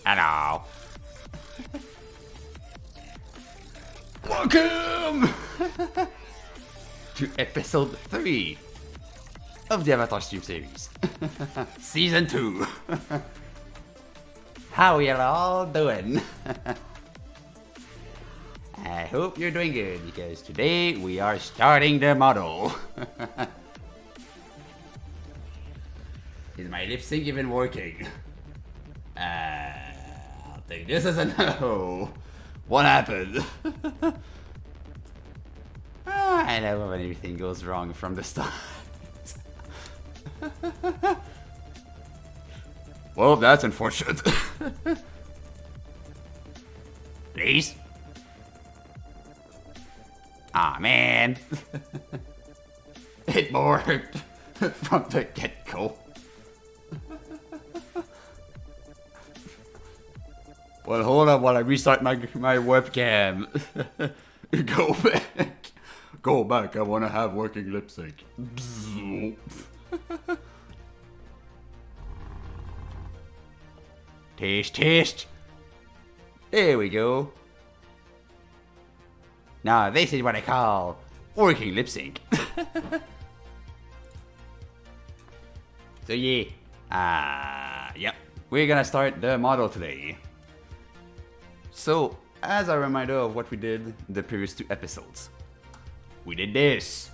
Hello. Welcome to episode 3 of the Avatar stream series. Season 2. How are you all doing? I hope you're doing good, because today we are starting the model. Is my lip sync even working? I'll take this as a no. What happened? I love when everything goes wrong from the start. Well, that's unfortunate. Please? Aw, man. It worked from the get-go. Well, hold on while I restart my webcam. Go back. Go back. I want to have working lip sync. Taste, taste. There we go. Now, this is what I call working lip sync. So yeah. Yep. We're gonna start the model today. So, as a reminder of what we did in the previous 2 episodes, we did this.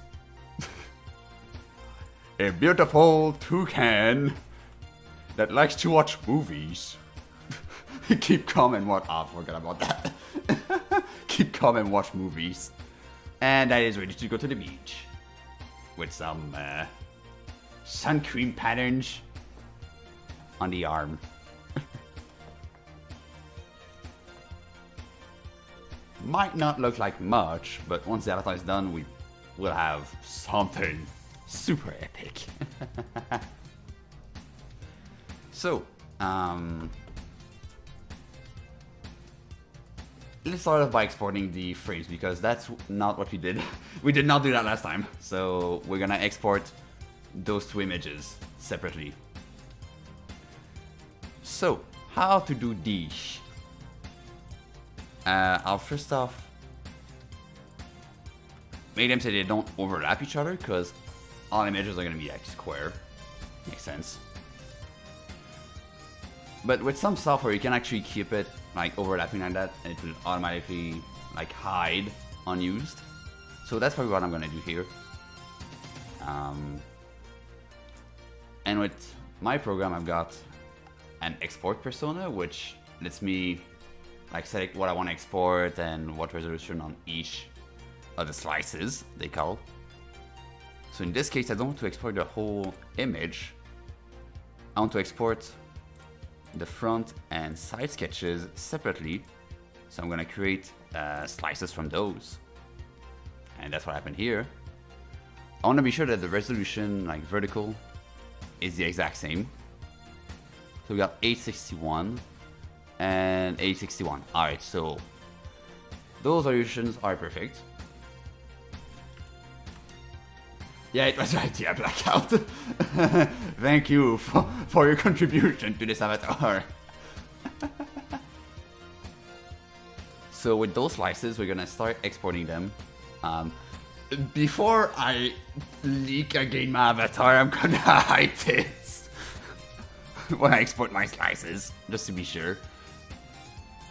A beautiful toucan that likes to watch movies. Keep calm and watch. Oh, forget about that. Keep calm and watch movies. And that is ready to go to the beach. With some sun cream patterns. on the arm. Might not look like much, but once the avatar is done, we will have something super epic. So, let's start off by exporting the frames, because that's not what we did. We did not do that last time. So we're gonna export those two images separately. So, how to do these? I'll first off make them so they don't overlap each other, because all images are gonna be like square. Makes sense. But with some software, you can actually keep it like overlapping like that, and it will automatically like hide unused. So that's probably what I'm gonna do here. And with my program, I've got an export persona, which lets me like select what I want to export and what resolution on each of the slices they call. So in this case, I don't want to export the whole image. I want to export the front and side sketches separately. So I'm gonna create slices from those. And that's what happened here. I want to be sure that the resolution, like vertical, is the exact same. So we got 861 and 861. Alright, so those resolutions are perfect. Yeah, it was right, yeah, blackout. Thank you for your contribution to this avatar. So with those slices, we're gonna start exporting them. Before I leak again my avatar, I'm gonna hide this when I export my slices, just to be sure.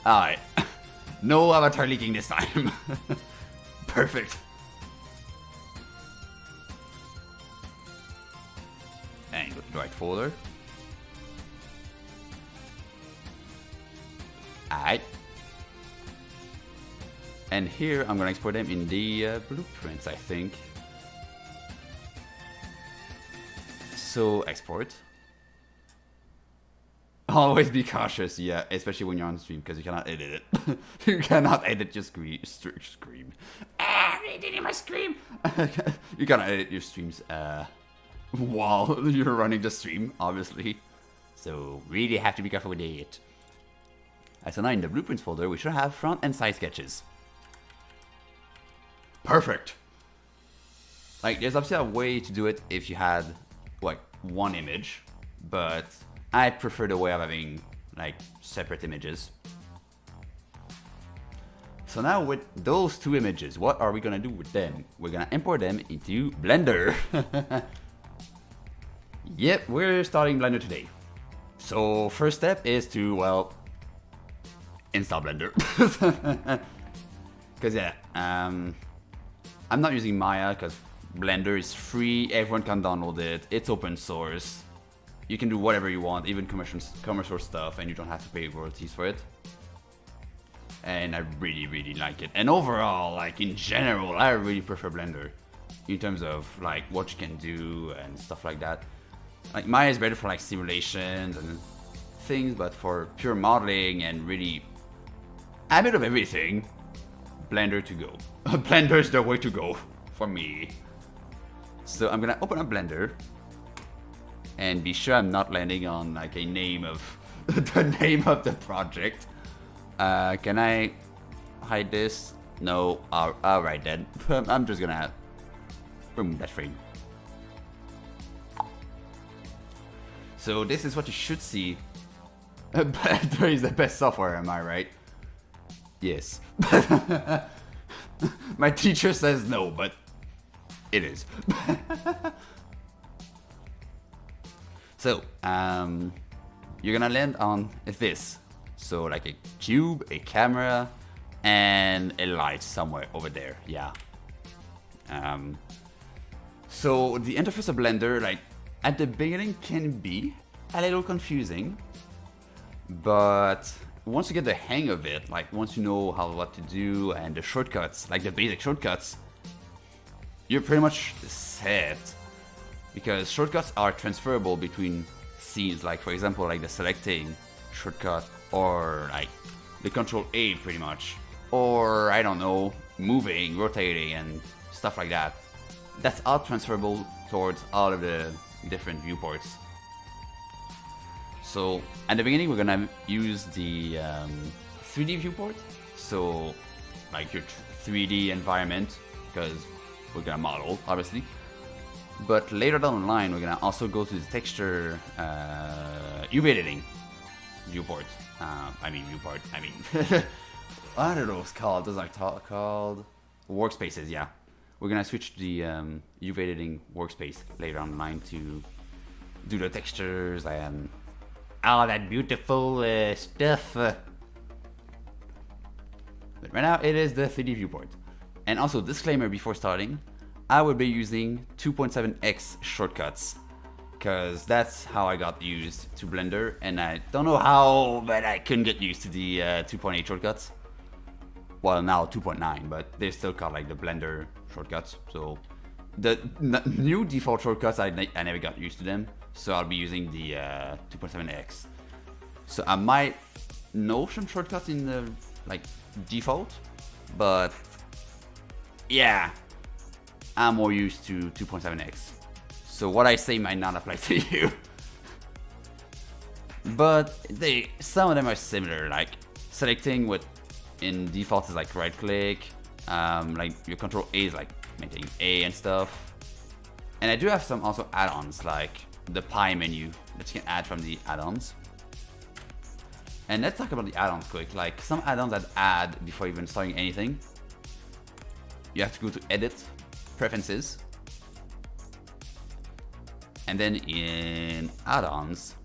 Alright, no avatar leaking this time. Perfect. And go to the right folder. Alright. And here I'm gonna export them in the blueprints, I think. So export. Always be cautious, yeah, especially when you're on stream, because you cannot edit it. You cannot edit your scream. Ah, I'm editing my scream. You cannot edit your streams while you're running the stream, obviously. So really have to be careful with it. So now in the blueprints folder, we should have front and side sketches. Perfect. Like, there's obviously a way to do it if you had like one image, but I prefer the way of having like separate images. So now with those two images, what are we gonna do with them? We're gonna import them into Blender. Yep, we're starting Blender today. So first step is to, well, install Blender. Because yeah, I'm not using Maya because Blender is free, everyone can download it, it's open source. You can do whatever you want, even commercial stuff, and you don't have to pay royalties for it. And I really like it. And overall, like in general, I really prefer Blender in terms of like what you can do and stuff like that. Like Maya is better for like simulations and things, but for pure modeling and really a bit of everything, Blender to go. Blender is the way to go for me. So I'm gonna open up Blender and be sure I'm not landing on like a name of the name of the project. Can I hide this? No. Alright then. I'm just gonna remove that frame. So this is what you should see. Blender is the best software, am I right? Yes. My teacher says no, but it is. So, you're gonna land on this. So like a cube, a camera, and a light somewhere over there, yeah. So the interface of Blender, like at the beginning can be a little confusing, but once you get the hang of it, like once you know what to do and the shortcuts, like the basic shortcuts, you're pretty much set. Because shortcuts are transferable between scenes, like for example, like the selecting shortcut, or like the Control A pretty much, or I don't know, moving, rotating, and stuff like that. That's all transferable towards all of the different viewports. So at the beginning, we're gonna use the 3D viewport, so like your 3D environment, because we're gonna model, obviously. But later down the line, we're gonna also go to the texture UV editing viewport. I mean, what are those called? Those are called workspaces, yeah. We're gonna switch the UV editing workspace later on the line to do the textures and all that beautiful stuff. But right now, it is the 3D viewport. And also, disclaimer before starting, I will be using 2.7x shortcuts, because that's how I got used to Blender, and I don't know how, but I couldn't get used to the 2.8 shortcuts. Well, now 2.9, but they're still called like the Blender shortcuts. So the new default shortcuts, I never got used to them, so I'll be using the 2.7x. So I might know some shortcuts in the like default, but yeah, I'm more used to 2.7x. So what I say might not apply to you. But some of them are similar, like selecting what in default is like right click, like your Control A is like maintaining A and stuff. And I do have some also add-ons, like the pie menu that you can add from the add-ons. And let's talk about the add-ons quick. Like some add-ons that add before even starting anything. You have to go to Edit, Preferences, and then in add-ons,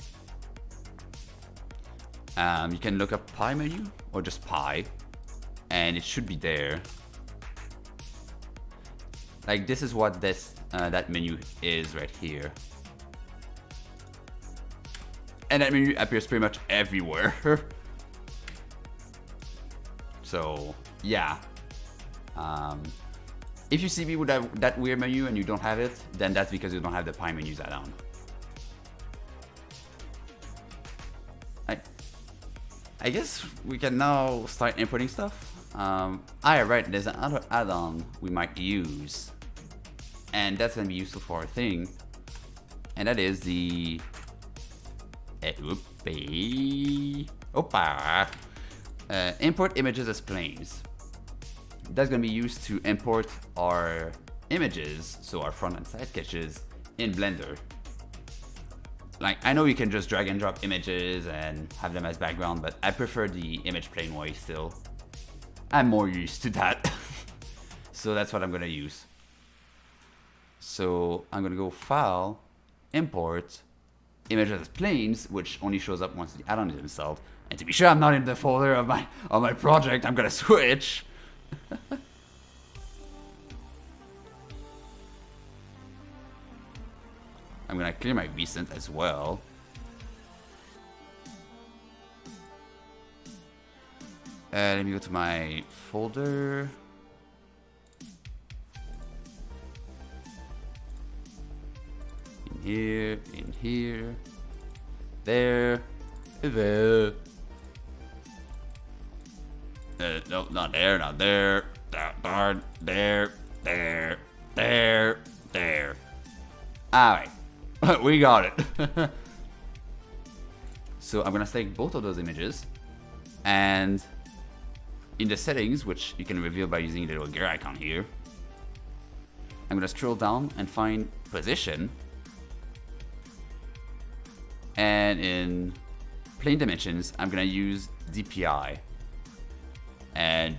you can look up pie menu or just pie, and it should be there. Like this is what that menu is right here, and that menu appears pretty much everywhere. So yeah. If you see me with that weird menu and you don't have it, then that's because you don't have the pie menus add-on. I guess we can now start importing stuff. Right, there's another add-on we might use, and that's gonna be useful for our thing, and that is the import images as planes. That's going to be used to import our images, so our front and side sketches, in Blender. Like, I know you can just drag and drop images and have them as background, but I prefer the image plane way still. I'm more used to that. So that's what I'm going to use. So I'm going to go File, Import, Images as Planes, which only shows up once the add-on is installed. And to be sure I'm not in the folder of my project, I'm going to switch. I'm gonna clear my vcent as well. Let me go to my folder. In here, there. No, not there, not there. There. Alright, we got it. So I'm gonna select both of those images, and in the settings, which you can reveal by using the little gear icon here, I'm gonna scroll down and find position, and in plane dimensions, I'm gonna use DPI. And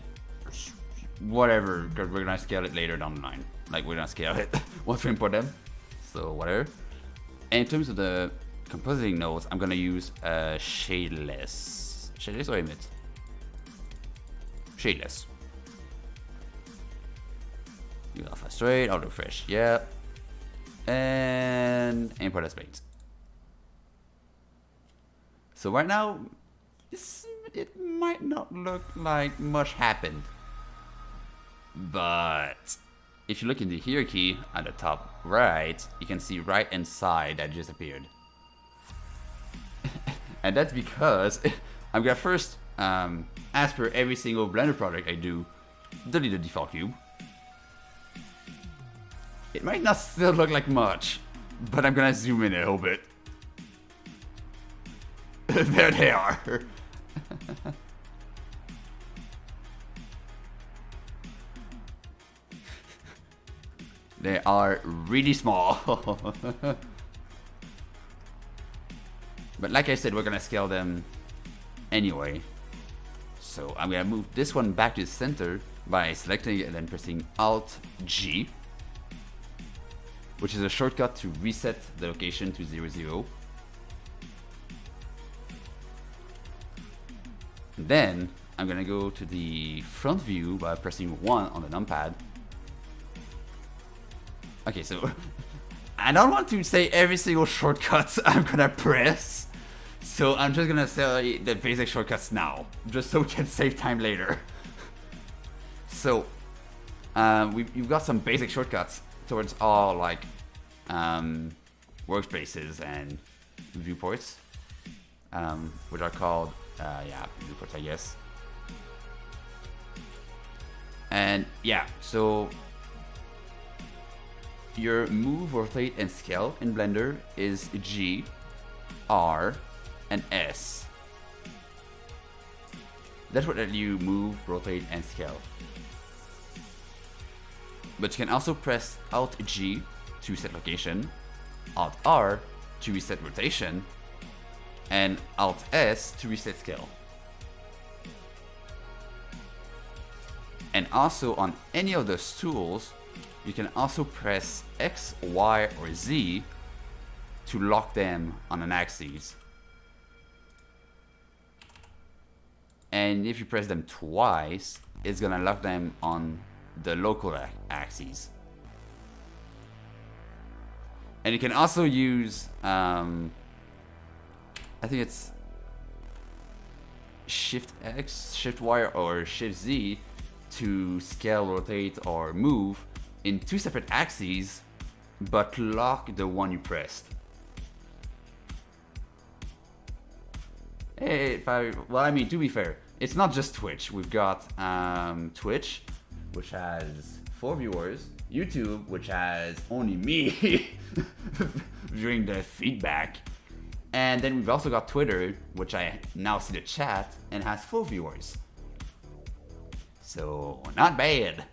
whatever, because we're gonna scale it later down the line. Like, we're gonna scale it once we import them. So whatever. And in terms of the compositing nodes, I'm gonna use shadeless. Shadeless or emit? Shadeless. Do alpha straight, auto fresh, yeah. And import as planes. So right now, it might not look like much happened, but if you look in the hierarchy at the top right, you can see right and side that just appeared. And that's because I'm gonna first, as per every single Blender project I do, delete the default cube. It might not still look like much, but I'm gonna zoom in a little bit. There they are. They are really small. But like I said, we're gonna scale them anyway. So I'm gonna move this one back to the center by selecting it and then pressing Alt G, which is a shortcut to reset the location to 0, 0. Then I'm gonna go to the front view by pressing 1 on the numpad. Okay, so I don't want to say every single shortcut I'm gonna press, so I'm just gonna say the basic shortcuts now, just so we can save time later. So you've got some basic shortcuts towards all like workspaces and viewports, which are called viewports, I guess. And yeah, so your move, rotate, and scale in Blender is G, R, and S. That's what let you move, rotate, and scale. But you can also press Alt G to set location, Alt R to reset rotation, and Alt S to reset scale. And also on any of those tools, you can also press X, Y, or Z to lock them on an axis. And if you press them twice, it's gonna lock them on the local axis. And you can also use, I think it's Shift X, Shift Y, or Shift Z to scale, rotate, or move in 2 separate axes, but lock the one you pressed. Well, I mean, to be fair, it's not just Twitch. We've got Twitch, which has 4 viewers, YouTube, which has only me viewing the feedback, and then we've also got Twitter, which I now see the chat and has 4 viewers. So, not bad.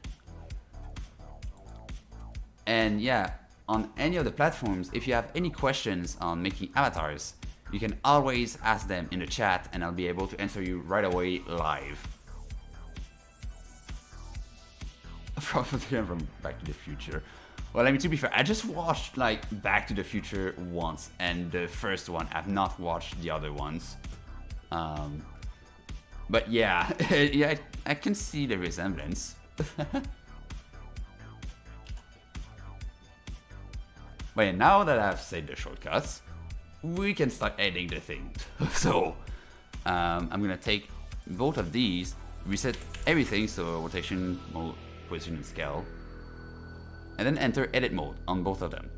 And yeah, on any of the platforms, if you have any questions on making avatars, you can always ask them in the chat and I'll be able to answer you right away live. Probably from Back to the Future. Well, I mean, to be fair, I just watched like Back to the Future once, and the first one. I've not watched the other ones. But yeah, yeah, I can see the resemblance. But yeah, now that I've said the shortcuts, we can start editing the thing. So I'm gonna take both of these, reset everything, so rotation, mode, position, and scale, and then enter edit mode on both of them.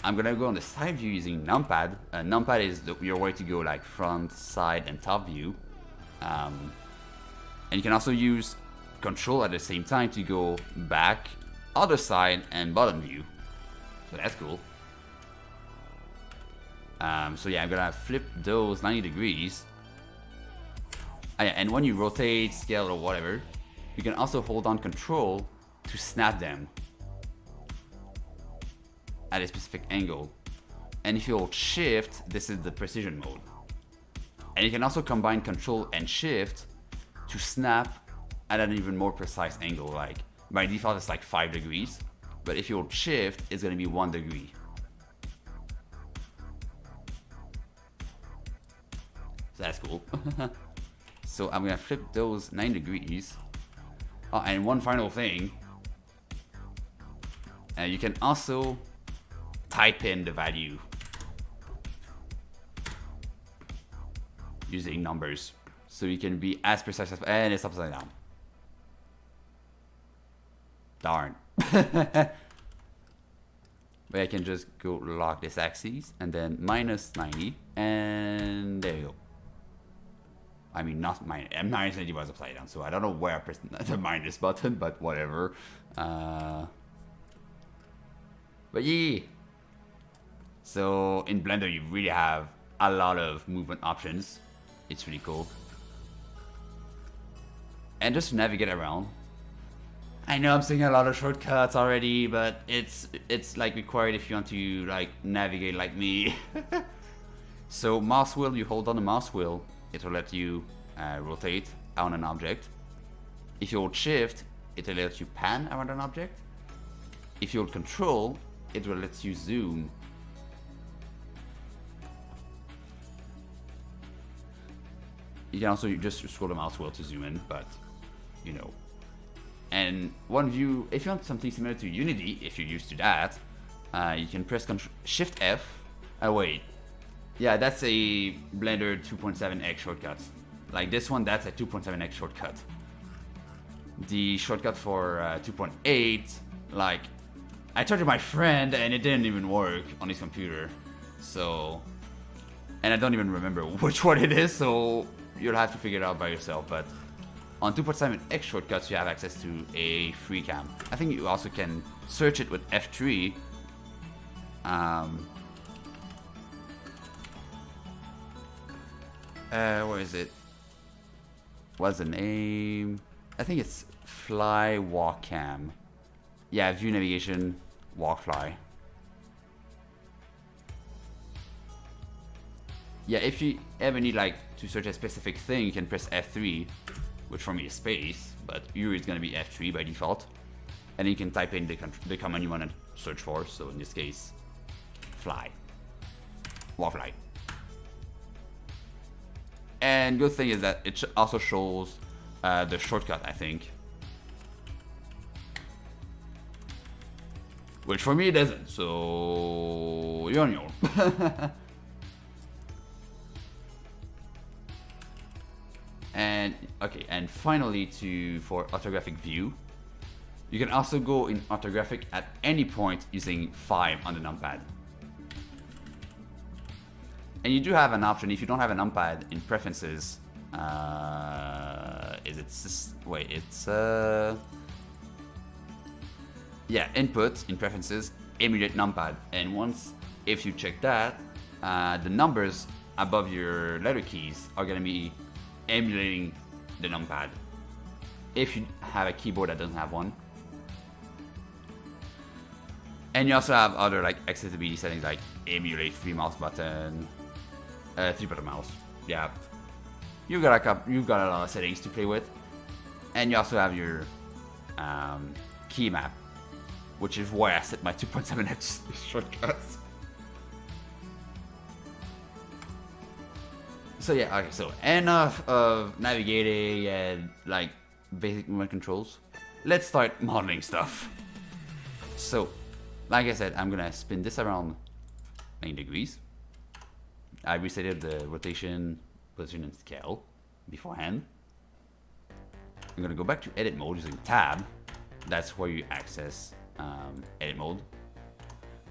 I'm gonna go on the side view using numpad. Numpad is your way to go like front, side, and top view. And you can also use control at the same time to go back, other side, and bottom view. So that's cool. So yeah, I'm gonna flip those 90 degrees. And when you rotate, scale, or whatever, you can also hold on control to snap them at a specific angle. And if you hold shift, this is the precision mode. And you can also combine control and shift to snap at an even more precise angle. Like by default it's like 5 degrees, but if you hold shift, it's gonna be 1 degree. So that's cool. So I'm gonna flip those 9 degrees. Oh, and one final thing, you can also type in the value using numbers, so you can be as precise as, and it's upside down. Darn. But I can just go lock this axis and then minus 90, and there you go. I mean, not minus, minus 90 was upside down, so I don't know where I pressed the minus button, but whatever. But yeah. So in Blender, you really have a lot of movement options. It's really cool. And just to navigate around. I know I'm saying a lot of shortcuts already, but it's like required if you want to like navigate like me. So mouse wheel, you hold on the mouse wheel, it will let you rotate on an object. If you hold shift, it will let you pan around an object. If you hold control, it will let you zoom. You can also just scroll the mouse wheel to zoom in, but you know. And one view, if you want something similar to Unity, if you're used to that, you can press Shift F. Oh wait, yeah, that's a Blender 2.7x shortcut. Like this one, that's a 2.7x shortcut. The shortcut for 2.8, like, I tried to my friend and it didn't even work on his computer. So, and I don't even remember which one it is, so you'll have to figure it out by yourself. But on 2.7x shortcuts, you have access to a free cam. I think you also can search it with F3. Where is it? What's the name? I think it's Fly Walk Cam. Yeah, view navigation, walk fly. Yeah, if you ever need like to search a specific thing, you can press F3, which for me is space, but usually it's gonna be F3 by default. And then you can type in the command you want to search for. So in this case, fly, walk fly. And good thing is that it also shows the shortcut, I think. Which for me it doesn't, so you're on your own. And okay, and finally for orthographic view, you can also go in orthographic at any point using 5 on the numpad. And you do have an option if you don't have a numpad in preferences. Yeah, input in preferences, emulate numpad. And once, if you check that, the numbers above your letter keys are gonna be emulating the numpad. If you have a keyboard that doesn't have one. And you also have other like accessibility settings like emulate 3 mouse button, 3-button mouse. Yeah, you got a lot of settings to play with, and you also have your key map, which is where I set my 2.7x shortcuts. So yeah, okay, so enough of navigating and like basic movement controls. Let's start modeling stuff. So, like I said, I'm gonna spin this around 90 degrees. I resetted the rotation, position, and scale beforehand. I'm gonna go back to edit mode using tab. That's where you access edit mode.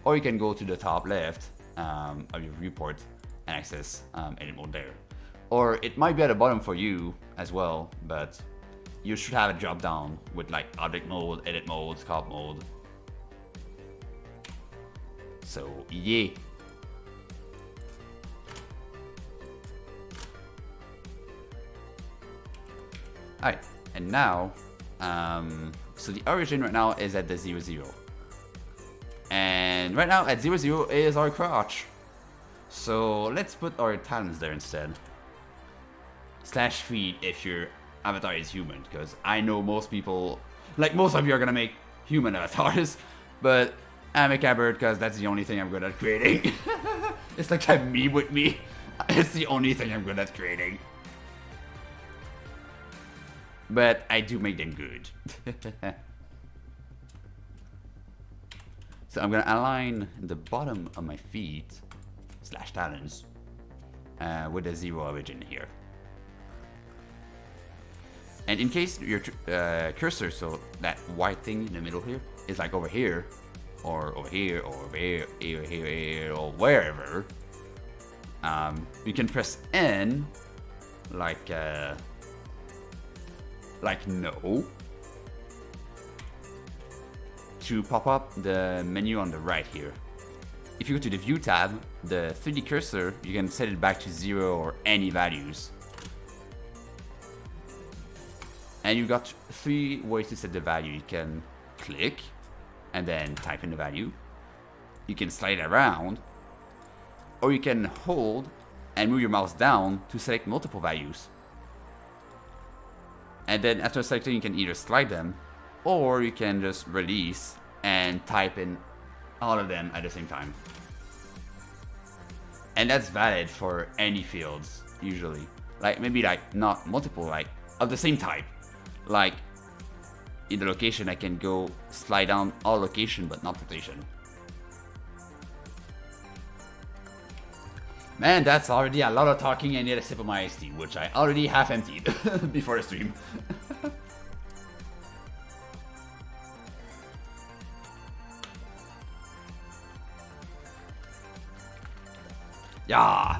Or you can go to the top left of your viewport and access edit mode there. Or it might be at the bottom for you as well, but you should have a drop down with like object mode, edit mode, sculpt mode. So yeah. Alright, and now, so the origin right now is at the 0, 0. And right now at 0, 0 is our crotch. So let's put our talons there instead. /feet if your avatar is human, because I know most people, like most of you are gonna make human avatars, but I make a bird because that's the only thing I'm good at creating. It's like that meme with me. It's the only thing I'm good at creating. But I do make them good. So I'm gonna align the bottom of my feet / talons with a 0 origin here. And in case your cursor, so that white thing in the middle here, is like over here, or over here, or over here, here, or wherever, you can press N, like no, to pop up the menu on the right here. If you go to the View tab, the 3D cursor, you can set it back to 0 or any values. And you've got 3 ways to set the value. You can click and then type in the value. You can slide it around, or you can hold and move your mouse down to select multiple values. And then after selecting, you can either slide them, or you can just release and type in all of them at the same time. And that's valid for any fields, usually. Like, maybe like not multiple, like of the same type. Like, in the location, I can go slide down all location, but not rotation. Man, that's already a lot of talking and yet a sip of my iced tea, which I already half emptied before the stream. Yeah.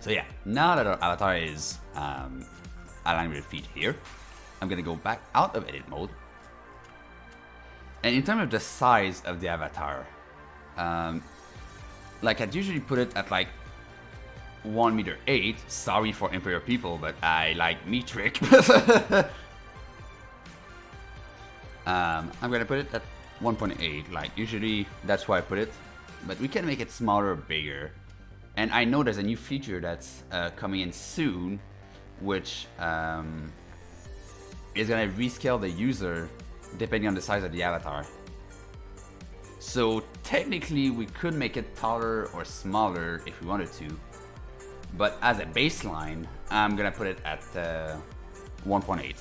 So yeah, now that our avatar is aligned with the feet here, I'm gonna go back out of edit mode. And in terms of the size of the avatar, like I'd usually put it at like 1.8 meters. Sorry for Imperial people, but I like metric. I'm gonna put it at 1.8. Like usually that's where I put it, but we can make it smaller or bigger. And I know there's a new feature that's coming in soon, which is gonna rescale the user depending on the size of the avatar. So technically we could make it taller or smaller if we wanted to, but as a baseline, I'm gonna put it at 1.8.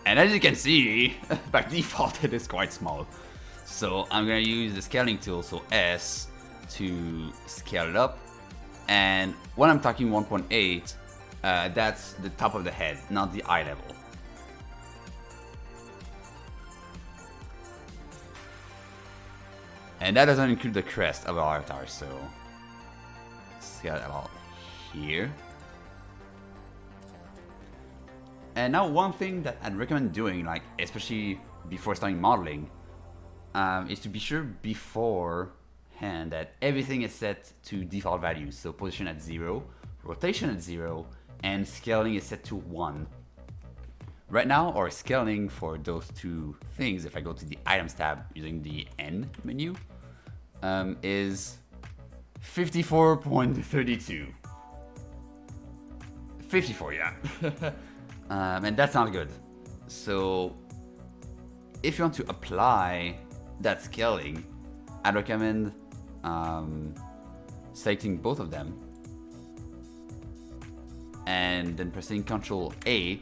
And as you can see, by default it is quite small. So I'm gonna use the scaling tool, so S, to scale it up. And when I'm talking 1.8, that's the top of the head, not the eye level. And that doesn't include the crest of our avatar, so scale it about here. And now one thing that I'd recommend doing, like especially before starting modeling, is to be sure beforehand that everything is set to default values. So position at 0, rotation at 0, and scaling is set to 1. Right now, our scaling for those two things, if I go to the items tab using the N menu, is 54.32. 54, yeah. And that's not good. So if you want to apply that scaling, I'd recommend selecting both of them and then pressing Ctrl A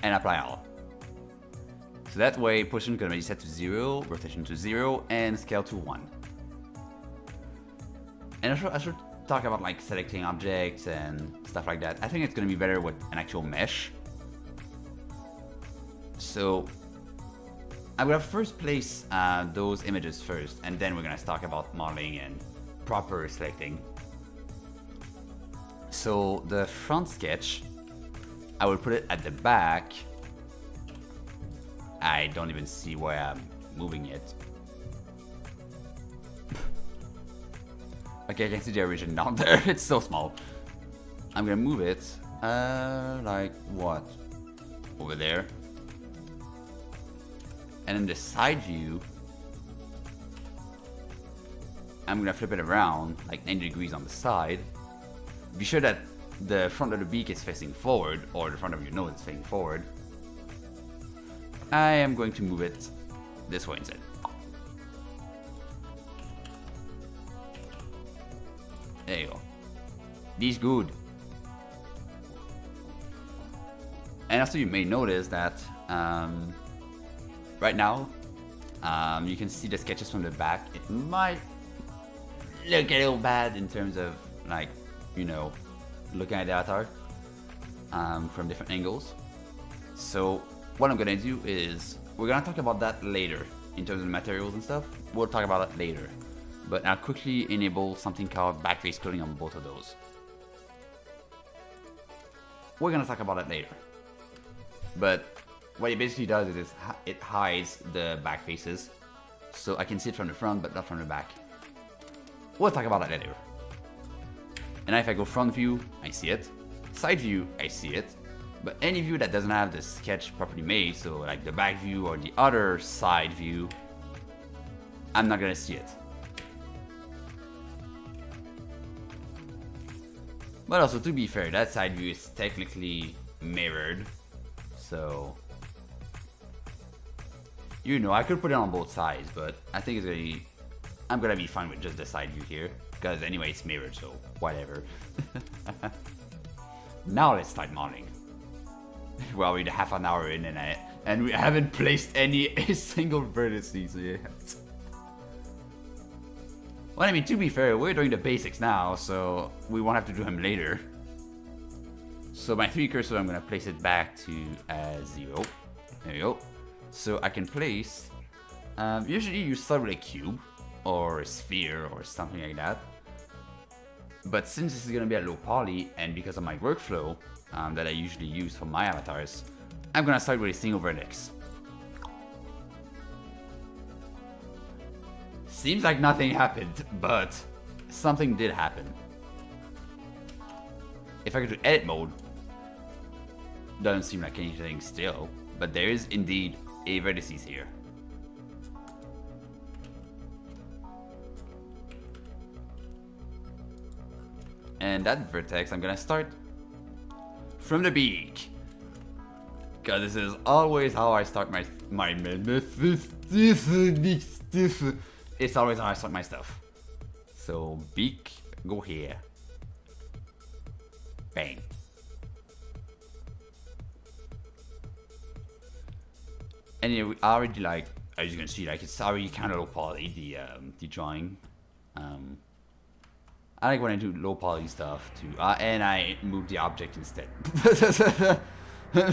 and apply all. So that way position is going to be set to 0, rotation to 0, and scale to 1. And I should talk about like selecting objects and stuff like that. I think it's going to be better with an actual mesh. So I'm going to first place those images first, and then we're going to talk about modeling and proper selecting. So the front sketch, I will put it at the back. I don't even see where I'm moving it. Okay, I can see the origin down there. It's so small. I'm gonna move it, like what? Over there. And in the side view, I'm gonna flip it around like 90 degrees on the side. Be sure that the front of the beak is facing forward, or the front of your nose is facing forward. I am going to move it this way instead. There you go. This good. And also you may notice that right now you can see the sketches from the back. It might look a little bad in terms of like, you know, looking at the avatar from different angles. So what I'm gonna do is we're gonna talk about that later in terms of materials and stuff. We'll talk about that later. But I'll quickly enable something called backface cloning on both of those. We're gonna talk about that later. But what it basically does is it hides the back faces, so I can see it from the front but not from the back. We'll talk about that later. And if I go front view, I see it. Side view, I see it. But any view that doesn't have the sketch properly made, so like the back view or the other side view, I'm not gonna see it. But also, to be fair, that side view is technically mirrored, so you know, I could put it on both sides, but I think I'm gonna be fine with just the side view here, because anyway it's mirrored, so whatever. Now let's start modeling. Well, we're half an hour in and we haven't placed any single vertices yet. Well, I mean, to be fair, we're doing the basics now, so we won't have to do them later. So my 3 cursor, I'm gonna place it back to 0. There we go. So I can place, usually you start with a cube or a sphere or something like that. But since this is gonna be a low poly, and because of my workflow that I usually use for my avatars, I'm gonna start with a single vertex. Seems like nothing happened, but something did happen. If I go to edit mode, doesn't seem like anything still, but there is indeed a vertices here. And that vertex, I'm gonna start from the beak, because this is always how I start my it's always how I start my stuff. So beak, go here, bang. And yeah, we already, like, as you can see, like, it's already kind of low poly, the drawing. I like when I do low poly stuff too, and I move the object instead.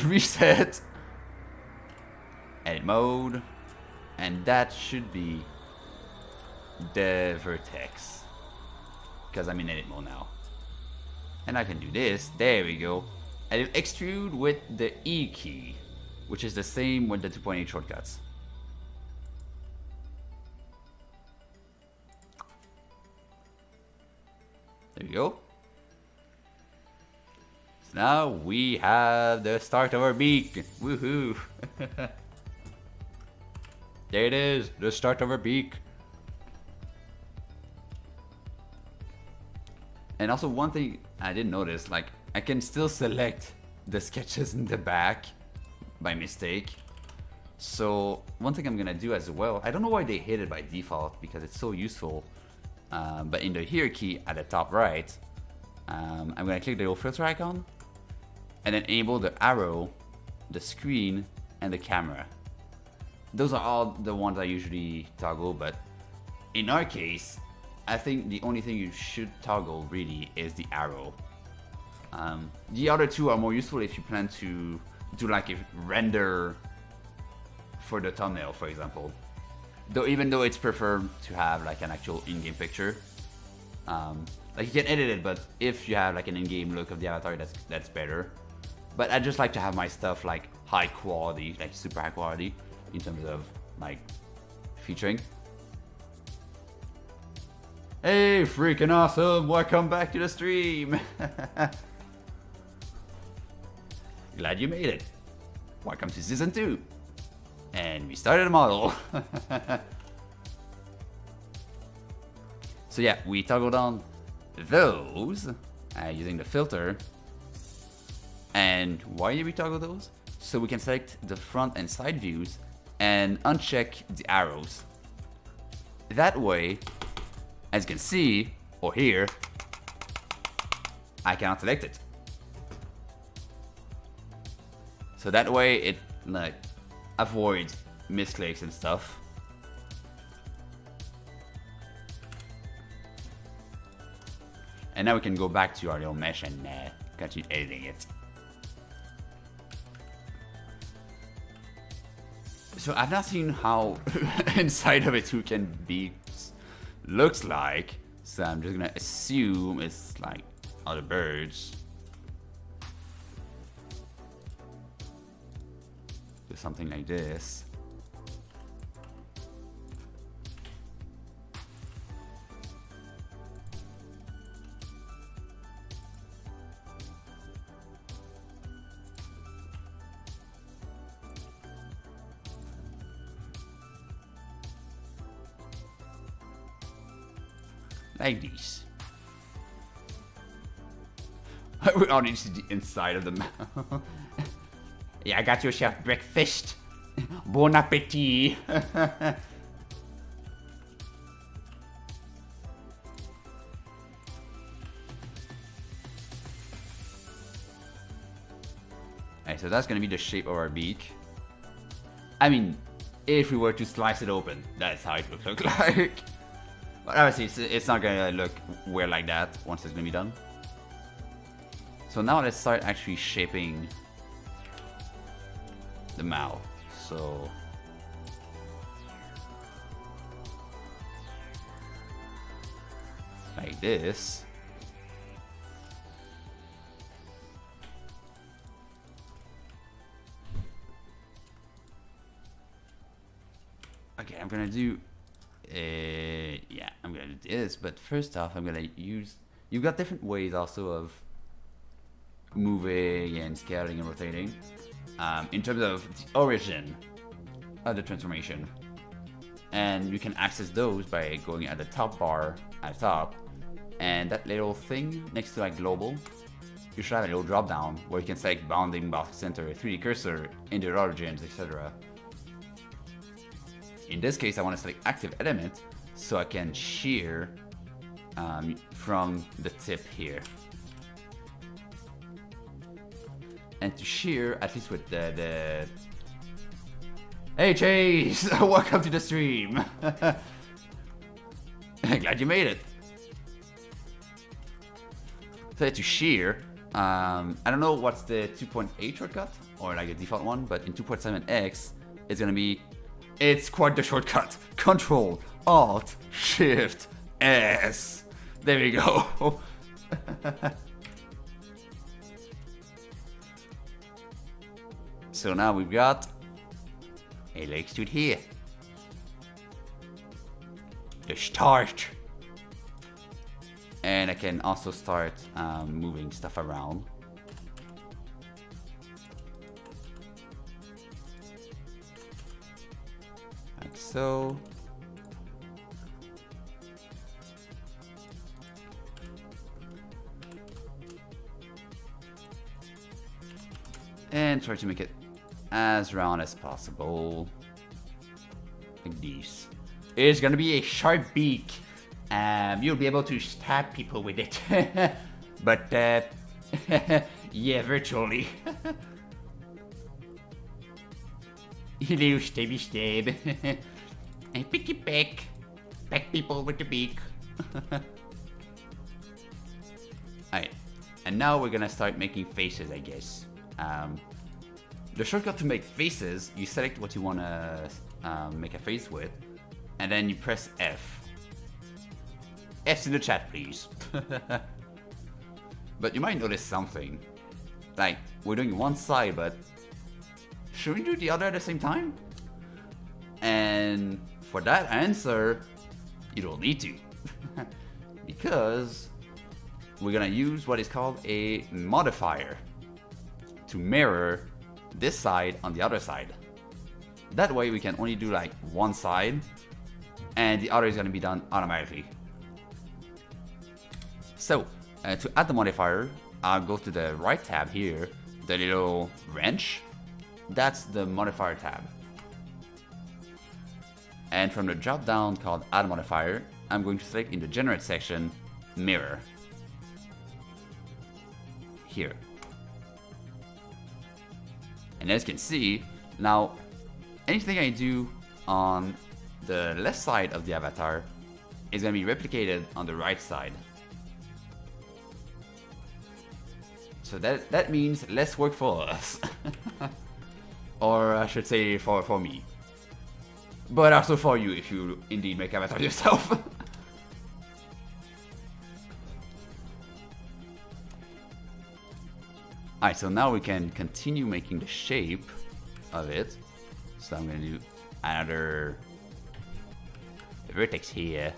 Reset, edit mode, and that should be the vertex, because I'm in edit mode now. And I can do this, there we go. And extrude with the E key, which is the same with the 2.8 shortcuts. There we go. So now we have the start of our beak. Woohoo! There it is, the start of our beak. And also one thing I didn't notice, like, I can still select the sketches in the back by mistake. So one thing I'm gonna do as well, I don't know why they hid it by default because it's so useful, but in the here key at the top right, I'm gonna click the little filter icon and then enable the arrow, the screen, and the camera. Those are all the ones I usually toggle, but in our case, I think the only thing you should toggle really is the arrow. The other two are more useful if you plan to do like a render for the thumbnail, for example. Though even though it's preferred to have like an actual in-game picture, like you can edit it, but if you have like an in-game look of the avatar, that's better. But I just like to have my stuff like high quality, like super high quality in terms of like featuring. Hey, freaking awesome! Welcome back to the stream! Glad you made it. Welcome to season 2. And we started a model. So yeah, we toggled on those using the filter. And why did we toggle those? So we can select the front and side views and uncheck the arrows. That way, as you can see, or hear, I cannot select it. So that way it like avoids misclicks and stuff. And now we can go back to our little mesh and continue editing it. So I've not seen how inside of a toucan beak looks like, so I'm just gonna assume it's like other birds. Do something like this. Like these. We all need to see the inside of the mouth. Yeah, I got yourself breakfast. Bon appetit. Alright, so that's gonna be the shape of our beak. I mean, if we were to slice it open, that's how it would look like. But obviously, it's not gonna look weird like that once it's gonna be done. So now let's start actually shaping the mouth. So like this. Okay, I'm gonna do yeah, I'm gonna do this, but first off I'm gonna use, you've got different ways also of moving and scaling and rotating in terms of the origin of the transformation, and you can access those by going at the top bar at the top, and that little thing next to like global, you should have a little drop down where you can select bounding, box center, 3D cursor, inner origins, etc. In this case, I want to select active element so I can shear from the tip here. And to shear, at least with the... Hey Chase! Welcome to the stream! Glad you made it! So to shear, I don't know what's the 2.8 shortcut, or like the default one, but in 2.7x, it's gonna be... It's quite the shortcut. Control, Alt, Shift, S. There we go. So now we've got a leg stood here. The start. And I can also start moving stuff around. Like so. And try to make it as round as possible. Like this. It's gonna be a sharp beak. You'll be able to stab people with it. But, yeah, virtually. Hello, stabby stab. And picky peck. Peck people with the beak. Alright. And now we're gonna start making faces, I guess. The shortcut to make faces, you select what you wanna make a face with. And then you press F. F's in the chat, please. But you might notice something. Like, we're doing one side, but should we do the other at the same time? And for that answer, you don't need to. Because we're gonna use what is called a modifier to mirror this side on the other side. That way we can only do like one side, and the other is gonna be done automatically. So, to add the modifier, I'll go to the right tab here, the little wrench. That's the modifier tab. And from the drop down called Add Modifier, I'm going to select in the Generate section, Mirror. Here. And as you can see, now anything I do on the left side of the avatar is going to be replicated on the right side. So that means less work for us. Or I should say for me. But also for you if you indeed make avatar yourself. Alright, so now we can continue making the shape of it. So I'm gonna do another vertex here.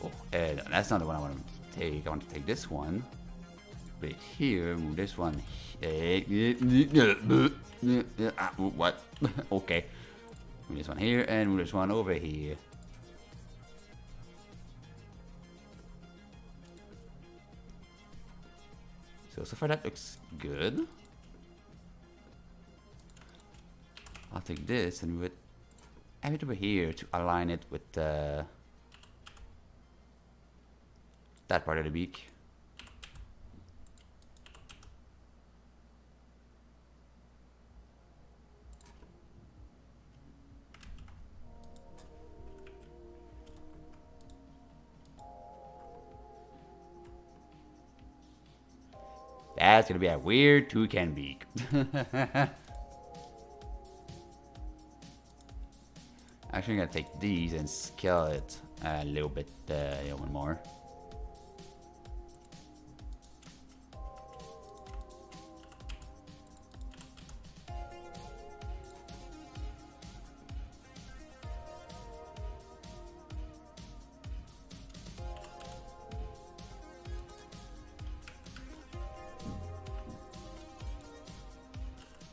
Oh, that's not the one I want to take. I want to take this one. Put it here, move this one. What? Okay. Move this one here and move this one over here. So far that looks good. I'll take this and move it a bit over here to align it with that part of the beak. That's gonna be a weird toucan beak. Actually, I'm gonna take these and scale it a little bit, one more.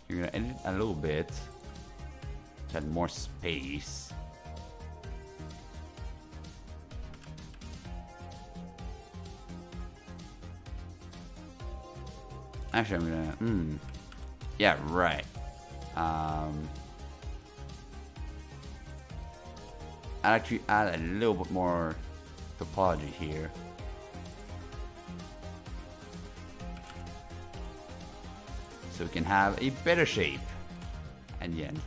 You're gonna edit a little bit to add more space. Actually, I'm gonna. Yeah, right. I'll actually add a little bit more topology here. So we can have a better shape at the end.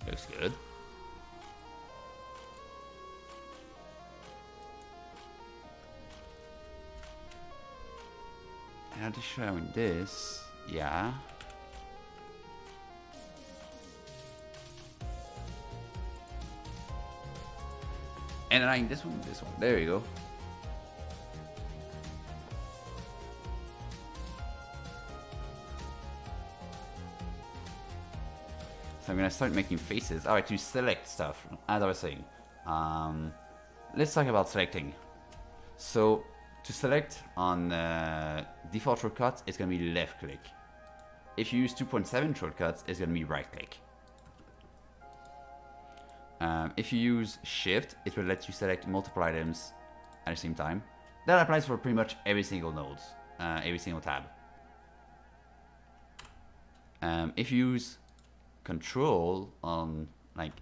Looks good. And I'll just show this. Yeah. And align this one, this one. There you go. So I'm gonna start making faces. Alright, to select stuff, as I was saying. Let's talk about selecting. So to select on default shortcuts, it's gonna be left click. If you use 2.7 shortcuts, it's gonna be right click. If you use shift, it will let you select multiple items at the same time. That applies for pretty much every single node, every single tab. If you use control on like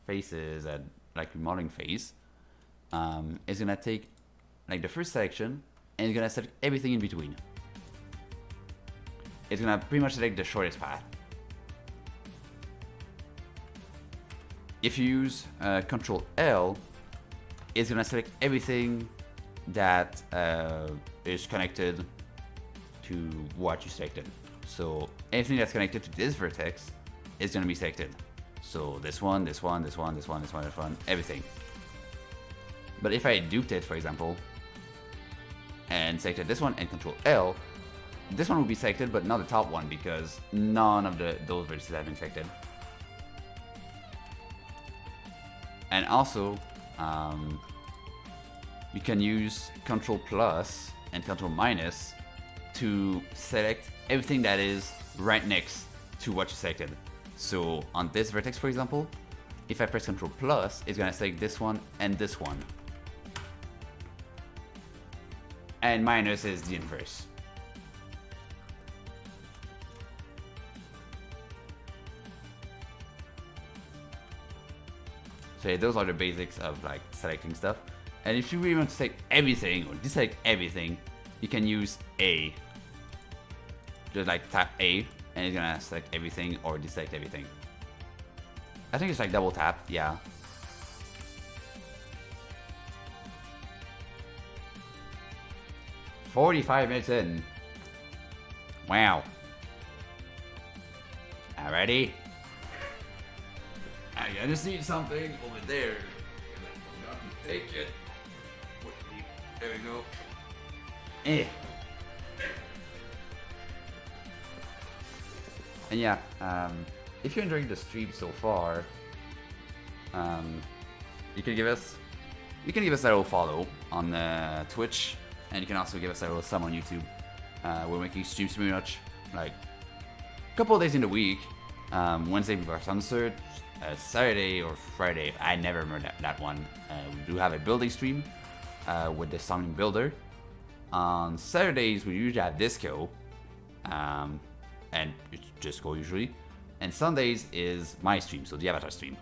faces and like remodeling face, it's gonna take like the first selection and it's gonna select everything in between. It's gonna pretty much select the shortest path. If you use Control L, it's gonna select everything that is connected to what you selected. So anything that's connected to this vertex is gonna be selected. So this one, this one, this one, this one, this one, this one, everything. But if I duped it, for example, and selected this one and Control L, this one will be selected, but not the top one because none of those vertices have been selected. And also, you can use Control plus and Control minus to select everything that is right next to what you selected. So on this vertex, for example, if I press Control plus, it's gonna select this one and this one. And minus is the inverse. So yeah, those are the basics of like selecting stuff. And if you really want to select everything or deselect everything, you can use A. Just like tap A, and it's gonna select everything or deselect everything. I think it's like double tap, yeah. "45 minutes in. Wow. Alrighty. I gotta see something over there. I forgot to take it. There we go. And yeah, if you're enjoying the stream so far, you can give us a little follow on Twitch, and you can also give us a little sub on YouTube. We're making streams pretty much like a couple of days in the week. Wednesday we are censored. Saturday or Friday, I never remember that one. We do have a building stream with the Summoning Builder. On Saturdays we usually have Disco, and it's Disco usually. And Sundays is my stream, so the Avatar stream.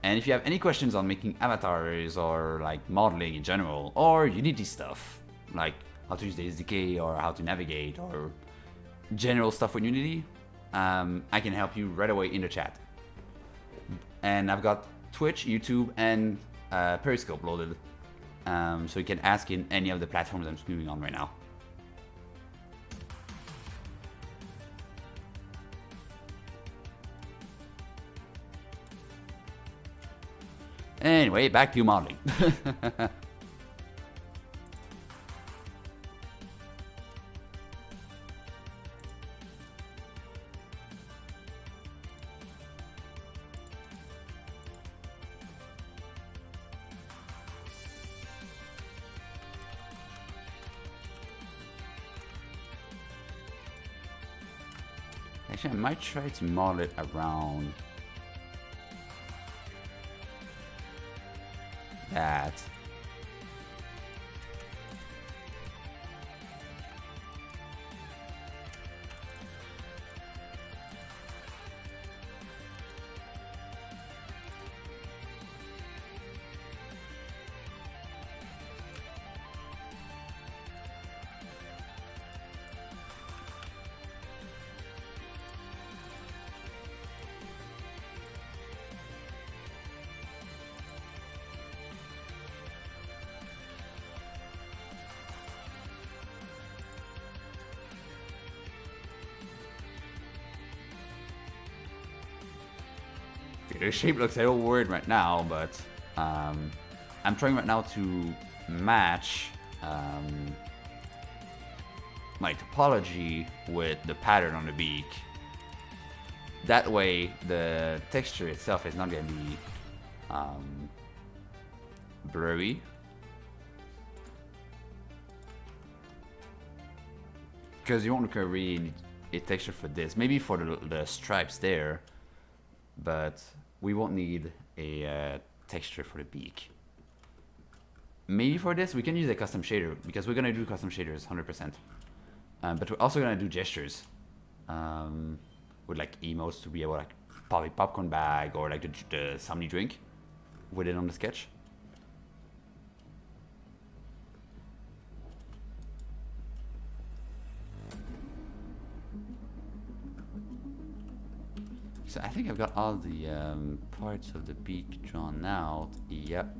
And if you have any questions on making avatars or like modeling in general, or Unity stuff, like how to use the SDK or how to navigate or general stuff with Unity, I can help you right away in the chat. And I've got Twitch, YouTube, and Periscope loaded, so you can ask in any of the platforms I'm streaming on right now. Anyway, back to modeling. Actually, I might try to model it around that. The shape looks a little weird right now, but I'm trying right now to match my topology with the pattern on the beak. That way, the texture itself is not going to be blurry. Because you won't really need a texture for this. Maybe for the stripes there, but we won't need a texture for the beak. Maybe for this we can use a custom shader, because we're gonna do custom shaders 100%. But we're also gonna do gestures with like emotes to be able to like pop a popcorn bag or like the somebody drink with it on the sketch. So I think I've got all the parts of the beak drawn out. Yep.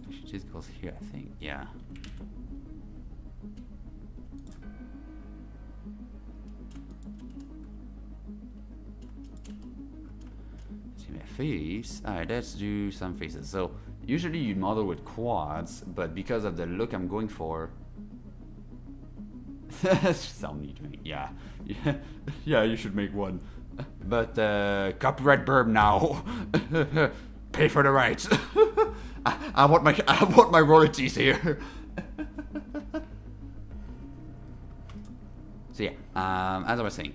Actually, just goes here, I think. Yeah. See my face. Alright, let's do some faces. So usually you model with quads, but because of the look I'm going for. Somebody drink. Yeah. Yeah, you should make one. But copyright burb now. Pay for the rights. I want my royalties here. So yeah, as I was saying,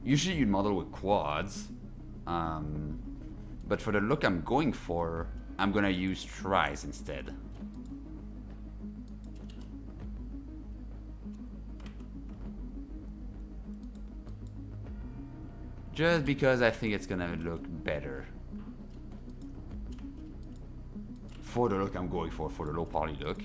usually you'd model with quads, but for the look I'm going for, I'm gonna use tris instead. Just because I think it's gonna look better. For the look I'm going for the low poly look.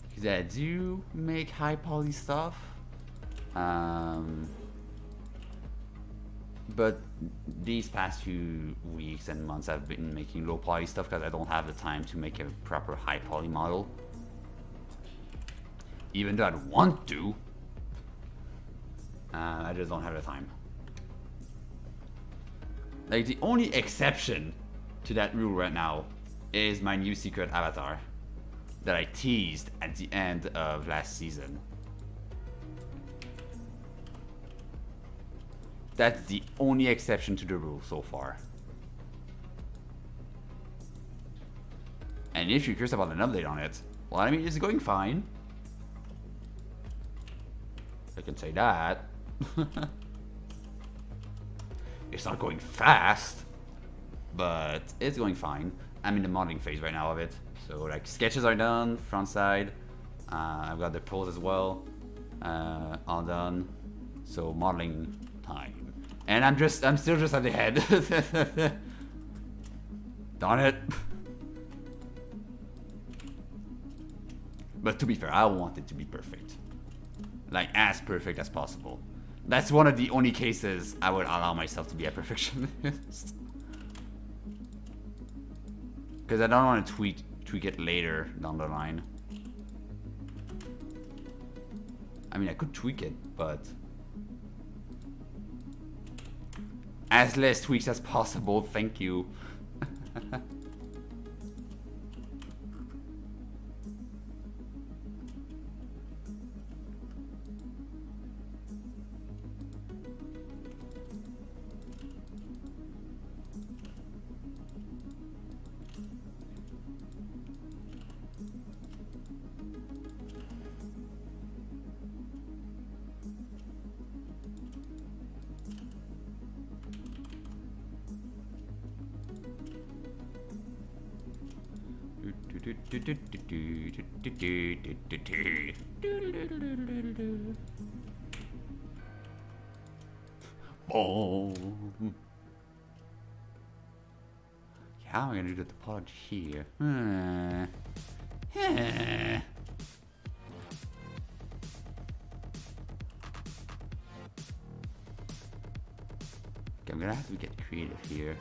Because I do make high poly stuff. But these past few weeks and months I've been making low poly stuff because I don't have the time to make a proper high poly model. Even though I'd want to, I just don't have the time. Like, the only exception to that rule right now is my new secret avatar that I teased at the end of last season. That's the only exception to the rule so far. And if you're curious about an update on it, well, I mean, it's going fine. I can say that. It's not going fast, but it's going fine. I'm in the modeling phase right now of it. So, like, sketches are done, front side. I've got the pose as well, all done. So, modeling time. And I'm still just at the head. Darn it. But to be fair, I want it to be perfect. Like, as perfect as possible. That's one of the only cases I would allow myself to be a perfectionist. Because I don't want to tweak it later down the line. I mean, I could tweak it, but as less tweaks as possible, thank you. Oh. How am I gonna do the topology here? Okay, I'm gonna have to get creative here.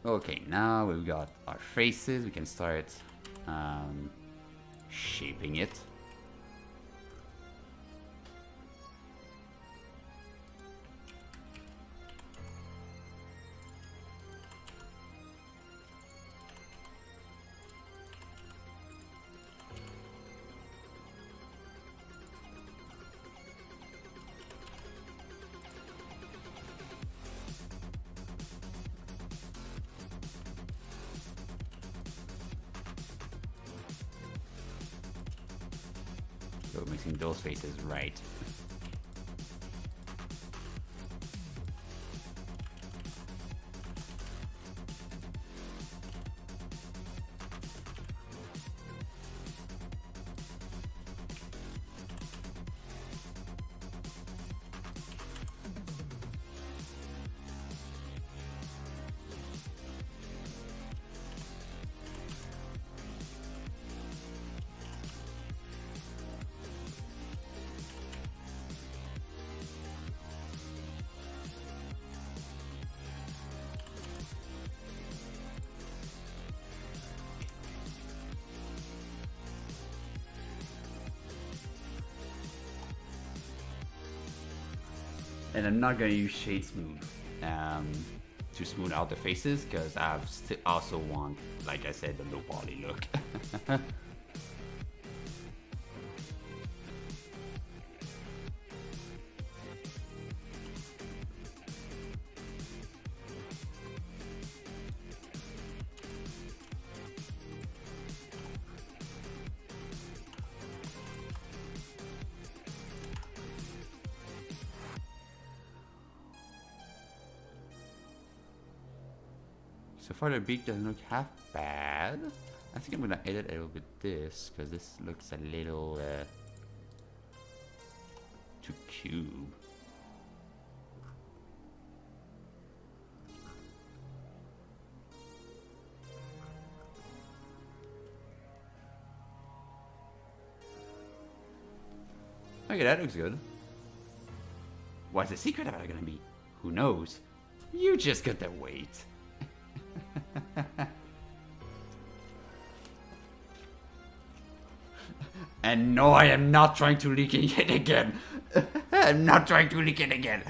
Okay, now we've got our faces. We can start shaping it. So mixing those faces right. And I'm not going to use Shade Smooth to smooth out the faces because I also want, like I said, the low poly look. So far the beak doesn't look half bad. I think I'm gonna edit a little bit this, because this looks a little too cube. Okay, that looks good. What's the secret about it gonna be? Who knows? You just gotta wait. And no, I am not trying to leak it again. I'm not trying to leak it again.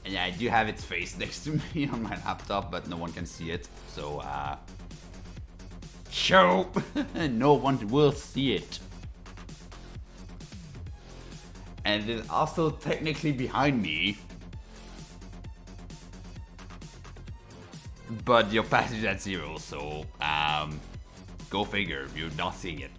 And yeah, I do have its face next to me on my laptop, but no one can see it. So, show! No one will see it. And it is also technically behind me. But your passage is at 0, so, go figure, you're not seeing it.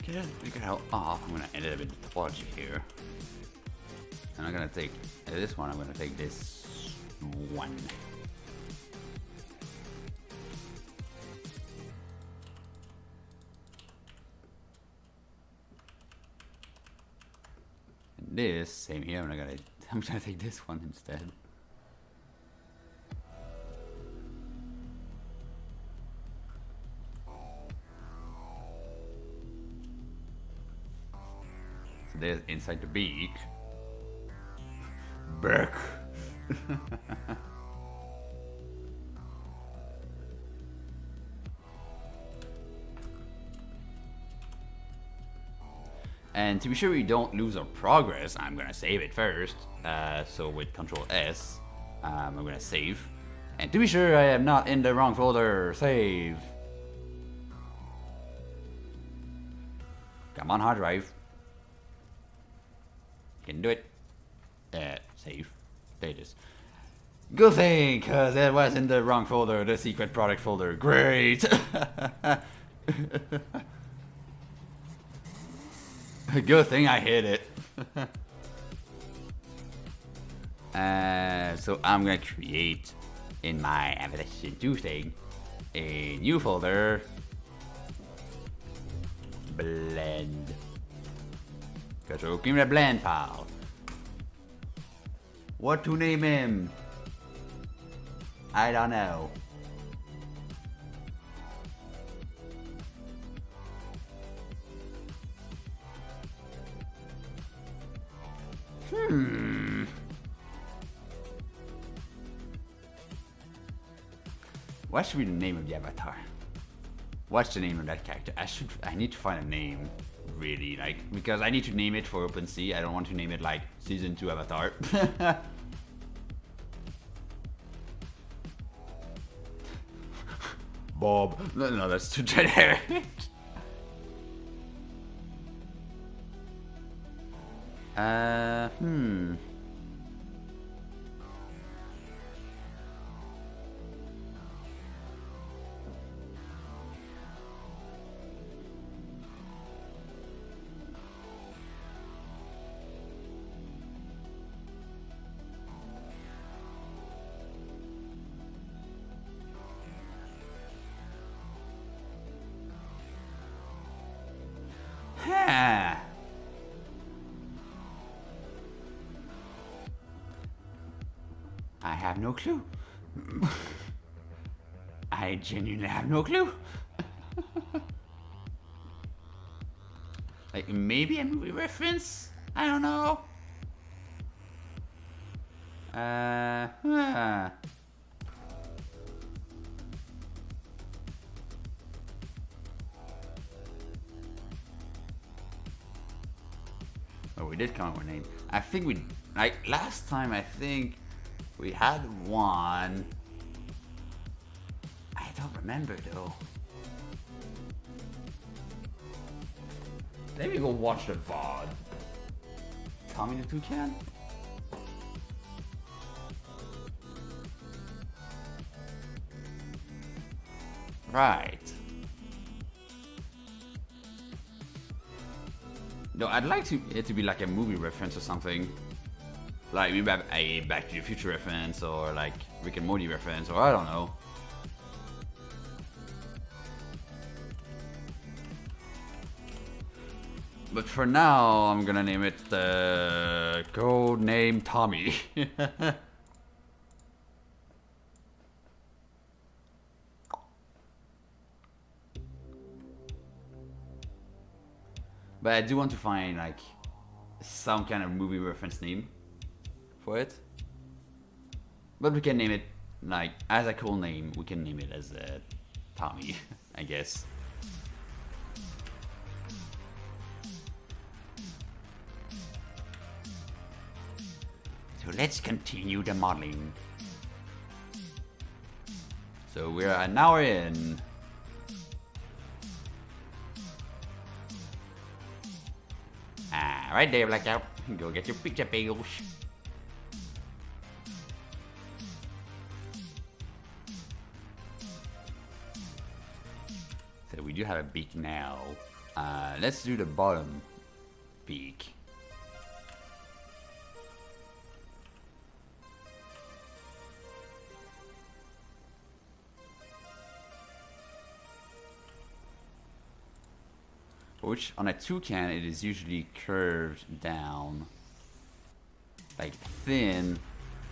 Okay, look at how off. I'm gonna edit a bit of topology here. And I'm gonna take this one, I'm gonna take this one. And this, same here, I'm gonna take this one instead. There's inside the beak. Back. And to be sure we don't lose our progress, I'm gonna save it first. So with Control S, I'm gonna save. And to be sure I am not in the wrong folder, save. Come on, hard drive. Can do it. Save. There it is. Good thing, cause it was in the wrong folder, the secret product folder. Great. Good thing I hit it. So I'm gonna create in my Application 2 thing a new folder. Blend. Control, give me the blend file. What to name him? I don't know. What should be the name of the avatar? What's the name of that character? I need to find a name. Really, like, because I need to name it for OpenSea. I don't want to name it like Season 2 Avatar. Bob. No, that's too generic. I have no clue. I genuinely have no clue. Like, maybe a movie reference? I don't know. Oh, we did come up with a name. I think we, like, last time I think we had one. I don't remember though. Let me go watch the VOD. Tommy the Toucan? Right. No, I'd like it to be like a movie reference or something. Like maybe a Back to the Future reference or like Rick and Morty reference or I don't know. But for now, I'm gonna name it Code Name Tommy. But I do want to find like some kind of movie reference name for it. But we can name it like as a cool name. We can name it as Tommy, I guess. So let's continue the modeling. So we're an hour in. Right there, Blackout. Go get your picture bagels. So we do have a beak now. Let's do the bottom beak. Which on a toucan it is usually curved down, like thin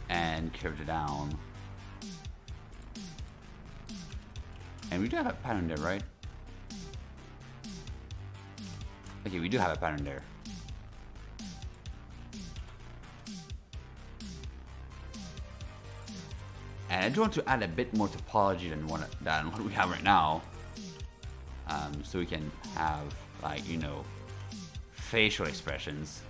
and curved down. And we do have a pattern there, right? Okay, we do have a pattern there. And I do want to add a bit more topology than what we have right now. So we can have, like, you know, facial expressions.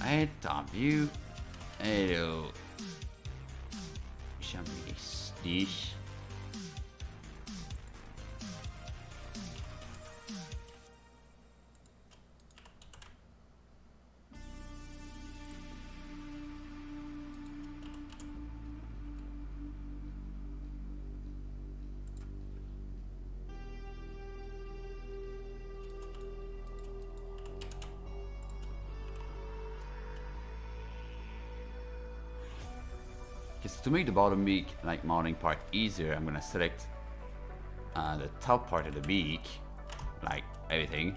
Alright, top view. Hello. Show me this dish. To make the bottom beak, like modeling part easier, I'm gonna select the top part of the beak, like everything,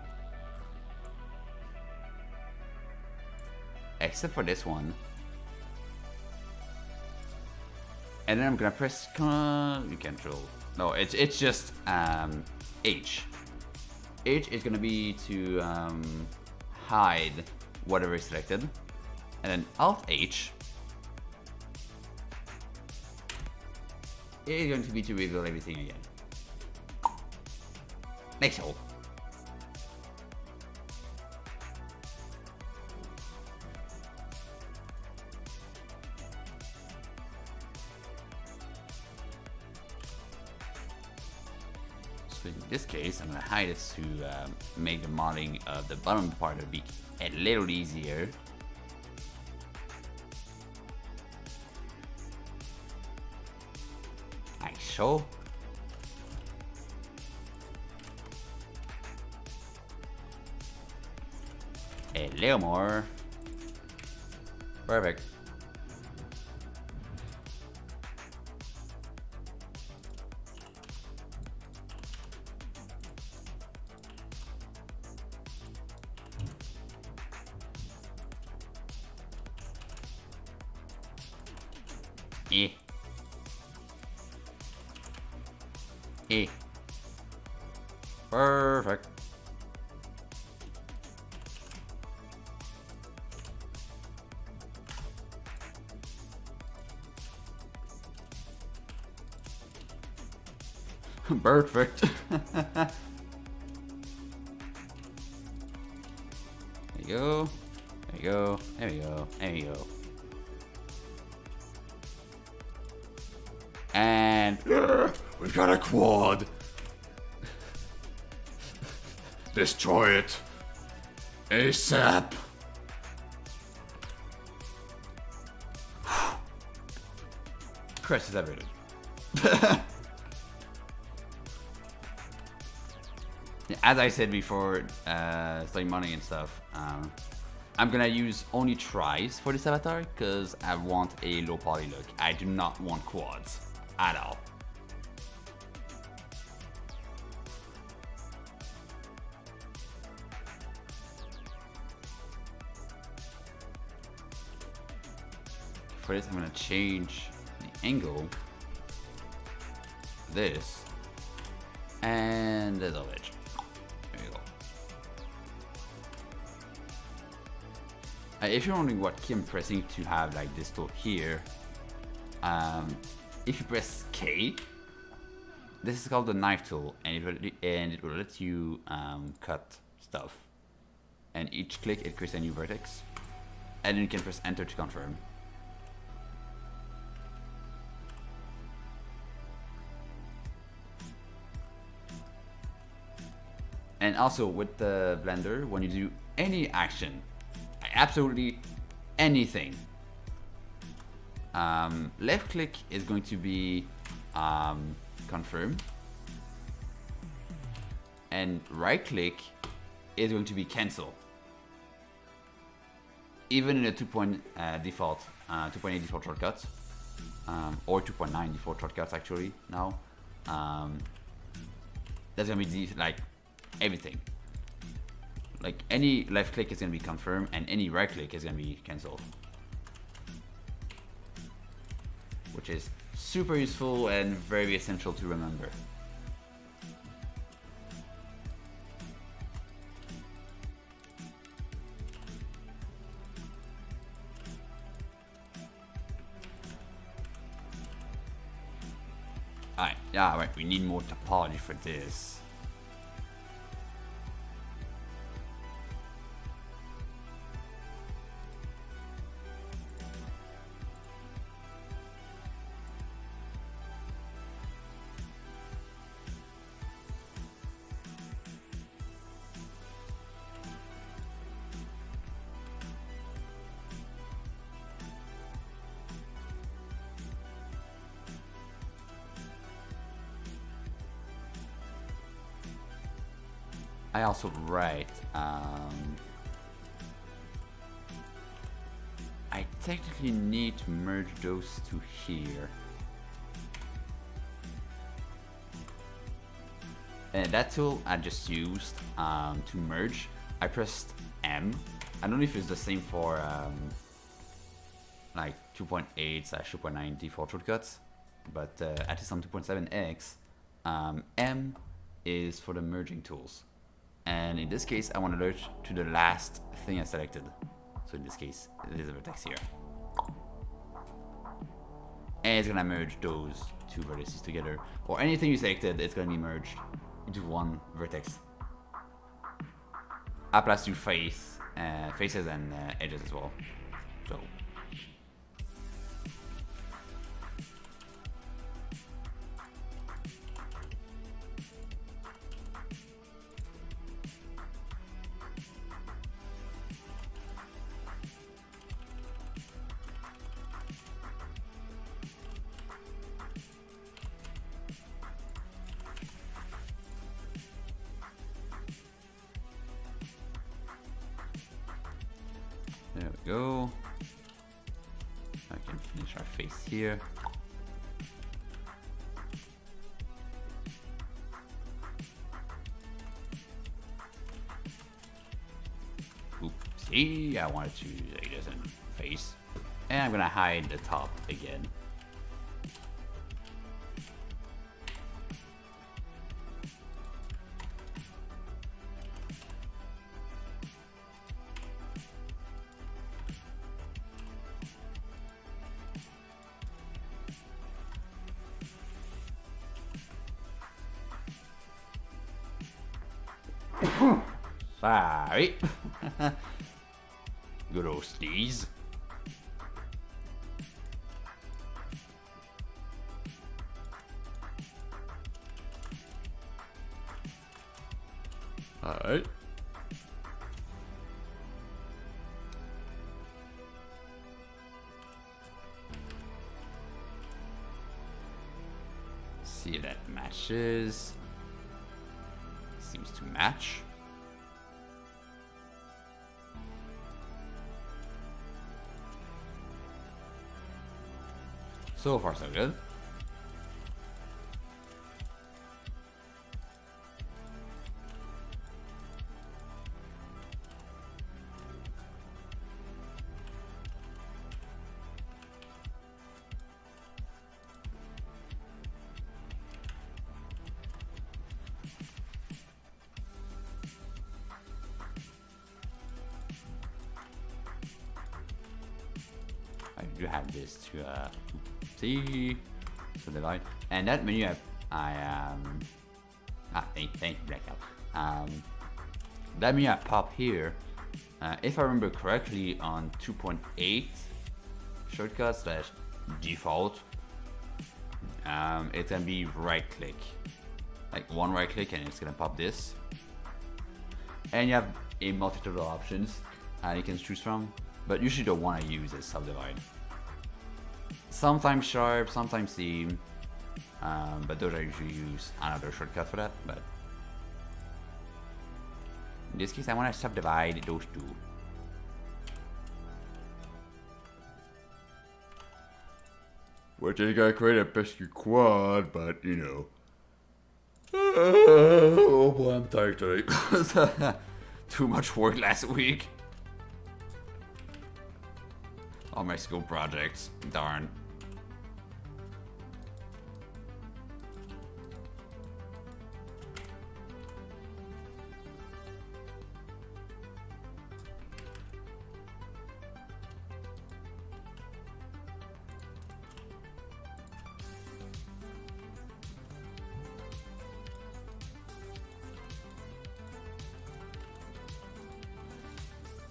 except for this one, and then I'm gonna press Control. No, it's just H. H is gonna be to hide whatever is selected, and then Alt H. It is going to be to reveal everything again. Like so. So in this case, I'm going to hide it to make the modeling of the bottom part of the beak a little easier. So A little more. Perfect. Eh. Eh. Perfect. Perfect. There you go. There you go. There you go. There you go. And we've got a quad. Destroy it. ASAP. Chris is everything. As I said before, studying money and stuff, I'm gonna use only tries for this avatar because I want a low poly look. I do not want quads at all. For this, I'm gonna change the angle, this, and this of it. There you go. If you're wondering what key I'm pressing to have like this tool here, if you press K, this is called the knife tool, and it will let you cut stuff. And each click it creates a new vertex, and then you can press Enter to confirm. And also with the blender, when you do any action, absolutely anything, left click is going to be confirm, and right click is going to be cancel. Even in a 2.8 default shortcuts, or 2.9 default shortcuts actually now, that's gonna be like everything. Like any left click is gonna be confirm, and any right click is gonna be cancelled, which is super useful and very essential to remember. Alright, yeah, right, we need more topology for this. I also write, I technically need to merge those two here. And that tool I just used to merge, I pressed M. I don't know if it's the same for like 2.8/2.9 default shortcuts, but at least on 2.7x, M is for the merging tools. And in this case, I want to merge to the last thing I selected. So in this case, it is a vertex here. And it's gonna merge those two vertices together. Or anything you selected, it's gonna be merged into one vertex. Applies to faces and edges as well. So. go. I can finish our face here. Oopsie, I wanted to say this in face. And I'm gonna hide the top again. Sorry. Good old sneeze. Alright. See if that matches. Seems to match. So far, so good. I do have this to see so the line, and that menu thank you, Blackout. That menu I pop here, if I remember correctly, on 2.8 shortcut / default, it's gonna be right click, like one right click, and it's gonna pop this, and you have a multitude of options you can choose from, but usually the one I use is subdivide. Sometimes sharp, sometimes seam, but those I usually use another shortcut for that. But in this case, I want to subdivide those two. Which you gotta create a pesky quad, but you know. Oh boy, I'm tired today. Too much work last week. All my school projects, darn.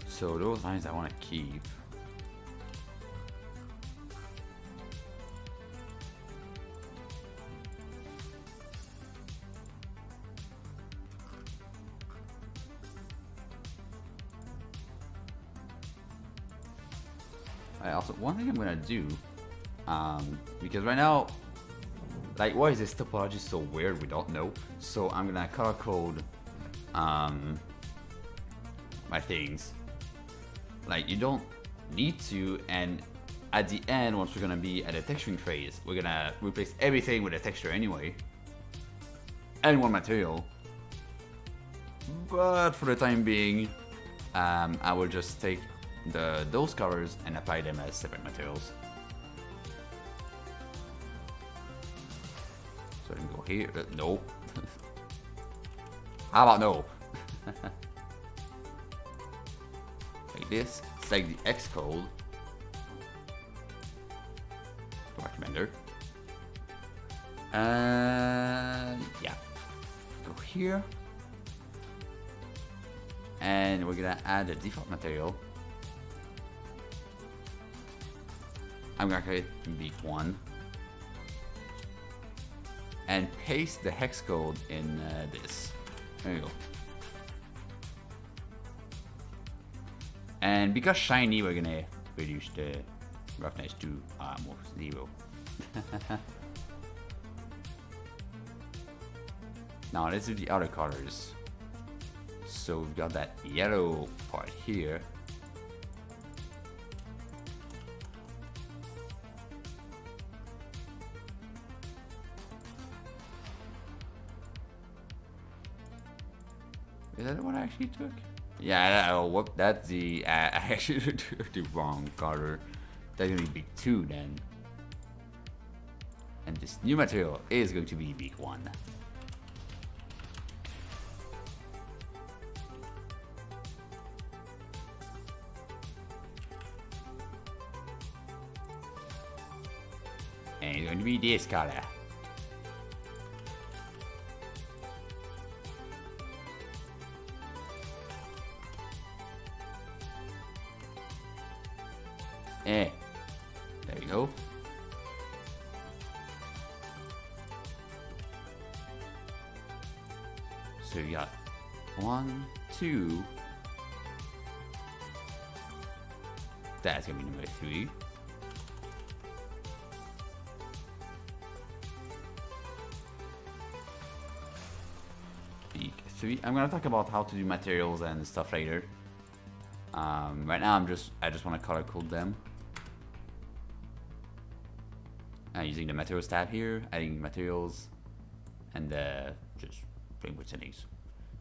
So those lines I want to keep. Also, one thing I'm gonna do, because right now, like, why is this topology so weird? We don't know. So I'm gonna color code my things. Like, you don't need to, and at the end, once we're gonna be at the texturing phase, we're gonna replace everything with a texture anyway, and one material. But for the time being, I will just take those colors and apply them as separate materials. So I can go here. No. How about no? Like this. Select the X code. Go back to Blender. And yeah. Go here. And we're gonna add a default material. I'm gonna create the one and paste the hex code in this. There you go. And because shiny, we're gonna reduce the roughness to almost 0. Now let's do the other colors. So we've got that yellow part here. Is that what I actually took? Yeah, oh, whoop, that's the, I actually took the wrong color. That's gonna be big 2 then. And this new material is going to be big 1. And it's going to be this color. There we go. So we got 1, 2. That's gonna be number 3. Peak 3. I'm gonna talk about how to do materials and stuff later. Right now I just want to color code them. Using the materials tab here, adding materials, and just playing with settings.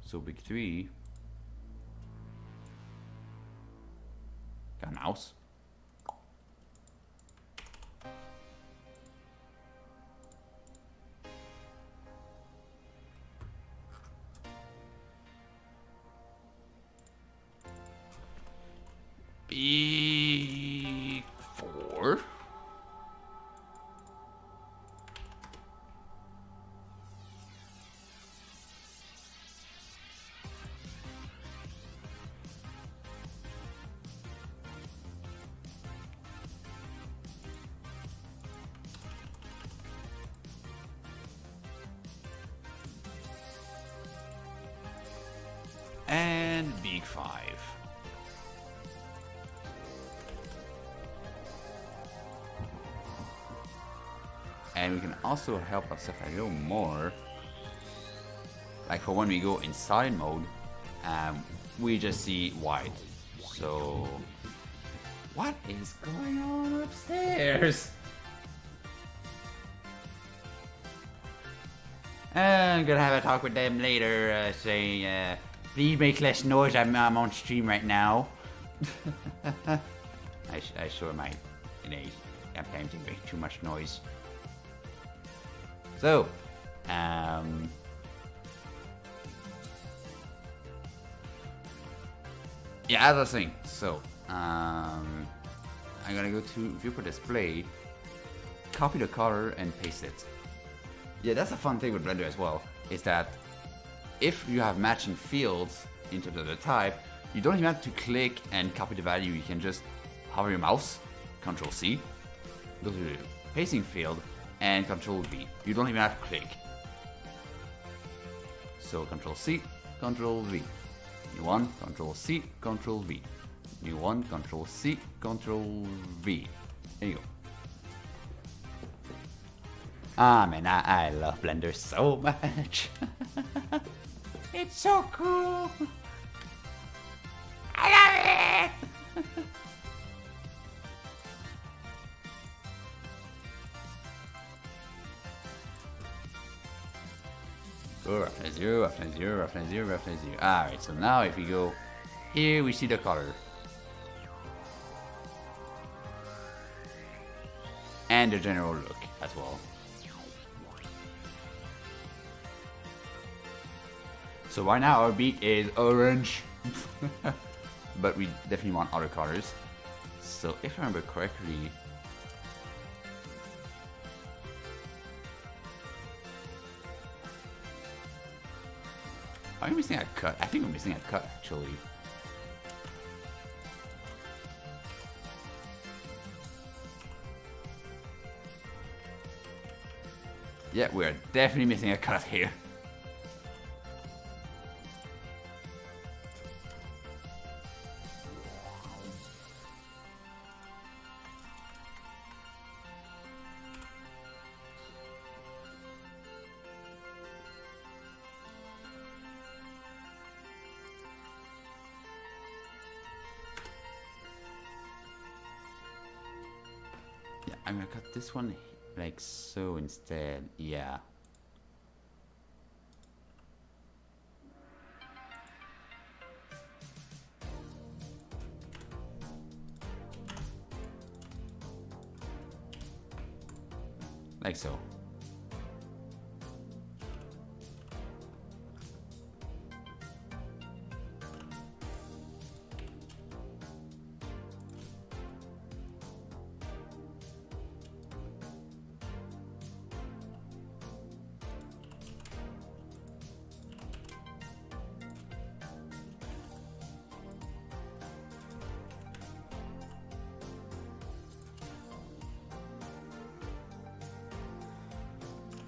So big 3 got a mouse. Big 4. And big 5. And we can also help ourselves a little more. Like for when we go inside mode, we just see white. So, what is going on upstairs? I'm gonna have a talk with them later, saying, please make less noise, I'm on stream right now. I sure might, sometimes it makes too much noise. So, yeah, as I was saying, so, I'm gonna go to Viewport display, copy the color and paste it. Yeah, that's a fun thing with Blender as well, is that if you have matching fields into the type, you don't even have to click and copy the value. You can just hover your mouse, Control C, go to the pasting field, and Control V. You don't even have to click. So Control C, Control V. New one, Control C, Control V. New one, Control C, Control V. There you go. Ah man, I love Blender so much. It's so cool. I love it. Roughness 0, roughness 0, roughness 0, roughness 0. Alright, so now if we go here, we see the color. And the general look as well. So right now our beak is orange. But we definitely want other colors. So if I remember correctly, are we missing a cut? I think we're missing a cut actually. Yeah, we're definitely missing a cut here. I'm gonna cut this one like so instead. Yeah. like so.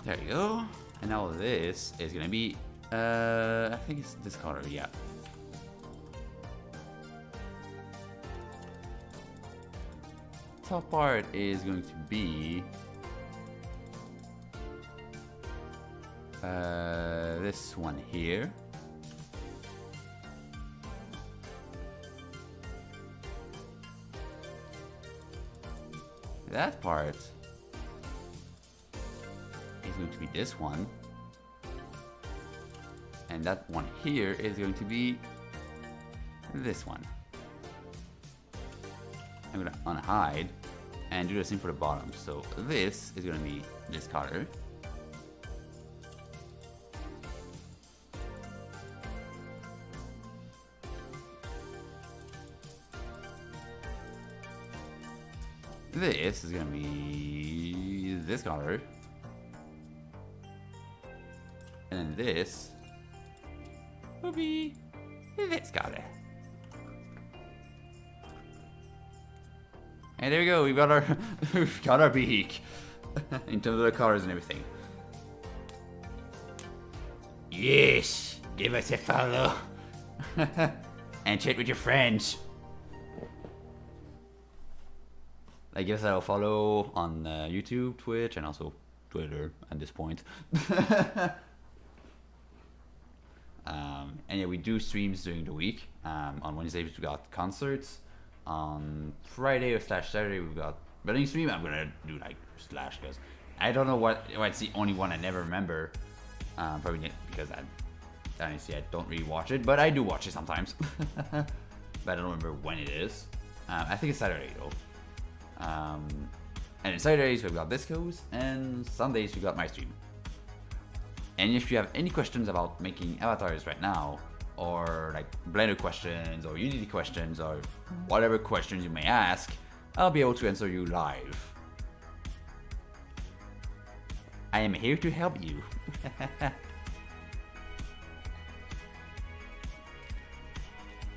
There you go. And now this is gonna be, I think it's this color, yeah. Top part is going to be this one here. That part is going to be this one. And that one here is going to be this one. I'm gonna unhide and do the same for the bottom. So this is gonna be this color. This is gonna be this color. And this will be this color. And there we go, we've got our beak in terms of the colors and everything. Yes, give us a follow and chat with your friends. Like, give us a follow on YouTube, Twitch, and also Twitter at this point. And yeah, we do streams during the week. On Wednesdays we got concerts. On Friday or Saturday we've got running stream. I'm gonna do like slash because I don't know what's the only one I never remember. Probably because honestly I don't really watch it, but I do watch it sometimes. But I don't remember when it is. I think it's Saturday though. And on Saturdays we've got discos, and Sundays we got my stream. And if you have any questions about making avatars right now, or like Blender questions, or Unity questions, or whatever questions you may ask, I'll be able to answer you live. I am here to help you.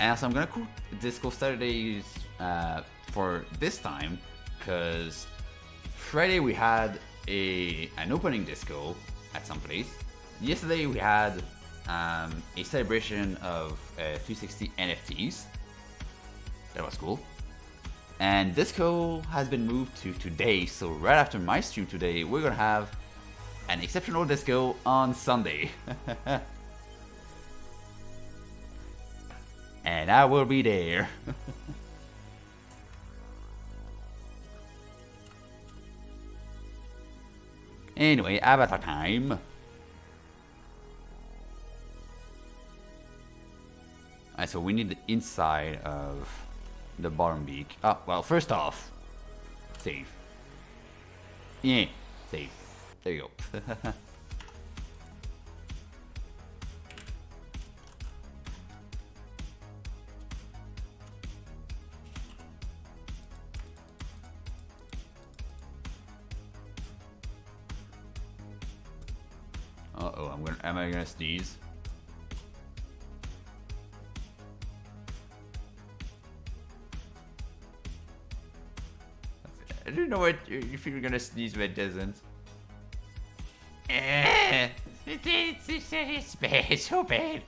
And so I'm gonna quote Disco Saturdays for this time, because Friday we had an opening disco at some place. Yesterday we had a celebration of 360 NFTs. That was cool. And disco has been moved to today, so right after my stream today, we're gonna have an exceptional disco on Sunday. And I will be there. Anyway, avatar time. Alright, so we need the inside of the bottom beak. Oh, well, first off, save. Yeah, save. There you go. Uh-oh, am I gonna sneeze? I don't know if you're gonna sneeze, but it doesn't. It's bad. It's so bad.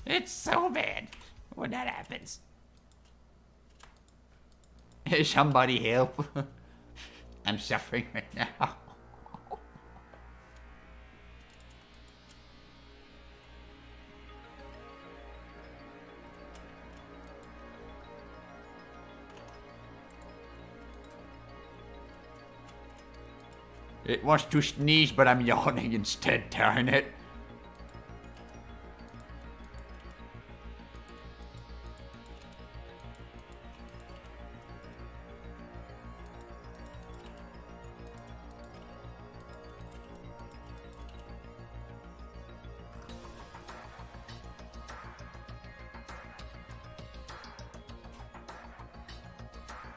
It's so bad when that happens. Somebody help. I'm suffering right now. It wants to sneeze, but I'm yawning instead, darn it.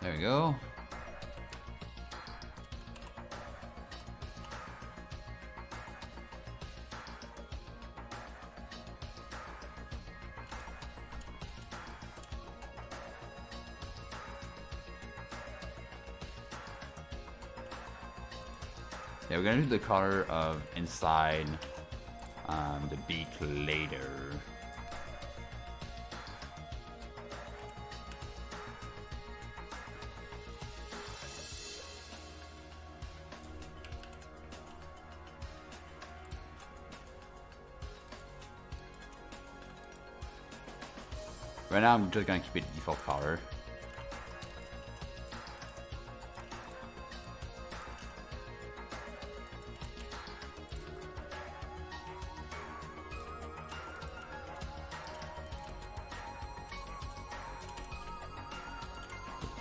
There we go. Yeah, we're gonna do the color of inside the beak later. Right now, I'm just gonna keep it default color.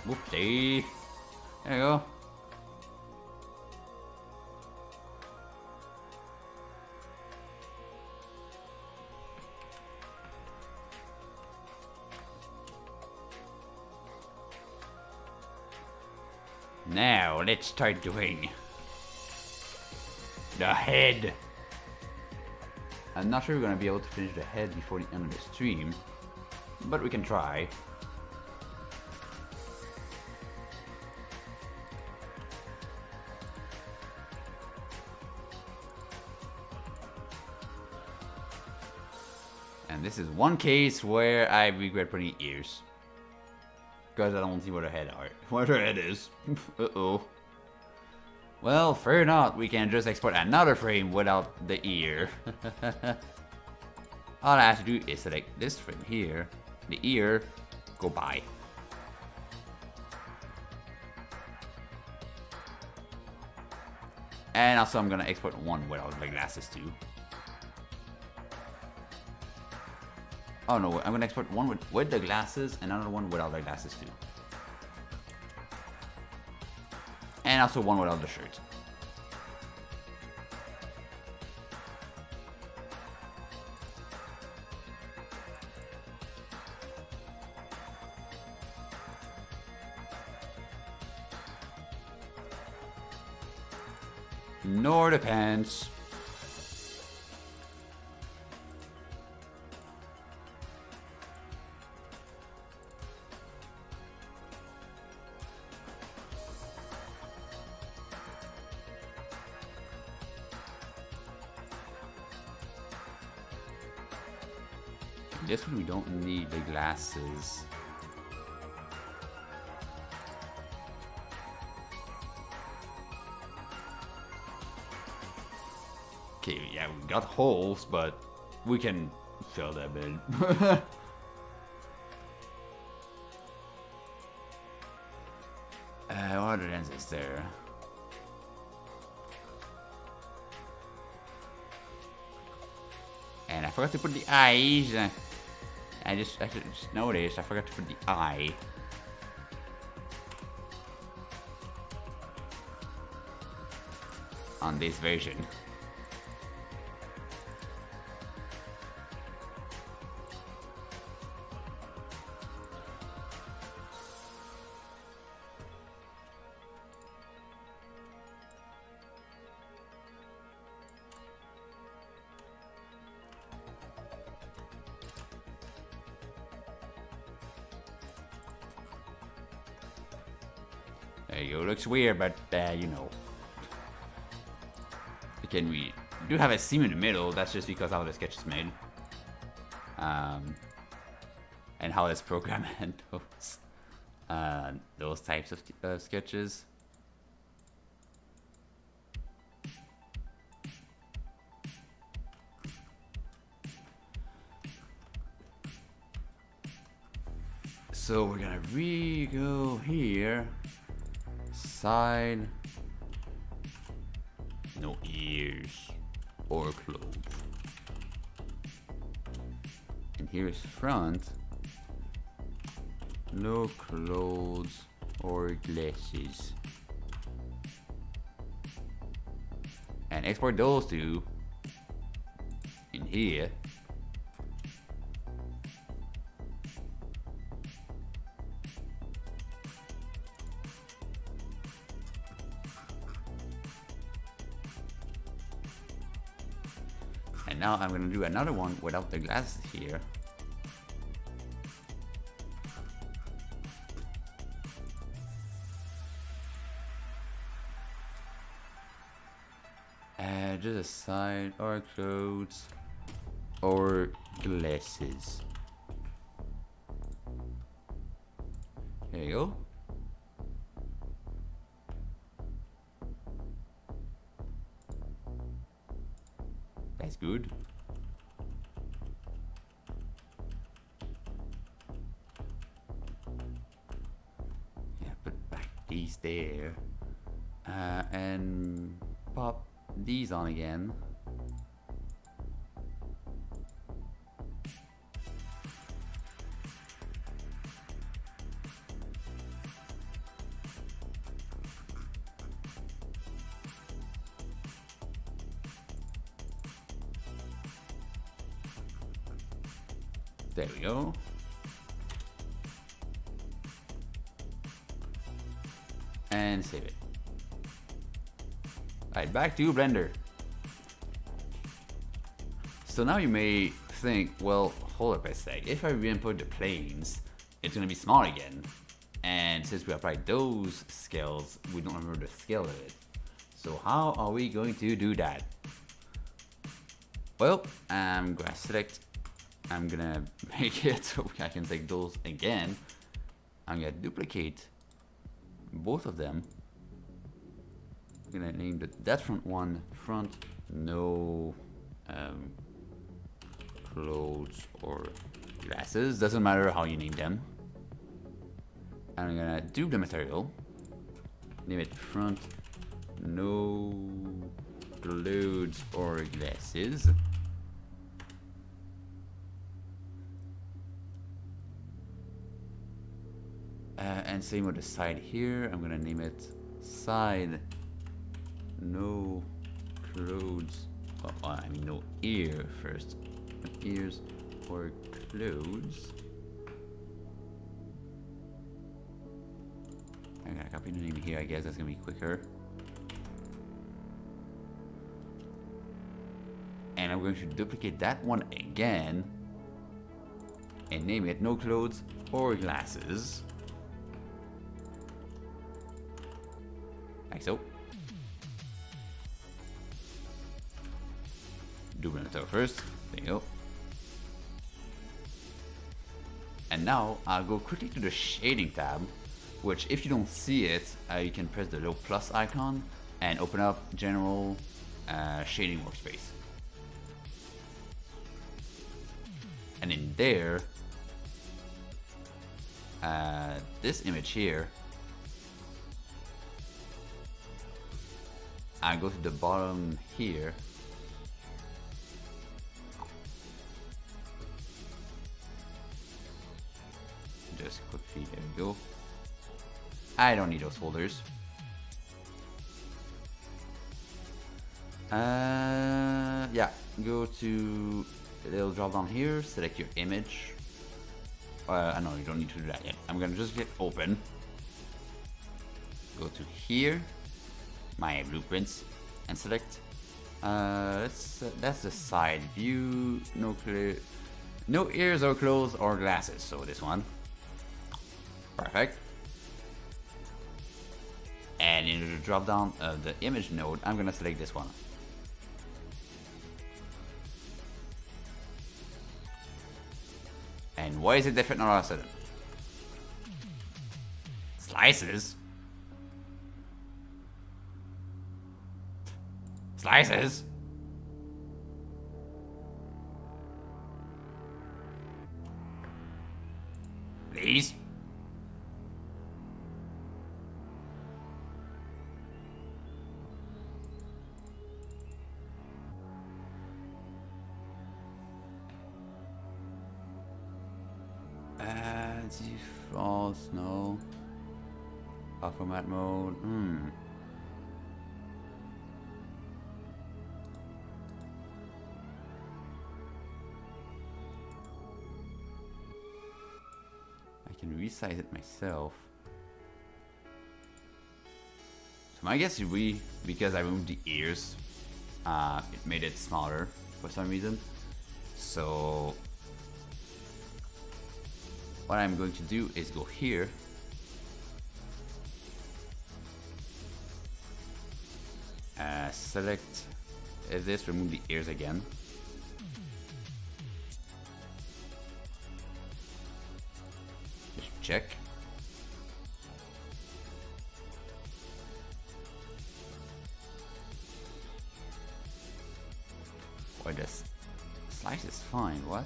Whoopsie. There you go. Now, let's start doing the head. I'm not sure we're gonna be able to finish the head before the end of the stream, but we can try. And this is one case where I regret putting ears. Because I don't see where the head are. Where the head is. Uh-oh. Well, fair enough. We can just export another frame without the ear. All I have to do is select this frame here. The ear. Go by. And also I'm gonna export one without the glasses too. Oh no, I'm gonna export one with the glasses and another one without the glasses too. And also one without the shirt. Nor the pants. This one we don't need the glasses. Okay, yeah, we got holes, but we can fill them in. What other lens is there? And I forgot to put the eyes. I just noticed I forgot to put the eye. On this version. There you go. Looks weird, but you know. Again, we do have a seam in the middle. That's just because how the sketch is made. And how this program handles those types of sketches. So we're gonna re-go here. Side. No ears or clothes. And here's front. No clothes or glasses. And export those two in here. And now I'm gonna do another one without the glasses here. Just a side or clothes or glasses. There you go. That's good. Yeah, put back these there. And pop these on again. There we go. And save it. Alright, back to Blender. So now you may think, well, hold up a sec. If I re-input the planes, it's gonna be small again. And since we applied those scales, we don't remember the scale of it. So how are we going to do that? Well, I'm gonna select, I'm gonna make it so I can take those again. I'm gonna duplicate both of them. I'm gonna name that front one front no clothes or glasses, doesn't matter how you name them. And I'm gonna do the material, name it front no clothes or glasses. And same with the side here, I'm gonna name it side no clothes, I mean no ear first, ears or clothes. I'm gonna copy the name here, I guess that's gonna be quicker. And I'm going to duplicate that one again and name it no clothes or glasses. Like so. Duplicate it first. There you go. And now I'll go quickly to the shading tab, which if you don't see it, you can press the little plus icon and open up general shading workspace. And in there, this image here, I go to the bottom here. Just quickly, there we go. I don't need those folders. Yeah, go to the little drop down here, select your image. I know you don't need to do that yet. I'm gonna just hit open. Go to here, my blueprints, and select. That's the side view. No ears or clothes or glasses. So this one. Perfect. And in the drop down of the image node, I'm gonna select this one. And why is it different all of a sudden? Slices? Slices? Please? Default, no. Format mode, I can resize it myself. So my guess would be, because I removed the ears, it made it smaller. for some reason. So what I'm going to do is go here. Select this, remove the ears again. Just check. Or this slice is fine, what?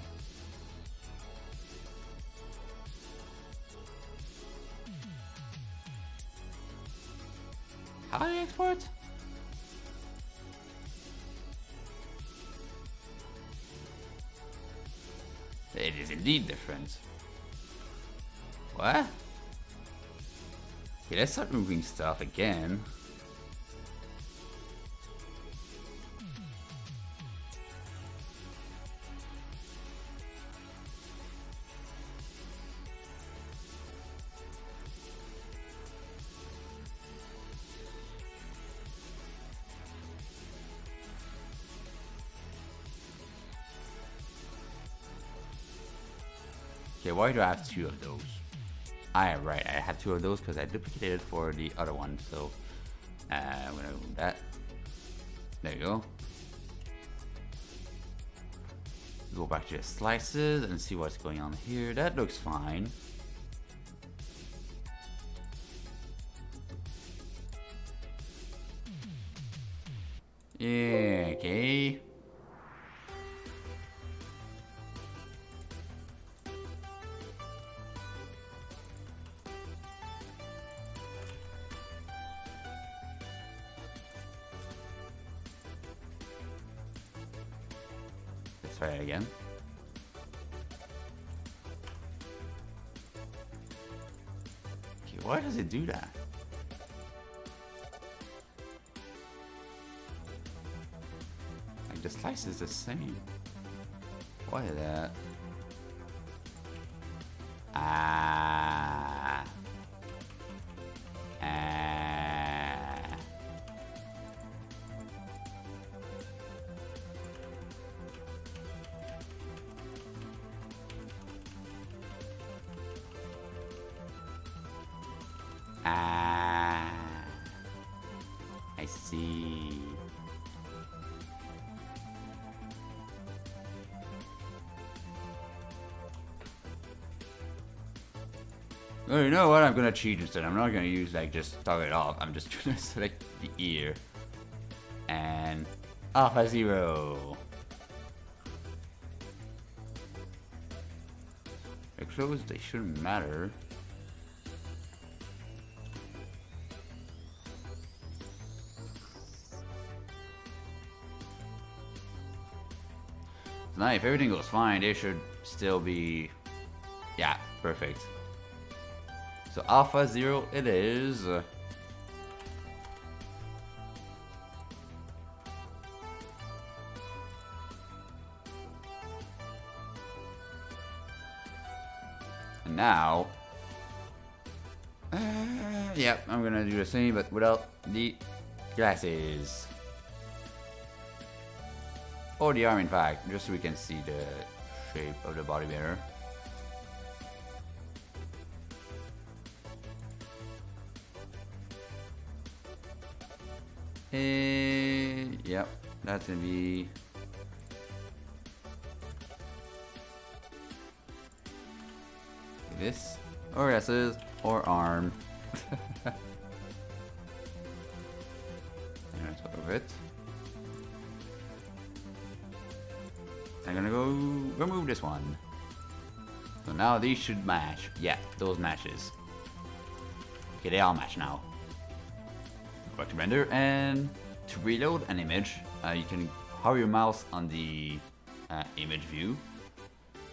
How do you export? It is indeed different. What? Okay, let's start moving stuff again. Okay, why do I have two of those? Right, I had two of those because I duplicated for the other one, so I'm gonna move that. There you go. Go back to the slices and see what's going on here. That looks fine. Yeah, okay. Let's try it again. Okay, why does it do that? Like the slice is the same. Why is that? Ah. Ah. Ah. I see. Oh, you know what? I'm gonna cheat instead. I'm not gonna use like just start it off. I'm just gonna select the ear and alpha 0. They're closed. They shouldn't matter. So now, if everything goes fine, they should still be, yeah, perfect. So alpha 0 it is. And now, yep, I'm gonna do the same, but without the glasses. Or the arm, in fact, just so we can see the shape of the body better. Yep, that's gonna be this, or S's, or arm. And that's over it. I'm gonna go remove this one. So now these should match. Yeah, those matches. Okay, they all match now. Go back to render, and to reload an image, you can hover your mouse on the image view,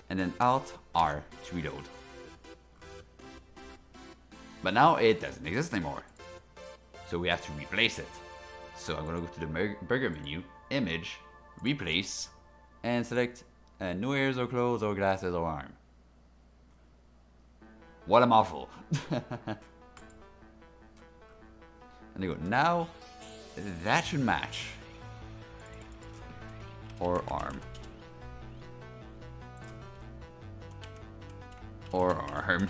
and then Alt R to reload. But now it doesn't exist anymore, so we have to replace it. So I'm gonna go to the burger menu, Image, Replace, and select no ears or clothes or glasses or arm. What a mouthful! And they go, now that should match. Or arm. Or arm.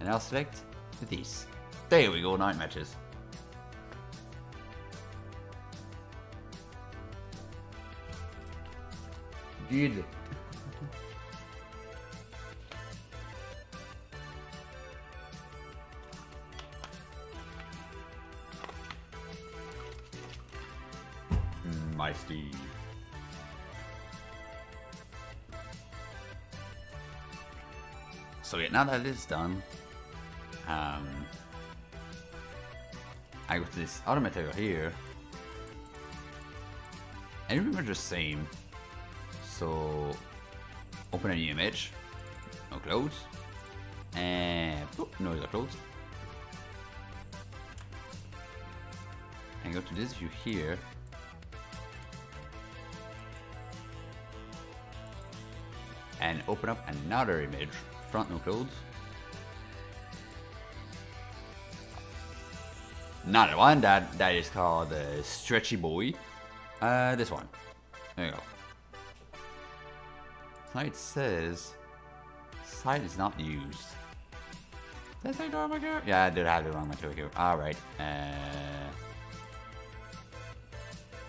And I'll select these. There we go, 9 matches. Good. My Steve. So yeah, now that it's done, I go to this other material here, and remember the same. So open a new image, no clothes, and no other clothes, and go to this view here. And open up another image, front no clothes. Another one that is called Stretchy Boy. This one. There you go. Now it says site is not used. Did I say wrong material? Yeah, I did have the wrong material here. Alright.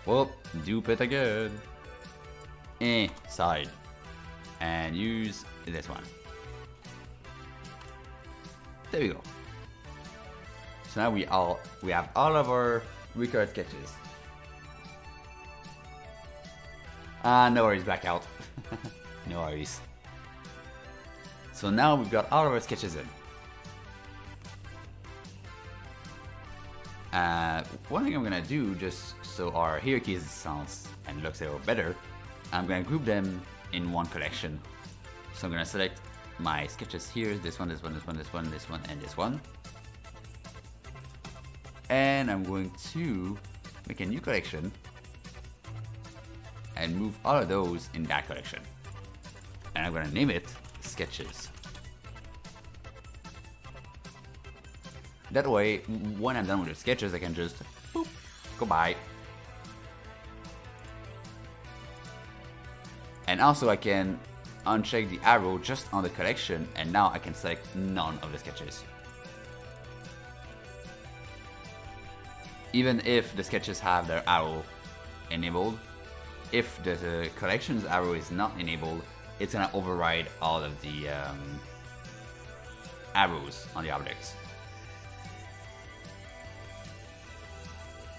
Well, dupe it again. Side. And use this one. There we go. So now we have all of our record sketches. No worries, back out. No worries. So now we've got all of our sketches in. One thing I'm gonna do, just so our hierarchy sounds and looks a little better, I'm gonna group them in one collection. So I'm gonna select my sketches here, this one, this one, this one, this one, this one, and this one. And I'm going to make a new collection and move all of those in that collection. And I'm gonna name it Sketches. That way, when I'm done with the sketches, I can just boop, go by. And also I can uncheck the arrow just on the collection, and now I can select none of the sketches. Even if the sketches have their arrow enabled, if the collection's arrow is not enabled, it's gonna override all of the arrows on the objects.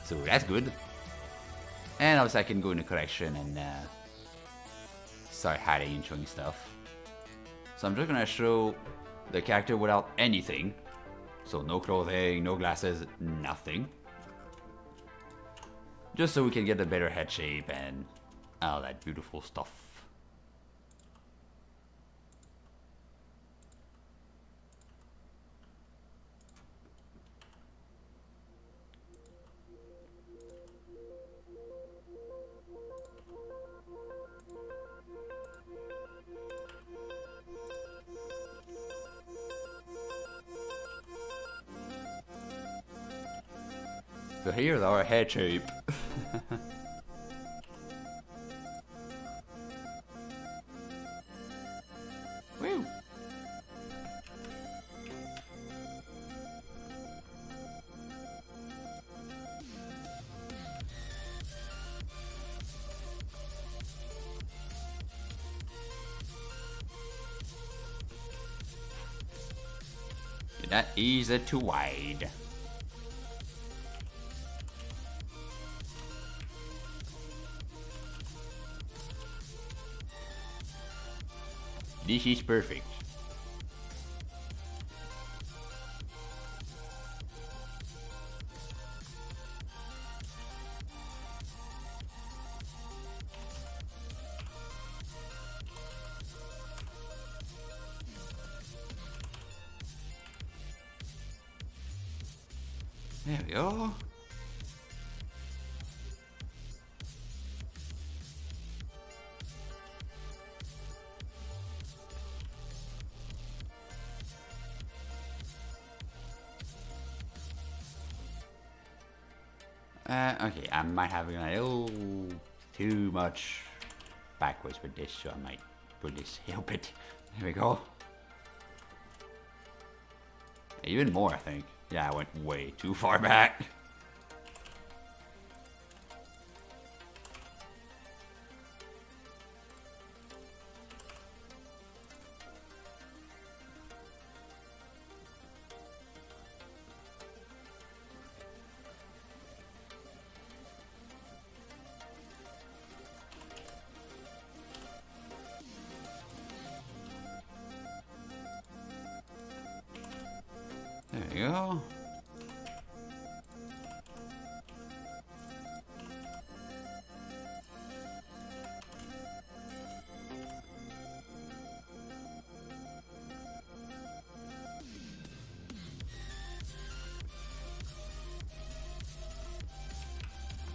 So that's good. And obviously I can go in the collection and start hiding and showing stuff. So I'm just gonna show the character without anything. So no clothing, no glasses, nothing. Just so we can get a better head shape and all that beautiful stuff. So here's our head shape. Woo! That is too wide. This is perfect. There we go. Okay, I might have a little too much backwards with this, so I might put this here a bit. There we go. Even more, I think. Yeah, I went way too far back. There we go.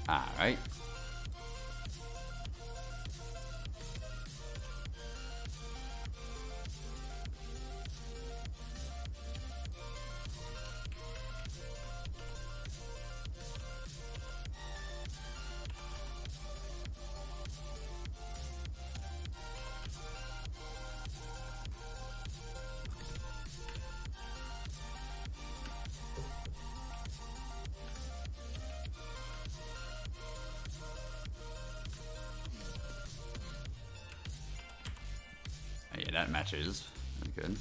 All right. Yeah, that matches. That's good.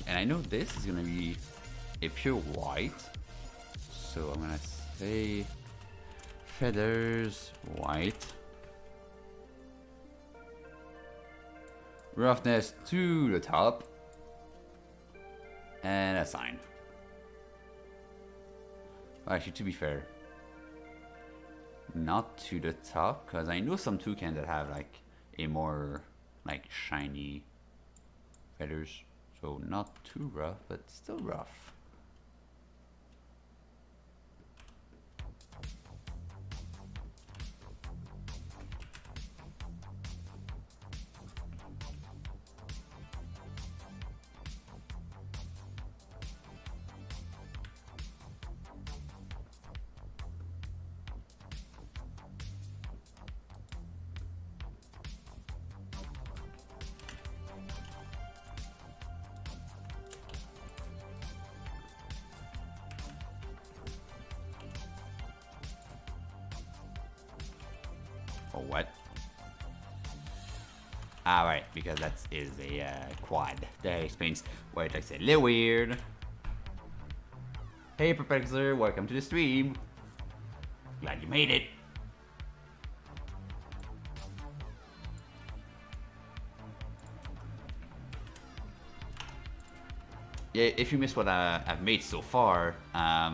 And I know this is gonna be a pure white, so I'm gonna say feathers white, roughness to the top, and a sign. Actually, to be fair, not to the top, because I know some toucans that have like a more like shiny feathers. So not too rough, but still rough. Oh, what? Ah, right, because that is a quad. That explains why it looks a little weird. Hey, Perplexer, welcome to the stream. Glad you made it. Yeah, if you missed what I've made so far,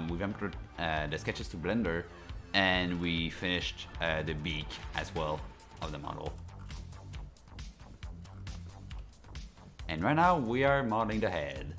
we've imported the sketches to Blender, and we finished the beak as well of the model. And right now we are modeling the head.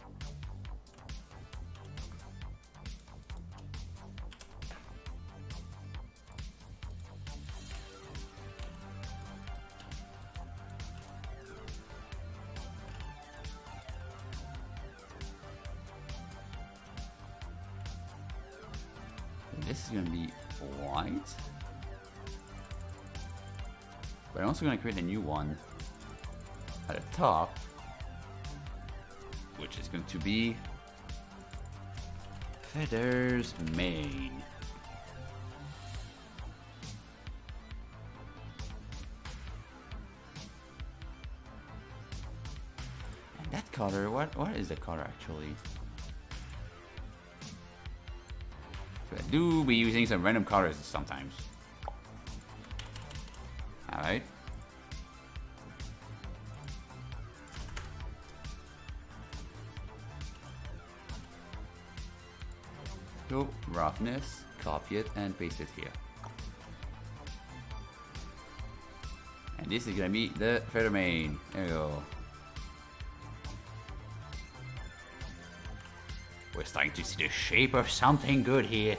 This is gonna be white, but I'm also gonna create a new one at the top, which is going to be feathers mane. And that color, what is the color actually? So I do be using some random colors sometimes. Alright. Go roughness, copy it, and paste it here. And this is gonna be the feather mane. There we go. We're starting to see the shape of something good here.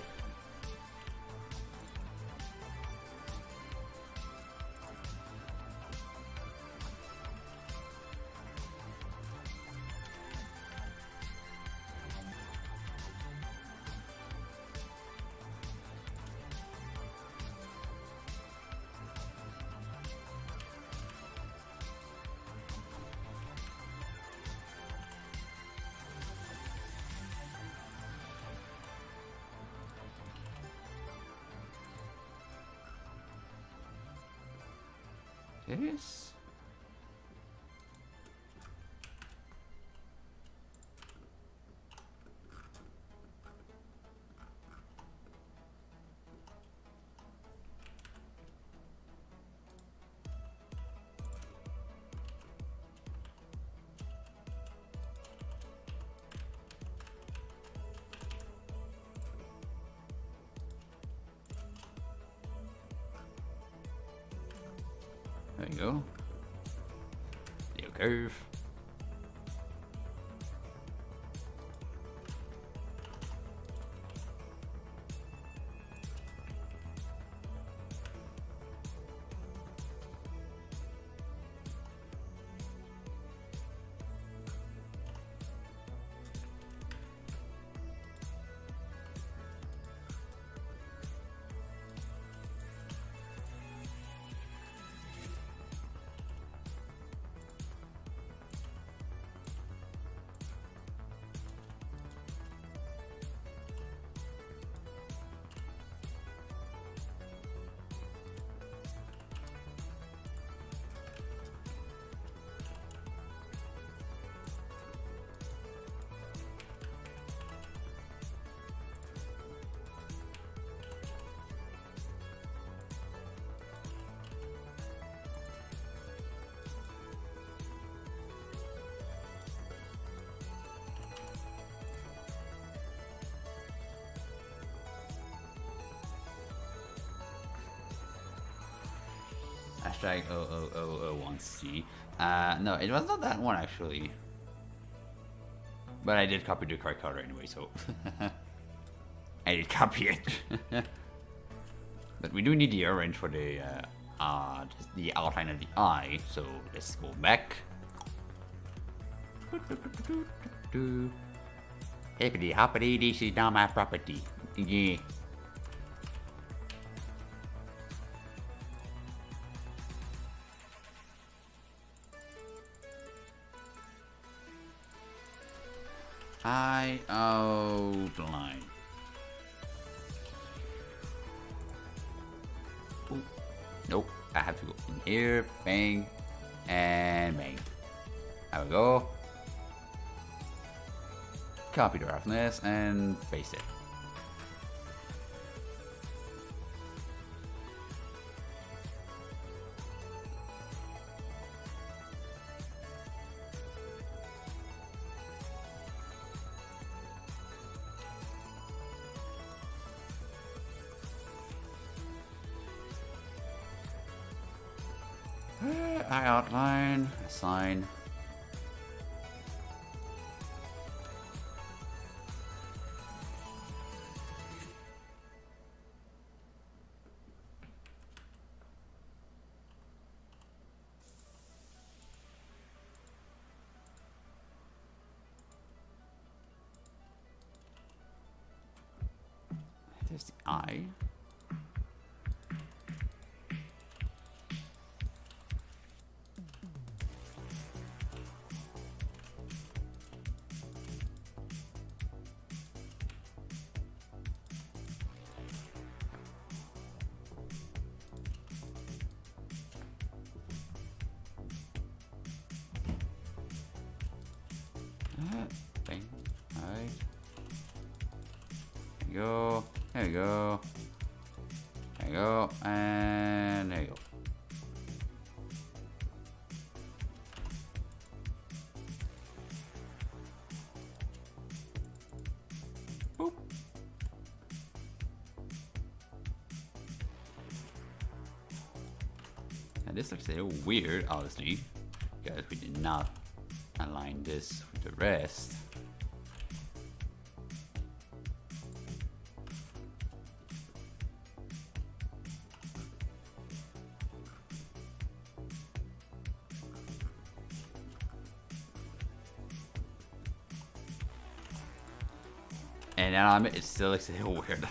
this. There you go. Little curve. Hashtag 00001C. No, it was not that one actually. But I did copy the correct color anyway, so I did copy it. But we do need the orange for the outline of the eye, so let's go back. Hippity hoppity, this is not my property. Yeah. Eye outline. Ooh. Nope, I have to go in here, bang, and bang. There we go. Copy the roughness and paste it. I outline, assign. There's the eye. Bang. Alright. There you go. There you go. There you go. And there you go. Boop. Now this looks a little weird, honestly, because we did not align this with the rest. And now it still looks a little weird.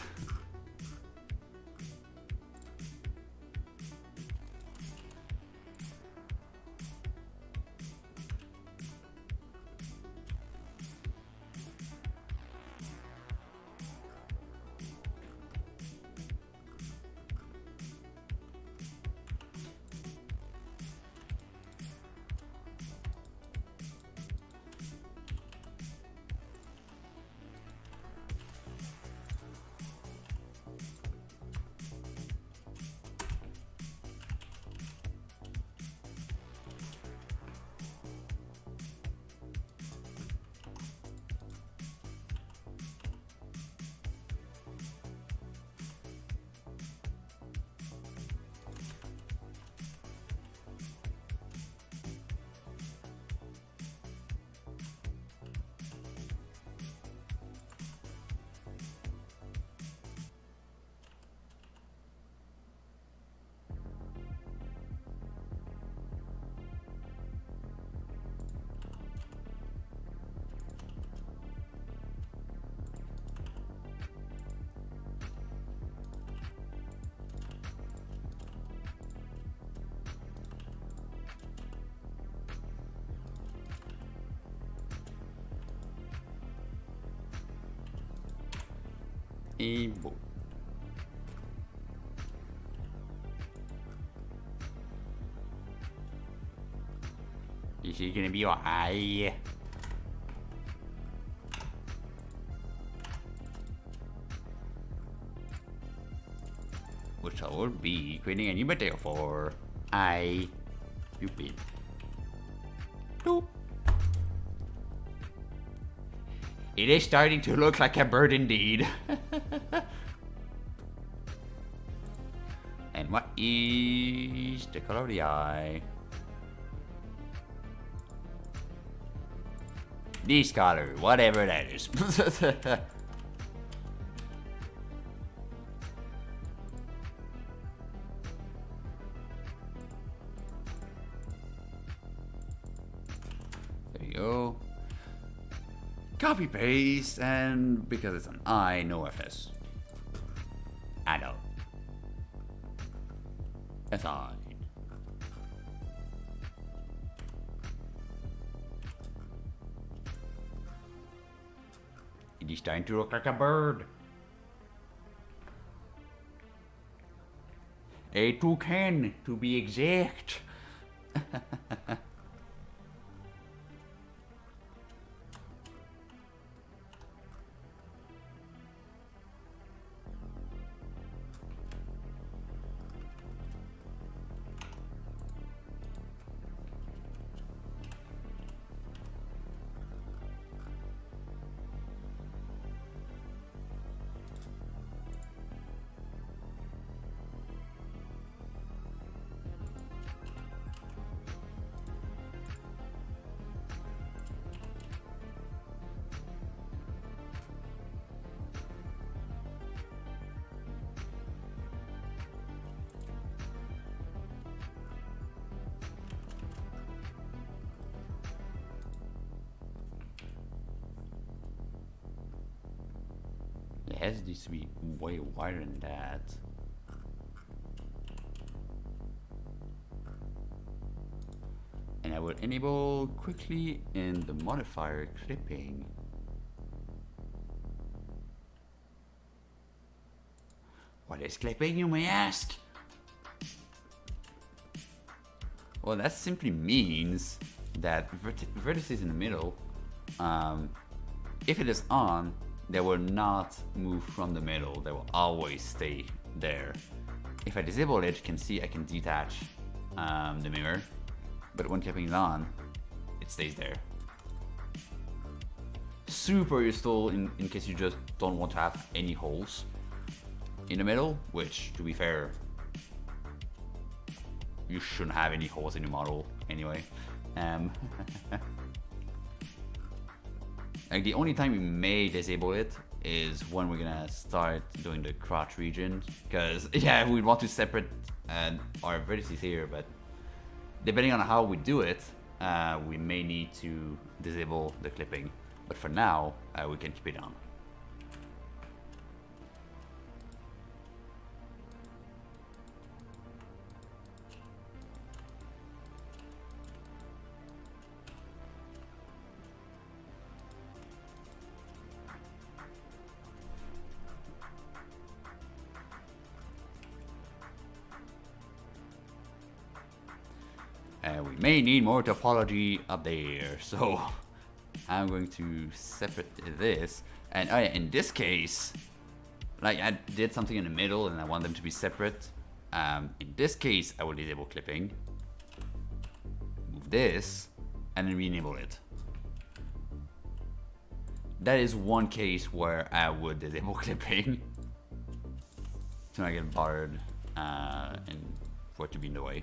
Able. Is he gonna be your eye? Which I will be creating a new material for I Viewport. Doop. It is starting to look like a bird indeed. And what is the color of the eye? This color, whatever that is. There you go. Copy paste, and because it's an I, no FS. Add-on. That's fine. It is starting to look like a bird. A toucan, to be exact. It has this to be way wider than that. And I will enable quickly in the modifier clipping. What is clipping, you may ask? Well, that simply means that vertices in the middle, if it is on, they will not move from the middle. They will always stay there. If I disable it, you can see I can detach the mirror, but when clipping is on, it stays there. Super useful in case you just don't want to have any holes in the middle, which, to be fair, you shouldn't have any holes in your model anyway. Like the only time we may disable it is when we're gonna start doing the crotch region, because yeah, we want to separate our vertices here, but depending on how we do it, we may need to disable the clipping. But for now, we can keep it on. We may need more topology up there, so I'm going to separate this. And in this case, like I did something in the middle and I want them to be separate. In this case, I will disable clipping, move this, and then re-enable it. That is one case where I would disable clipping to not get bothered and for it to be in the way.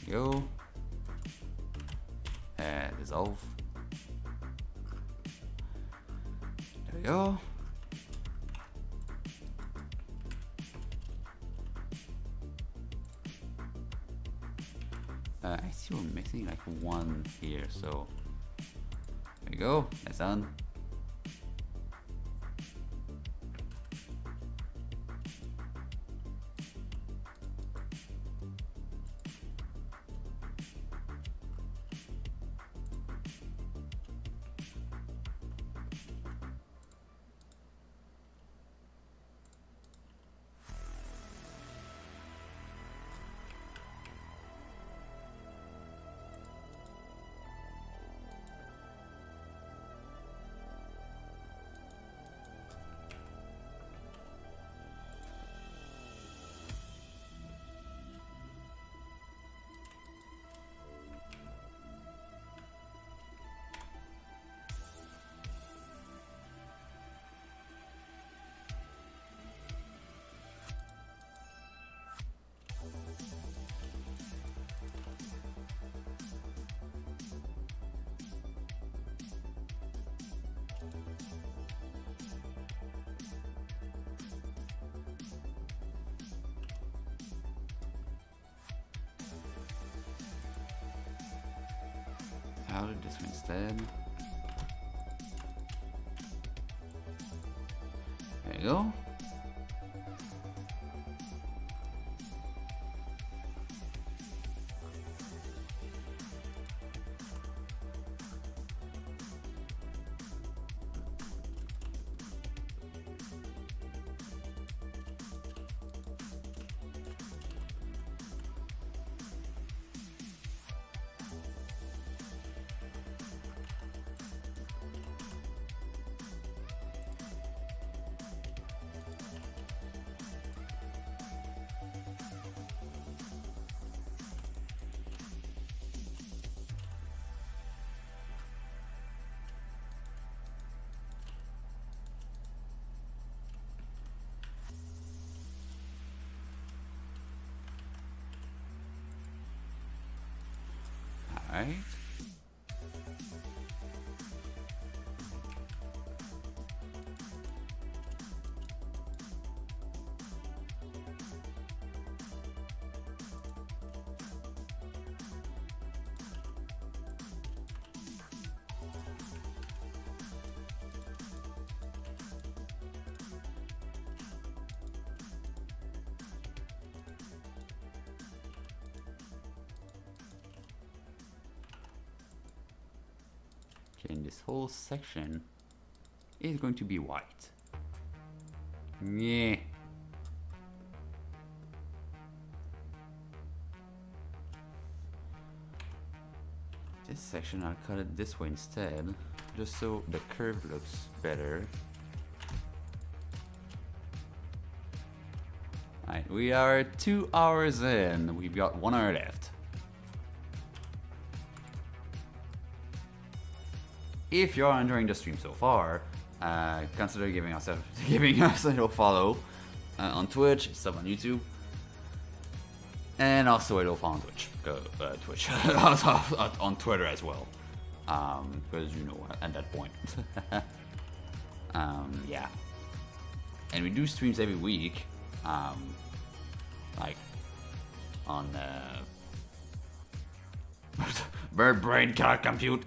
Go. Dissolve. There we go. I see we're missing like one here, so there we go. That's done. I'll do this one instead. There you go. Alright. And this whole section is going to be white. Yeah. This section I'll cut it this way instead, just so the curve looks better. Alright, we are 2 hours in. We've got 1 hour left. If you're enjoying the stream so far, consider giving us a little follow on Twitch, sub on YouTube, and also a little follow on Twitch, on Twitter as well, because you know at that point. Yeah, and we do streams every week, like on. Bird brain cannot compute.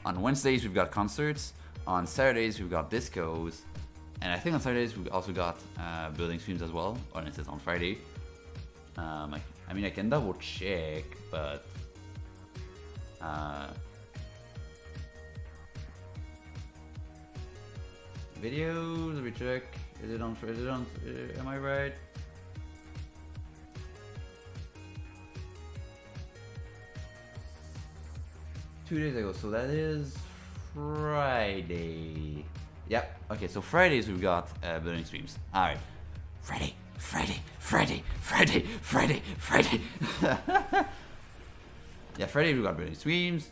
On Wednesdays we've got concerts. On Saturdays we've got discos, and I think on Saturdays we've also got building streams as well. Or it says on Friday. I mean I can double check, but videos. Let me check. Is it on? Am I right? Two days ago, so that is Friday. Yep. Okay, so Fridays we've got building streams. All right, Friday. Yeah, Friday we've got building streams.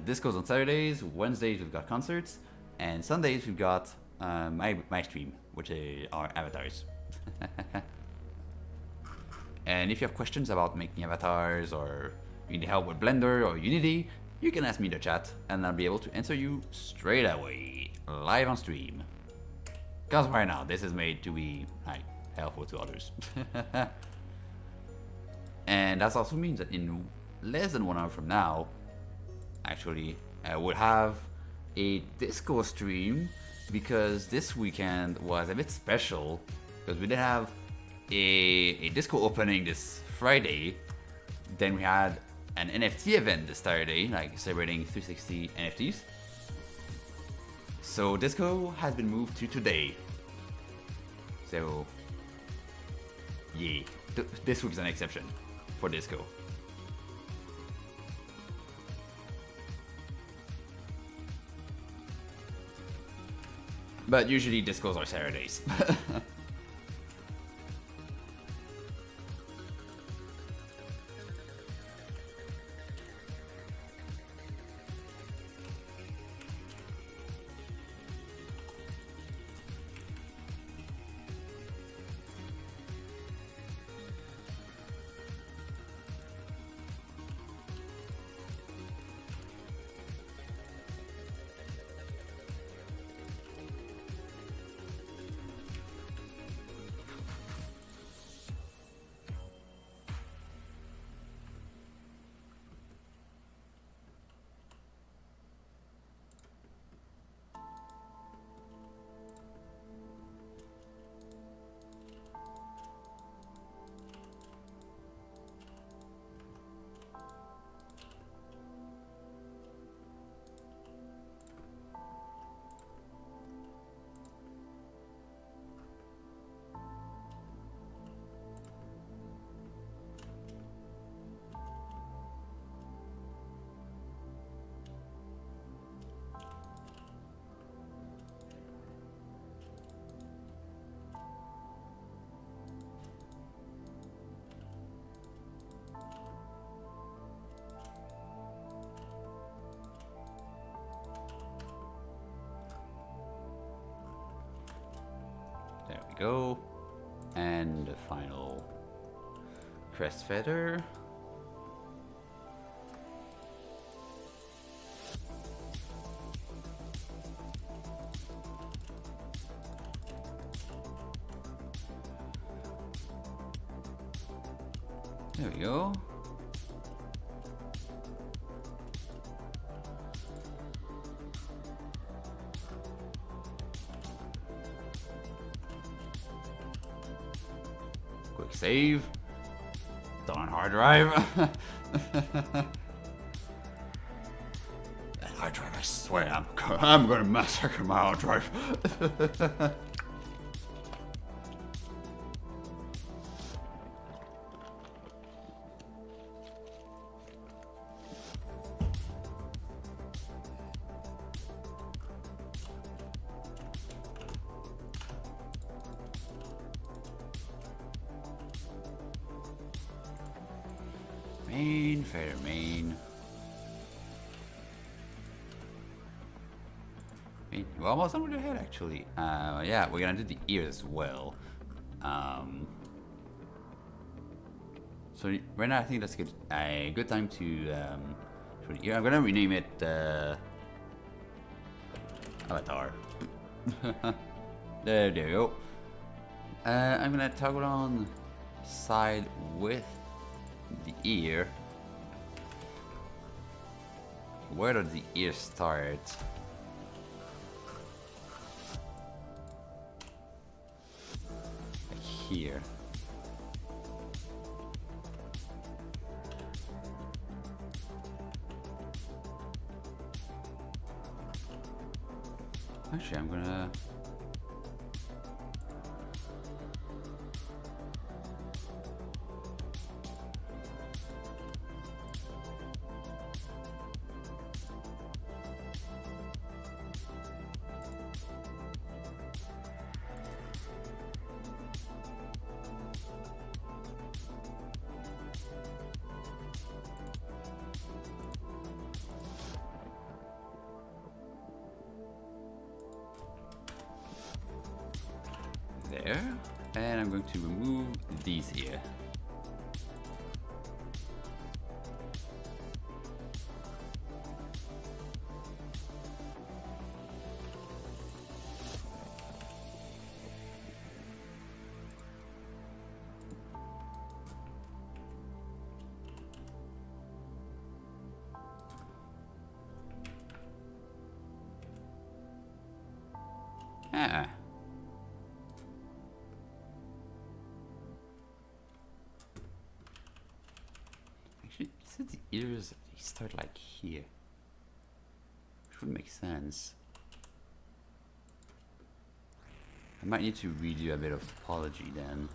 Discos on Saturdays. Wednesdays we've got concerts, and Sundays we've got my stream, which is our avatars. And if you have questions about making avatars, or you need help with Blender or Unity, you can ask me in the chat and I'll be able to answer you straight away, live on stream. Because right now, this is made to be helpful to others. And that also means that in less than 1 hour from now, actually, I will have a disco stream, because this weekend was a bit special, because we did have a disco opening this Friday. Then we had an NFT event this Saturday, like celebrating 360 NFTs. So disco has been moved to today. So yeah, this week's an exception for disco. But usually discos are Saturdays. go. And the final crest feather. There we go. Quick save. Darn hard drive. That hard drive, I swear, I'm gonna massacre my hard drive. Main, fair main. We're almost done with the head, actually. Yeah, we're gonna do the ears as well. So right now, I think that's a good time to for the ear. I'm gonna rename it Avatar. there you go. I'm gonna toggle on side with the ear. Where does the ear start? Like here. Actually, I'm gonna there, and I'm going to remove these here. Ah. Actually, it said the ears start like here. Which would make sense. I might need to redo a bit of topology then.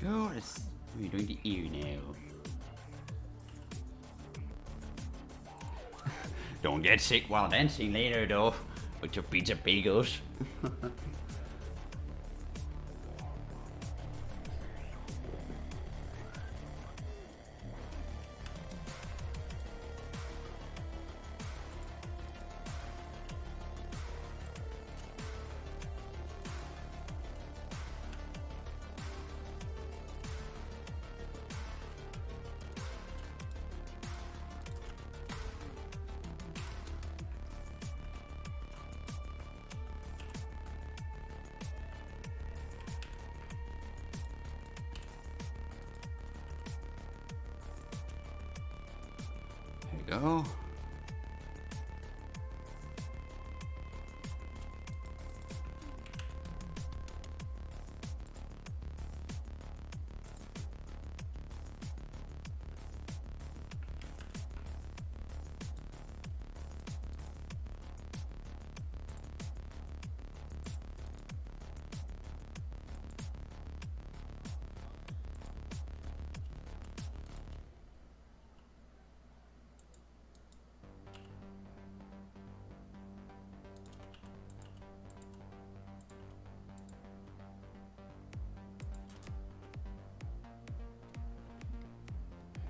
go. We're doing the ear now. Don't get sick while dancing later though, with your pizza bagels. Go.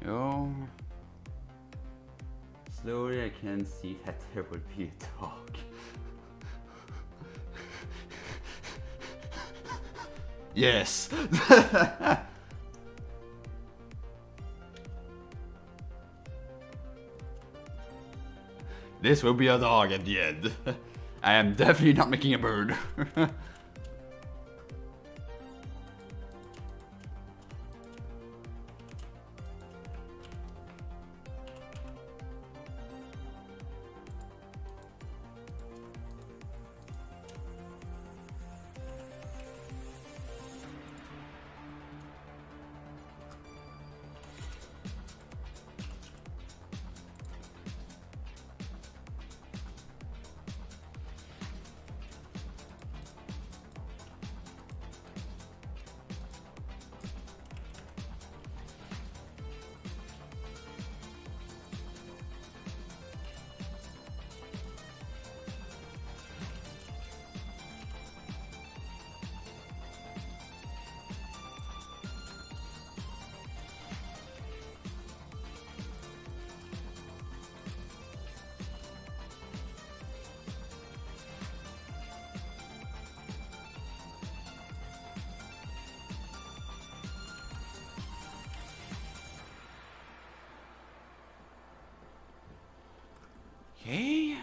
Go. Slowly I can see that there would be a dog. Yes! This will be a dog at the end. I am definitely not making a bird. Okay.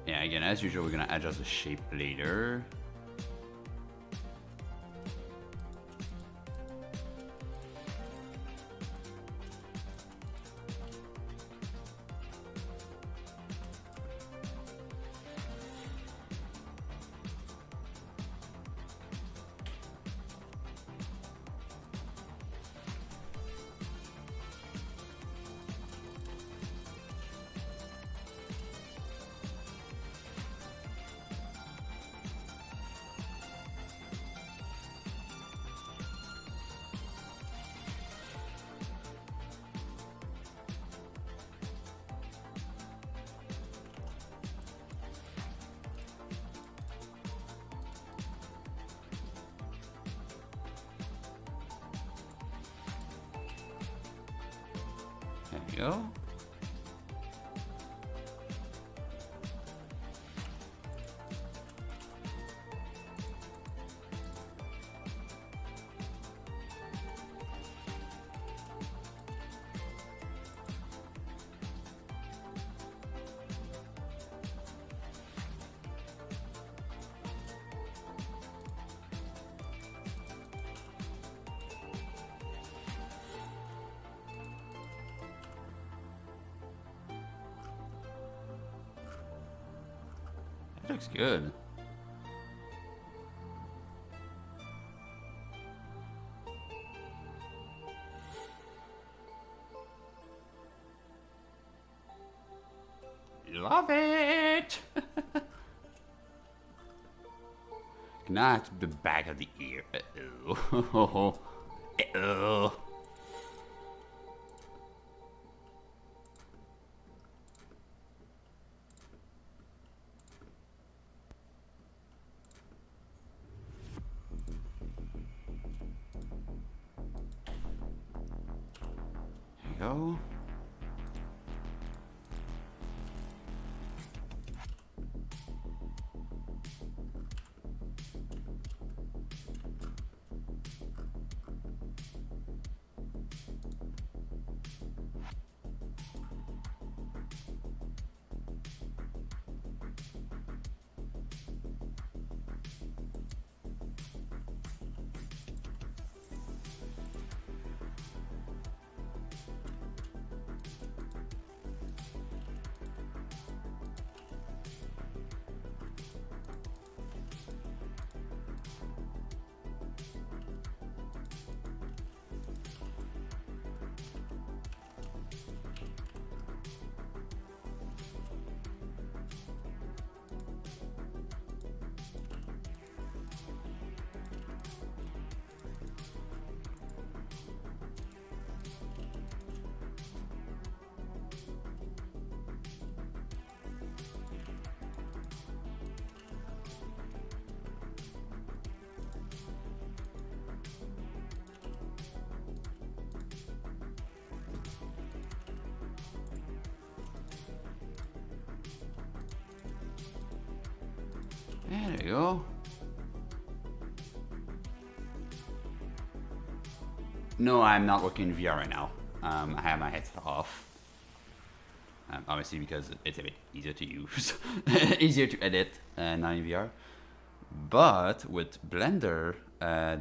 Yeah, again, as usual, we're gonna adjust the shape later. There we go. looks good. Love it! Not the back of the ear. Uh-oh. Uh-oh. There you go. There you go. No, I'm not working in VR right now. I have my headset off. Obviously because it's a bit easier to use. Easier to edit not in VR. But with Blender,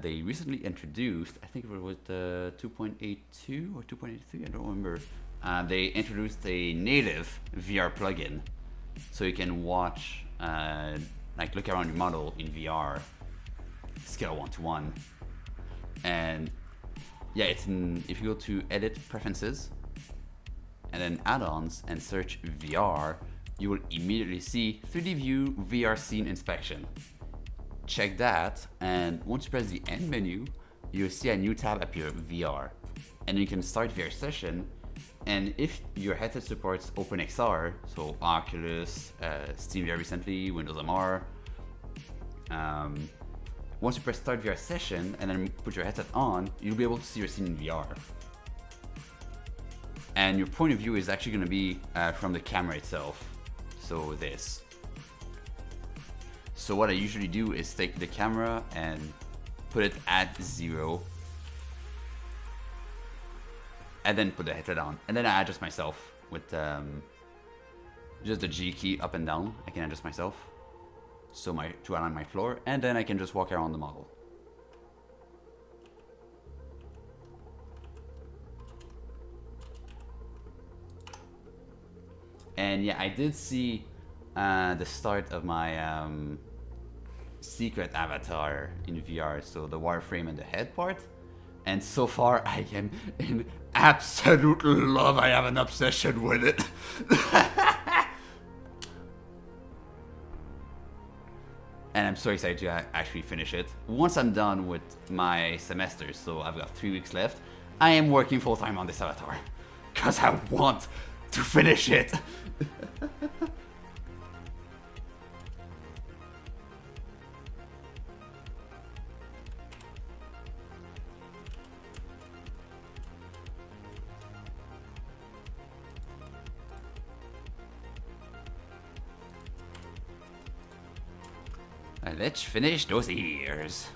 they recently introduced, I think it was 2.82 or 2.83, I don't remember. They introduced a native VR plugin. So you can watch, like look around your model in VR, scale 1:1. And yeah, it's if you go to Edit Preferences, and then Add-Ons and search VR, you will immediately see 3D View VR Scene Inspection. Check that, and once you press the End menu, you'll see a new tab appear, VR. And you can start VR session, and if your headset supports OpenXR, so Oculus, SteamVR recently, Windows MR, once you press Start VR Session and then put your headset on, you'll be able to see your scene in VR. And your point of view is actually going to be from the camera itself. So this. So what I usually do is take the camera and put it at 0. And then put the headset on. And then I adjust myself with just the G key up and down. I can adjust myself. So to align my floor. And then I can just walk around the model. And yeah, I did see the start of my secret avatar in VR, so the wireframe and the head part. And so far, I am in absolute love. I have an obsession with it. And I'm so excited to actually finish it. Once I'm done with my semester, so I've got 3 weeks left, I am working full-time on this avatar. Because I want to finish it. Let's finish those ears.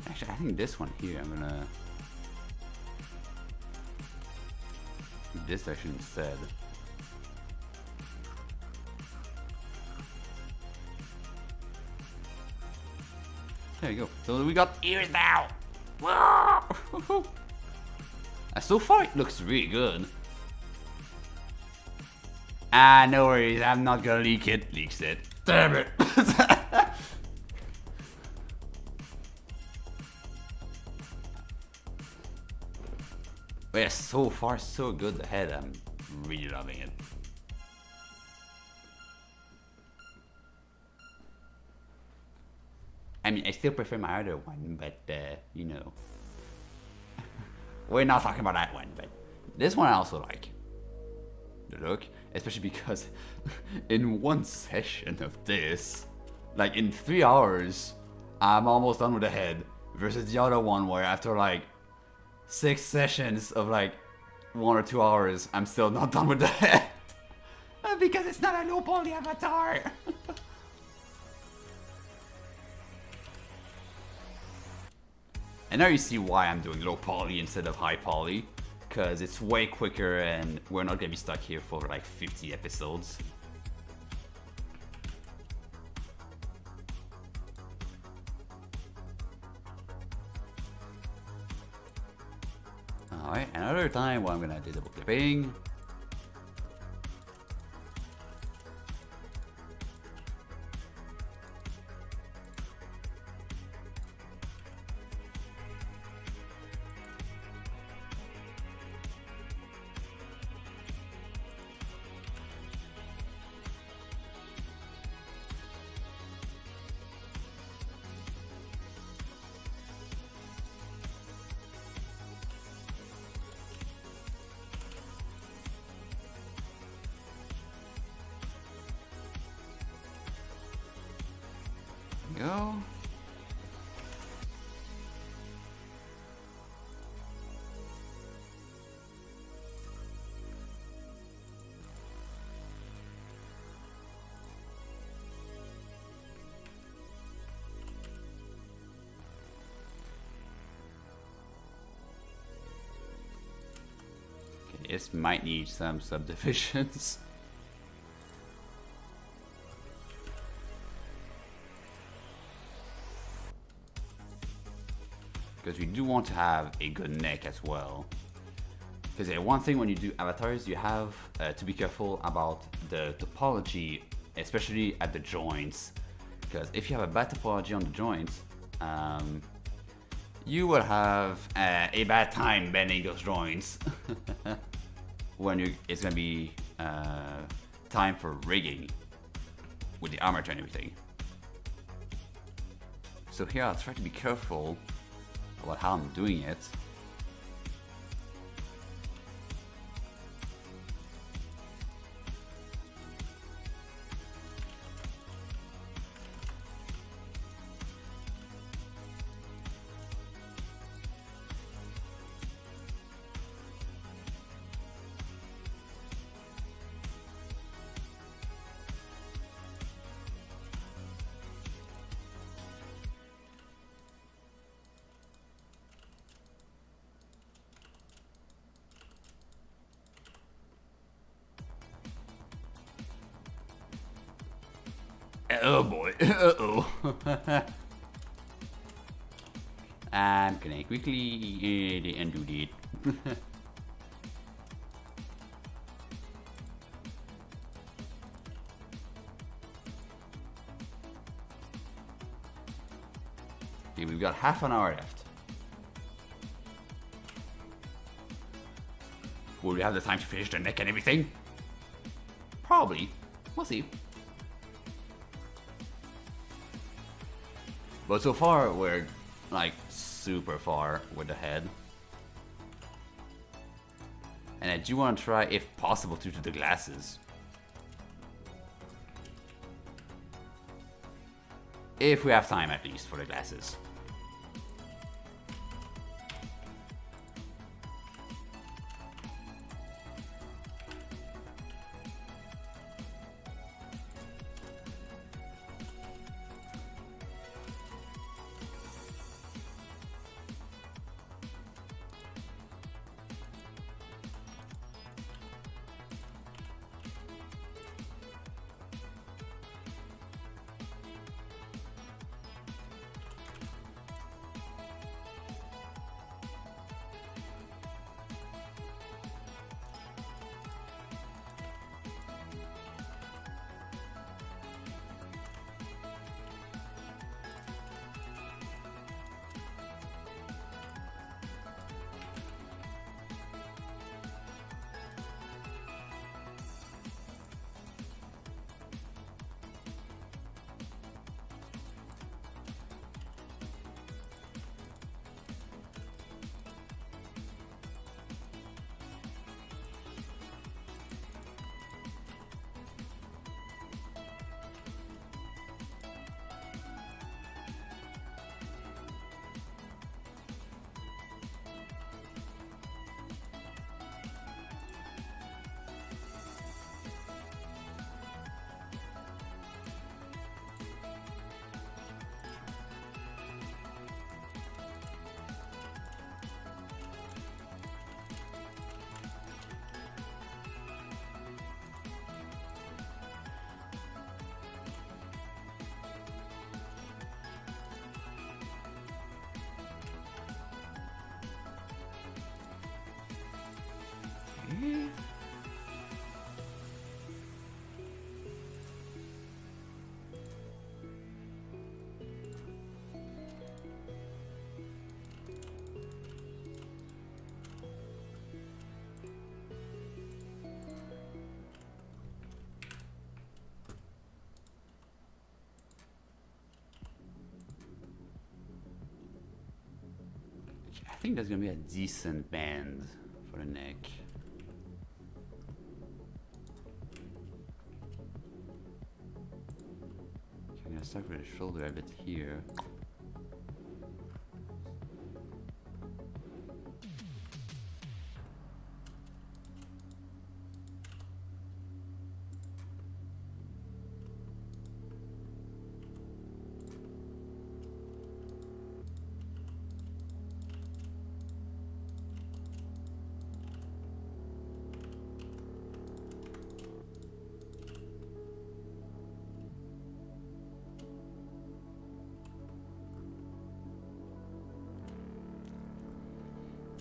Actually, I think this one here, I'm gonna... this section instead. There you go. So we got ears now. So far it looks really good. Ah, no worries. I'm not gonna leak it. Leaks it. Damn it. But yeah, so far so good. The head, I'm really loving it. I mean, I still prefer my other one, but you know, we're not talking about that one. But this one I also like the look, especially because in one session of this, like in 3 hours, I'm almost done with the head. Versus the other one where after like 6 sessions of like 1 or 2 hours, I'm still not done with the head. Because it's not a low poly avatar. And now you see why I'm doing low poly instead of high poly. Because it's way quicker and we're not gonna be stuck here for like 50 episodes. Alright, another time where I'm gonna do double clipping. Go. Okay, this might need some subdivisions. Because we do want to have a good neck as well. Because yeah, one thing when you do avatars, you have to be careful about the topology, especially at the joints. Because if you have a bad topology on the joints, you will have a bad time bending those joints. When it's going to be time for rigging with the armature and everything. So here I'll try to be careful about how I'm doing it. Oh boy, uh-oh. I'm gonna quickly undo it. Okay, we've got half an hour left. Will we have the time to finish the neck and everything? Probably. We'll see. But so far, we're like super far with the head. And I do want to try, if possible, to do the glasses. If we have time, at least, for the glasses. I think there's gonna be a decent band for the neck. Okay, I'm gonna start with the shoulder a bit here.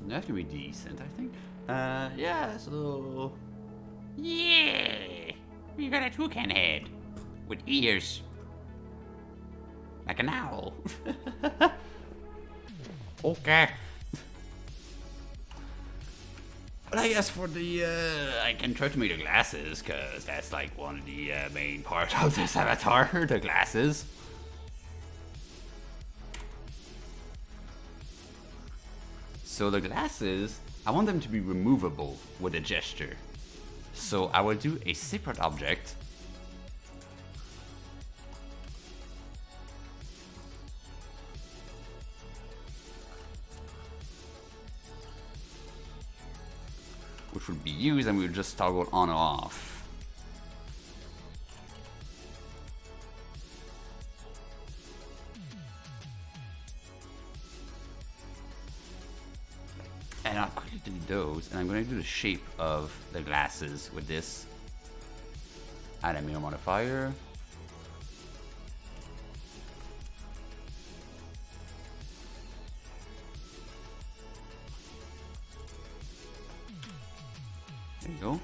That could be decent, I think. Yeah, so... Yeah! You got a toucan head. With ears. Like an owl. Okay. But I guess for the, I can try to make the glasses, because that's like one of the main parts of this avatar, the glasses. So the glasses, I want them to be removable with a gesture. So I will do a separate object. Which would be used, and we'll just toggle on or off. And I'll quickly do those, and I'm going to do the shape of the glasses with this. Add a mirror modifier. There you go.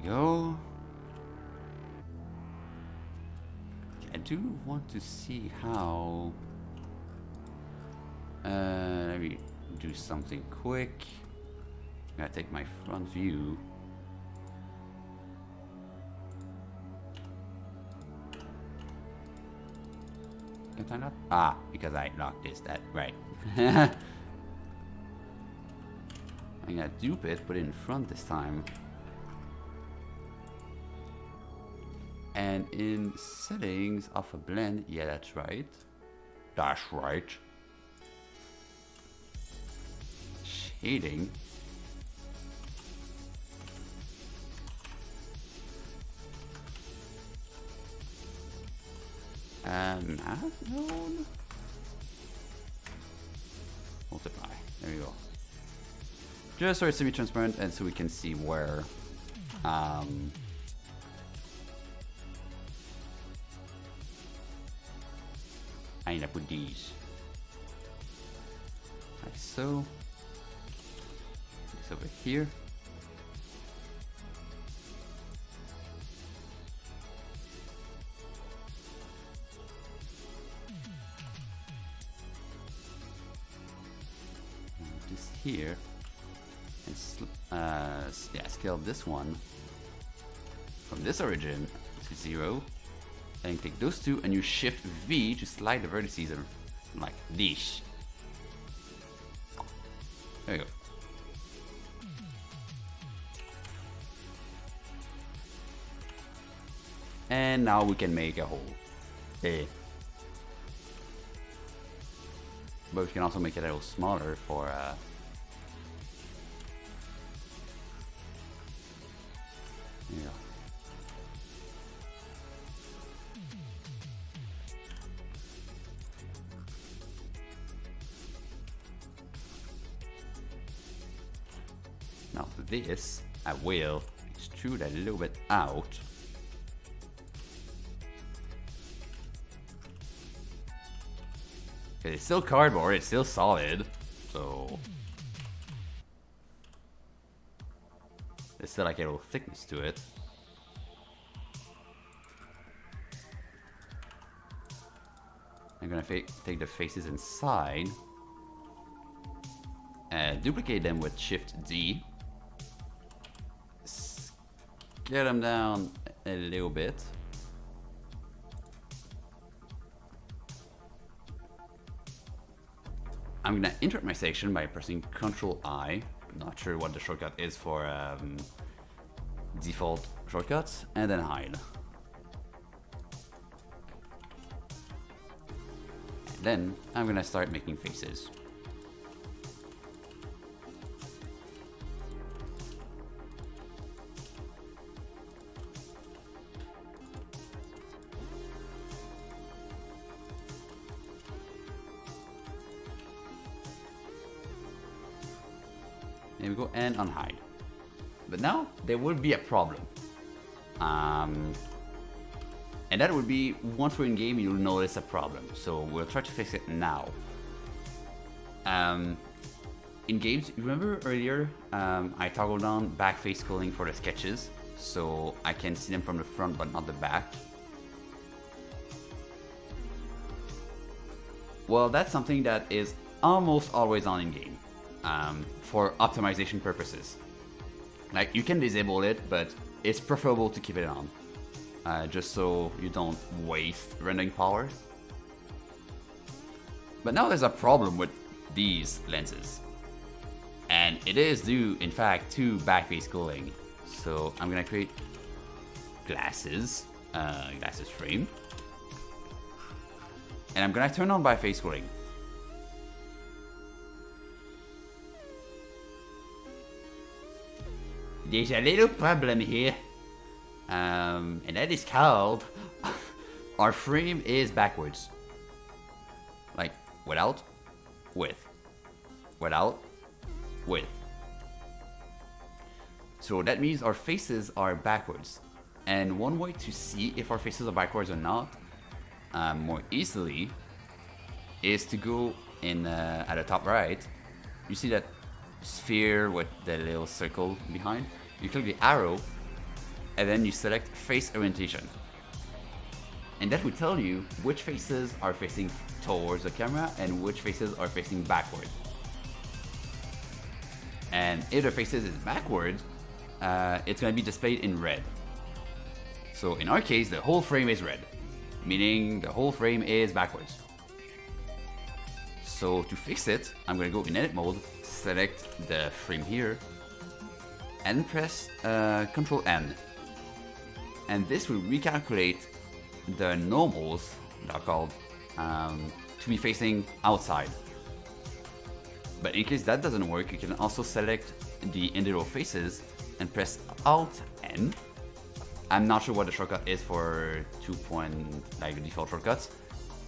Go. I do want to see how. Let me do something quick. I'm gonna take my front view. Can I not? Ah, because I locked this. That right. I'm gonna dupe it, put it in front this time. And in settings of a blend, yeah, that's right. That's right. Shading. Node. Multiply. There you go. Just so it's semi-transparent and so we can see where I need to put these. Like so. This over here. And this here. And yeah, scale this one from this origin to 0. And you take those two and you shift V to slide the vertices like this. There you go. And now we can make a hole. But we can also make it a little smaller for Now this, I will extrude a little bit out. It's still cardboard, it's still solid, so there's still like a little thickness to it. I'm gonna take the faces inside and duplicate them with Shift D. Scale them down a little bit. I'm gonna interrupt my section by pressing Ctrl I. Not sure what the shortcut is for default shortcuts, and then hide. And then I'm gonna start making faces. There we go, and unhide. But now there will be a problem. And that would be once we're in game, you'll notice a problem. So we'll try to fix it now. In games, remember earlier I toggled on back face culling for the sketches, so I can see them from the front but not the back. Well, that's something that is almost always on in game. For optimization purposes. Like, you can disable it, but it's preferable to keep it on. Just so you don't waste rendering power. But now there's a problem with these lenses. And it is due, in fact, to backface culling. So I'm gonna create glasses, glasses frame. And I'm gonna turn on backface culling. There's a little problem here, and that is called our frame is backwards, like without, with, without, with. So that means our faces are backwards, and one way to see if our faces are backwards or not, more easily, is to go in at the top right. You see that sphere with the little circle behind? You click the arrow and then you select face orientation, and that will tell you which faces are facing towards the camera and which faces are facing backward. And if the faces is backward, it's going to be displayed in red. So in our case, the whole frame is red, meaning the whole frame is backwards. So to fix it, I'm going to go in edit mode, select the frame here, and press Ctrl N. And this will recalculate the normals, that are called, to be facing outside. But in case that doesn't work, you can also select the individual faces and press Alt N. I'm not sure what the shortcut is for 2. Like the default shortcuts.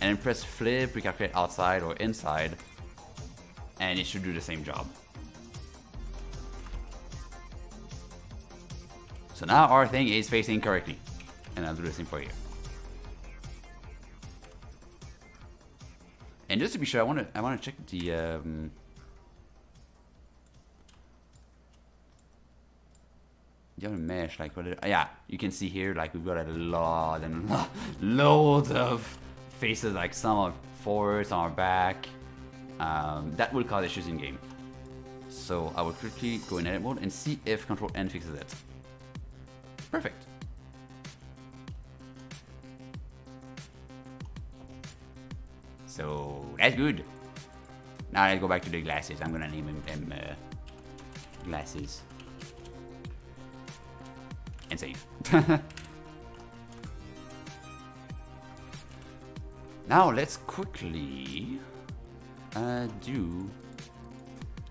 And then press flip, recalculate outside or inside, and it should do the same job. So now our thing is facing correctly, and I'll do the same for you. And just to be sure, I want to check the other mesh. Like, yeah, you can see here, like we've got a lot and loads of faces, like some are forward, some are back. That will cause issues in game. So I will quickly go in edit mode and see if Ctrl N fixes it. Perfect. So that's good. Now let's go back to the glasses. I'm gonna name them glasses. And save. Now let's quickly do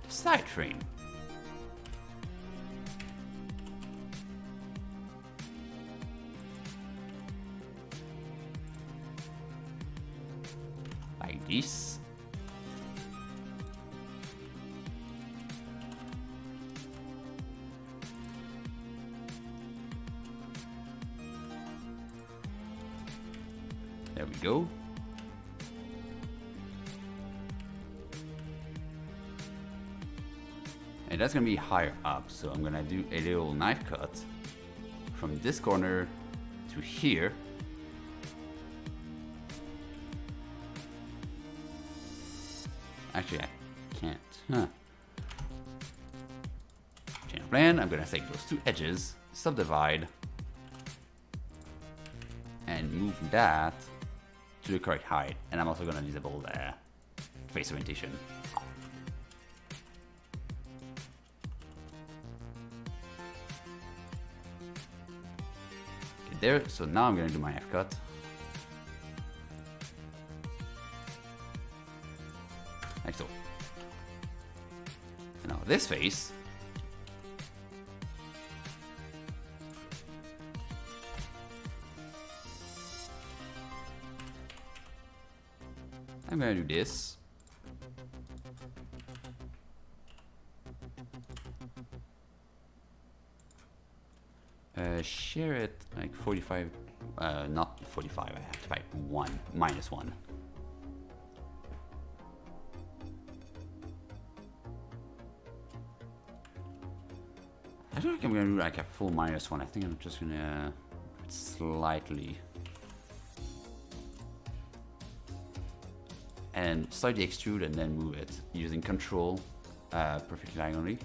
side frame. Like this. There we go. And that's gonna be higher up, so I'm gonna do a little knife cut from this corner to here. Actually, I can't. Huh. Change of plan. I'm gonna take those two edges, subdivide, and move that to the correct height. And I'm also gonna disable the face orientation. Okay, there. So now I'm gonna do my knife cut. Like so. And now this face. I'm gonna do this. Share it like 45, not 45, I have to type 1, -1. I don't think I'm gonna do like a full -1. I think I'm just gonna slightly and slightly extrude and then move it using control perfectly diagonally.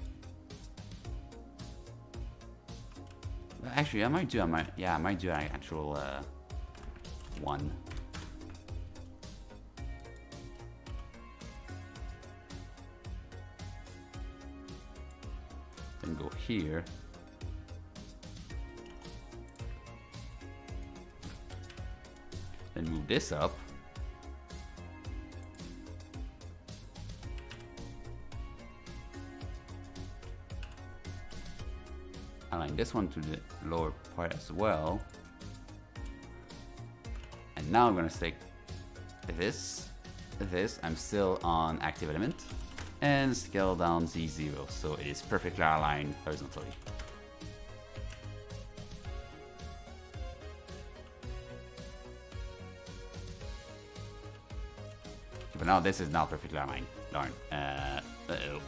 But actually, I might do an actual 1. Then go here. Then move this up. Align this one to the lower part as well. And now I'm gonna stick this. I'm still on active element. And scale down Z0, so it is perfectly aligned horizontally. But now this is not perfectly aligned. Darn. Uh-oh.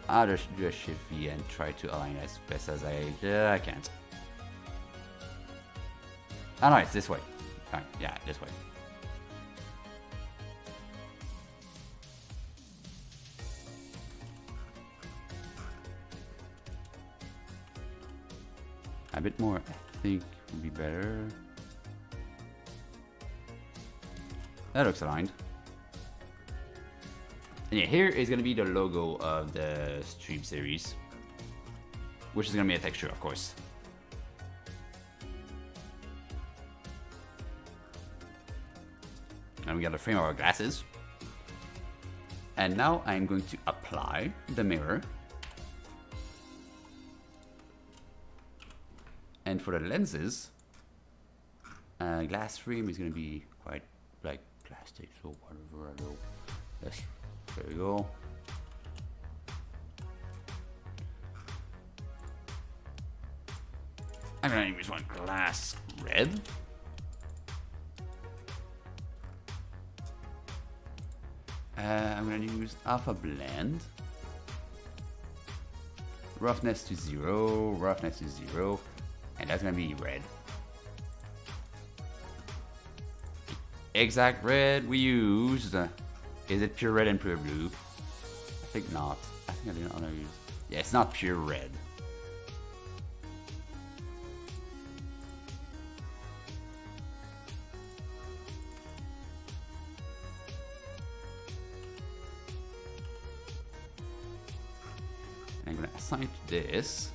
I'll just do a shift V and try to align as best as I can't. Oh no, it's this way. Fine. Yeah, this way. A bit more, I think, would be better. That looks aligned. And yeah, here is going to be the logo of the stream series, which is going to be a texture, of course. And we got the frame of our glasses. And now I'm going to apply the mirror. And for the lenses, glass frame is going to be quite like plastic, so whatever I know. Yes, there we go. I'm going to use one glass red. I'm going to use alpha blend. Roughness to 0, roughness to 0. And that's gonna be red. Exact red we used. Is it pure red and pure blue? I think not. I think I didn't want to use. Yeah, it's not pure red. And I'm gonna assign it to this.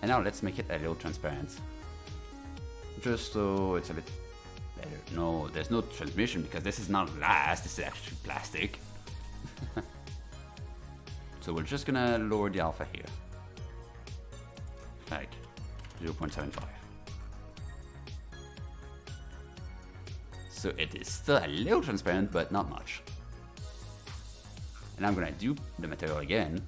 And now let's make it a little transparent. Just so it's a bit better. No, there's no transmission because this is not glass, this is actually plastic. So we're just gonna lower the alpha here. Like 0.75. So it is still a little transparent, but not much. And I'm gonna dupe the material again.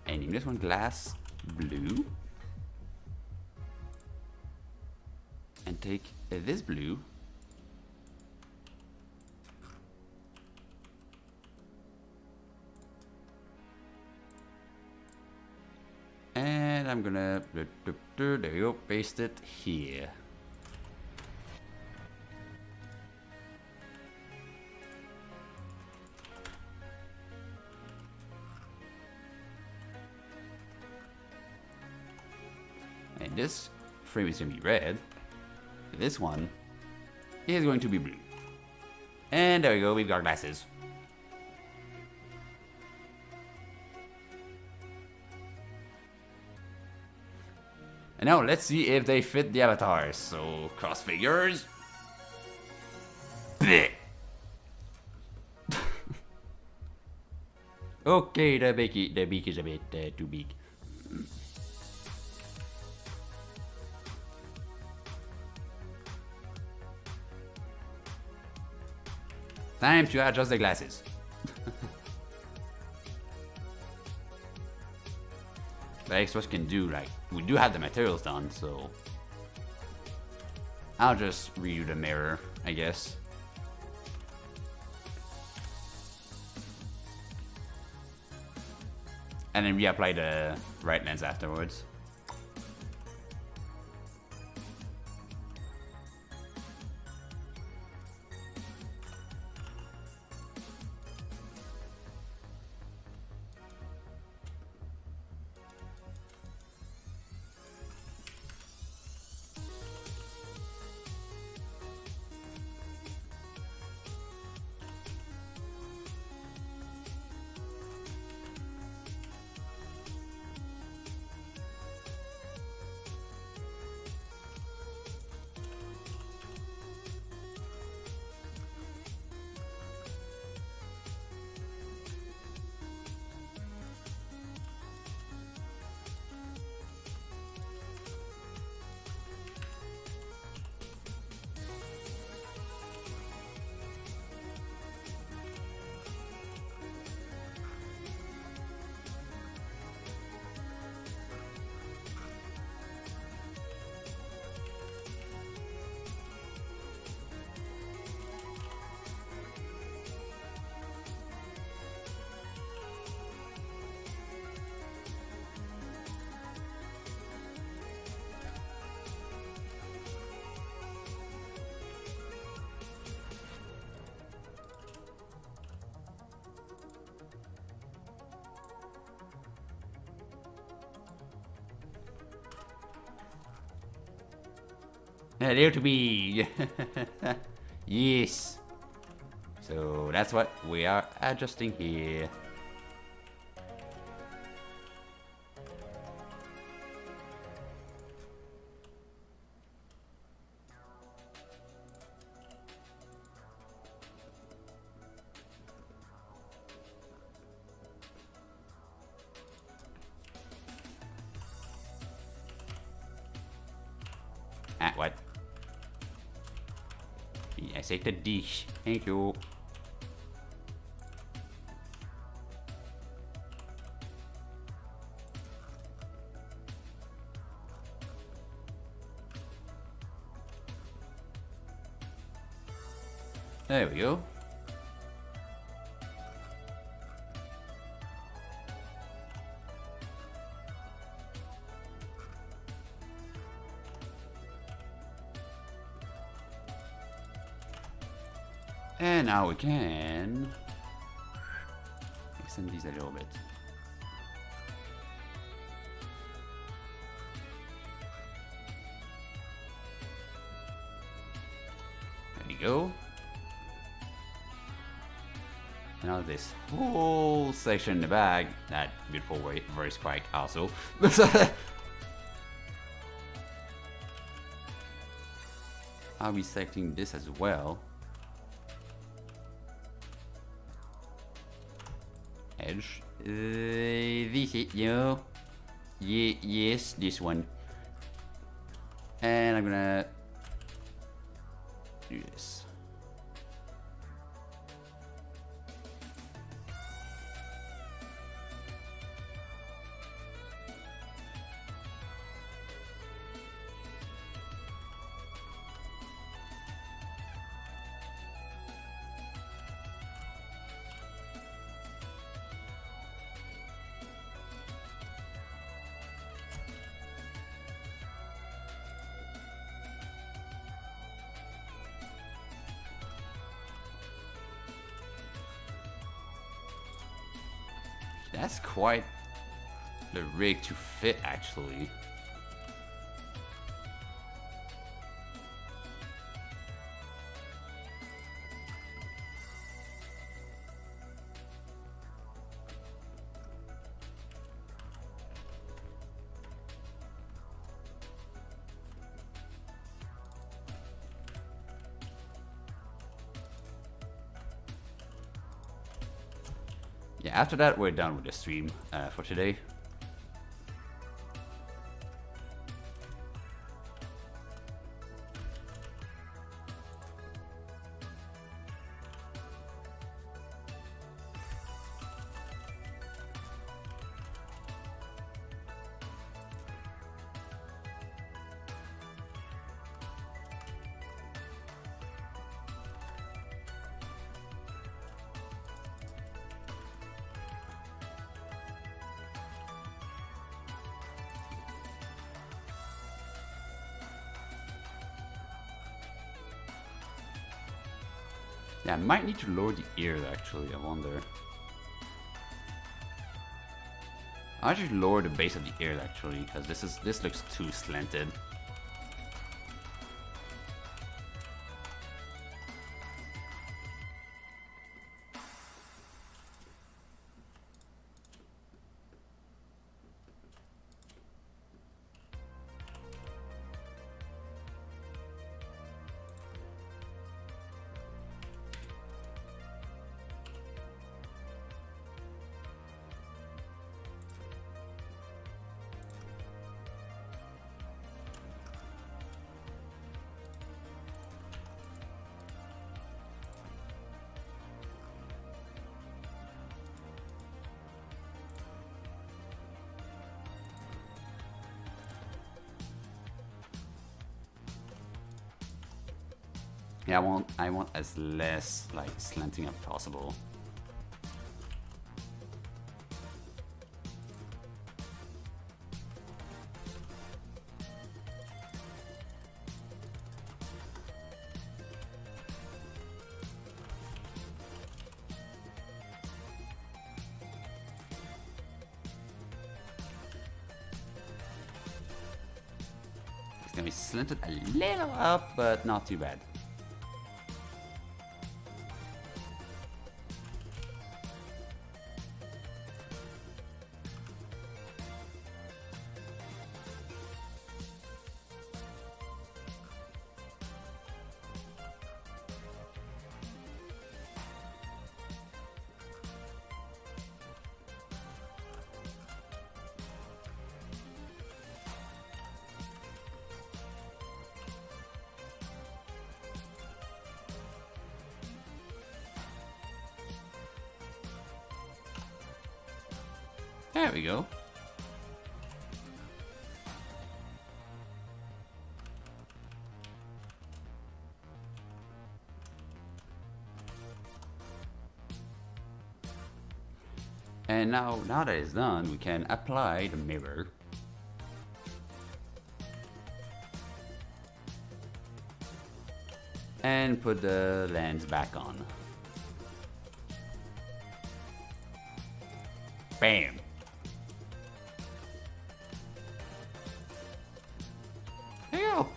And name this one glass blue. And take this blue. And I'm gonna, there we go, paste it here. And this frame is gonna be red. This one is going to be blue. And there we go, we've got glasses. And now let's see if they fit the avatars. So, cross figures. Blech. Okay, the beak is a bit too big. Time to adjust the glasses. But I suppose can do, like, we do have the materials done, so I'll just redo the mirror, I guess. And then reapply the right lens afterwards. There to be. Yes. So that's what we are adjusting here. What? I say the dish. Thank you. There we go. And now we can extend these a little bit. There we go. And now this whole section in the back, that beautiful voice crack also. I'll be selecting this as well. Edge. This it, yo. Yeah, yes, this one. And I'm gonna do this. That's quite the rig to fit, actually. Yeah, after that, we're done with the stream for today. Yeah, I might need to lower the ears actually, I wonder. I should lower the base of the ears actually, because this looks too slanted. Yeah, I want as less like slanting as possible. It's gonna be slanted a little up, but not too bad. There we go. And now that it's done, we can apply the mirror. And put the lens back on. Bam! There you go.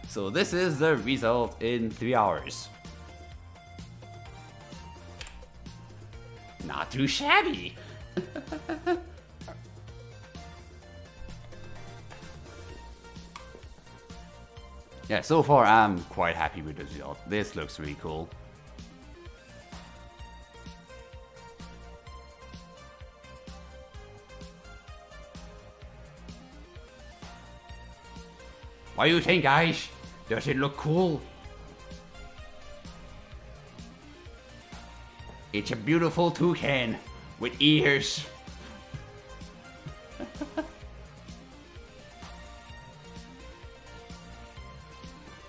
So this is the result in 3 hours. Not too shabby. Yeah, so far I'm quite happy with the result. This looks really cool. What do you think, guys? Does it look cool? It's a beautiful toucan with ears.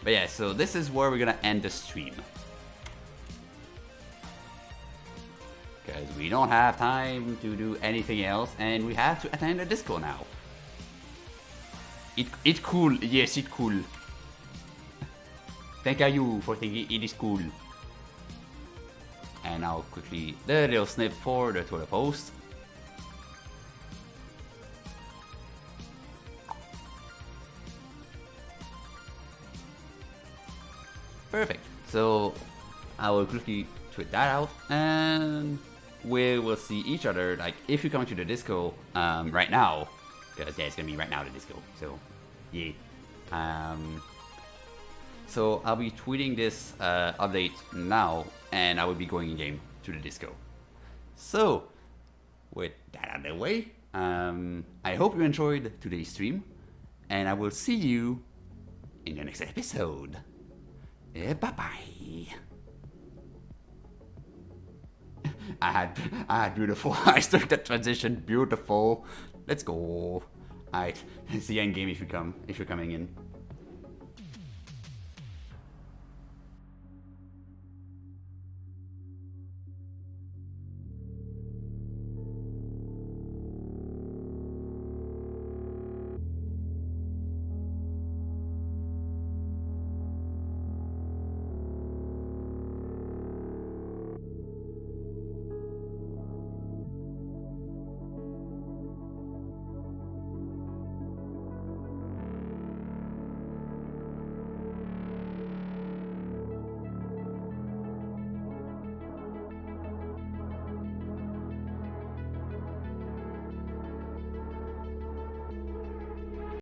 But yeah, so this is where we're gonna end the stream. Because we don't have time to do anything else, and we have to attend a disco now. It cool, yes, it cool. Thank you for thinking it is cool. And now quickly, the little snip for the Twitter post. Perfect. So I will quickly tweet that out, and we will see each other. Like if you come to the disco right now, because yeah, it's gonna be right now the disco. So yeah. So I'll be tweeting this update now, and I will be going in game to the disco. So with that out of the way, I hope you enjoyed today's stream, and I will see you in the next episode. Bye bye. I had beautiful. I started that transition beautiful. Let's go. Alright, see you in game if you're coming in.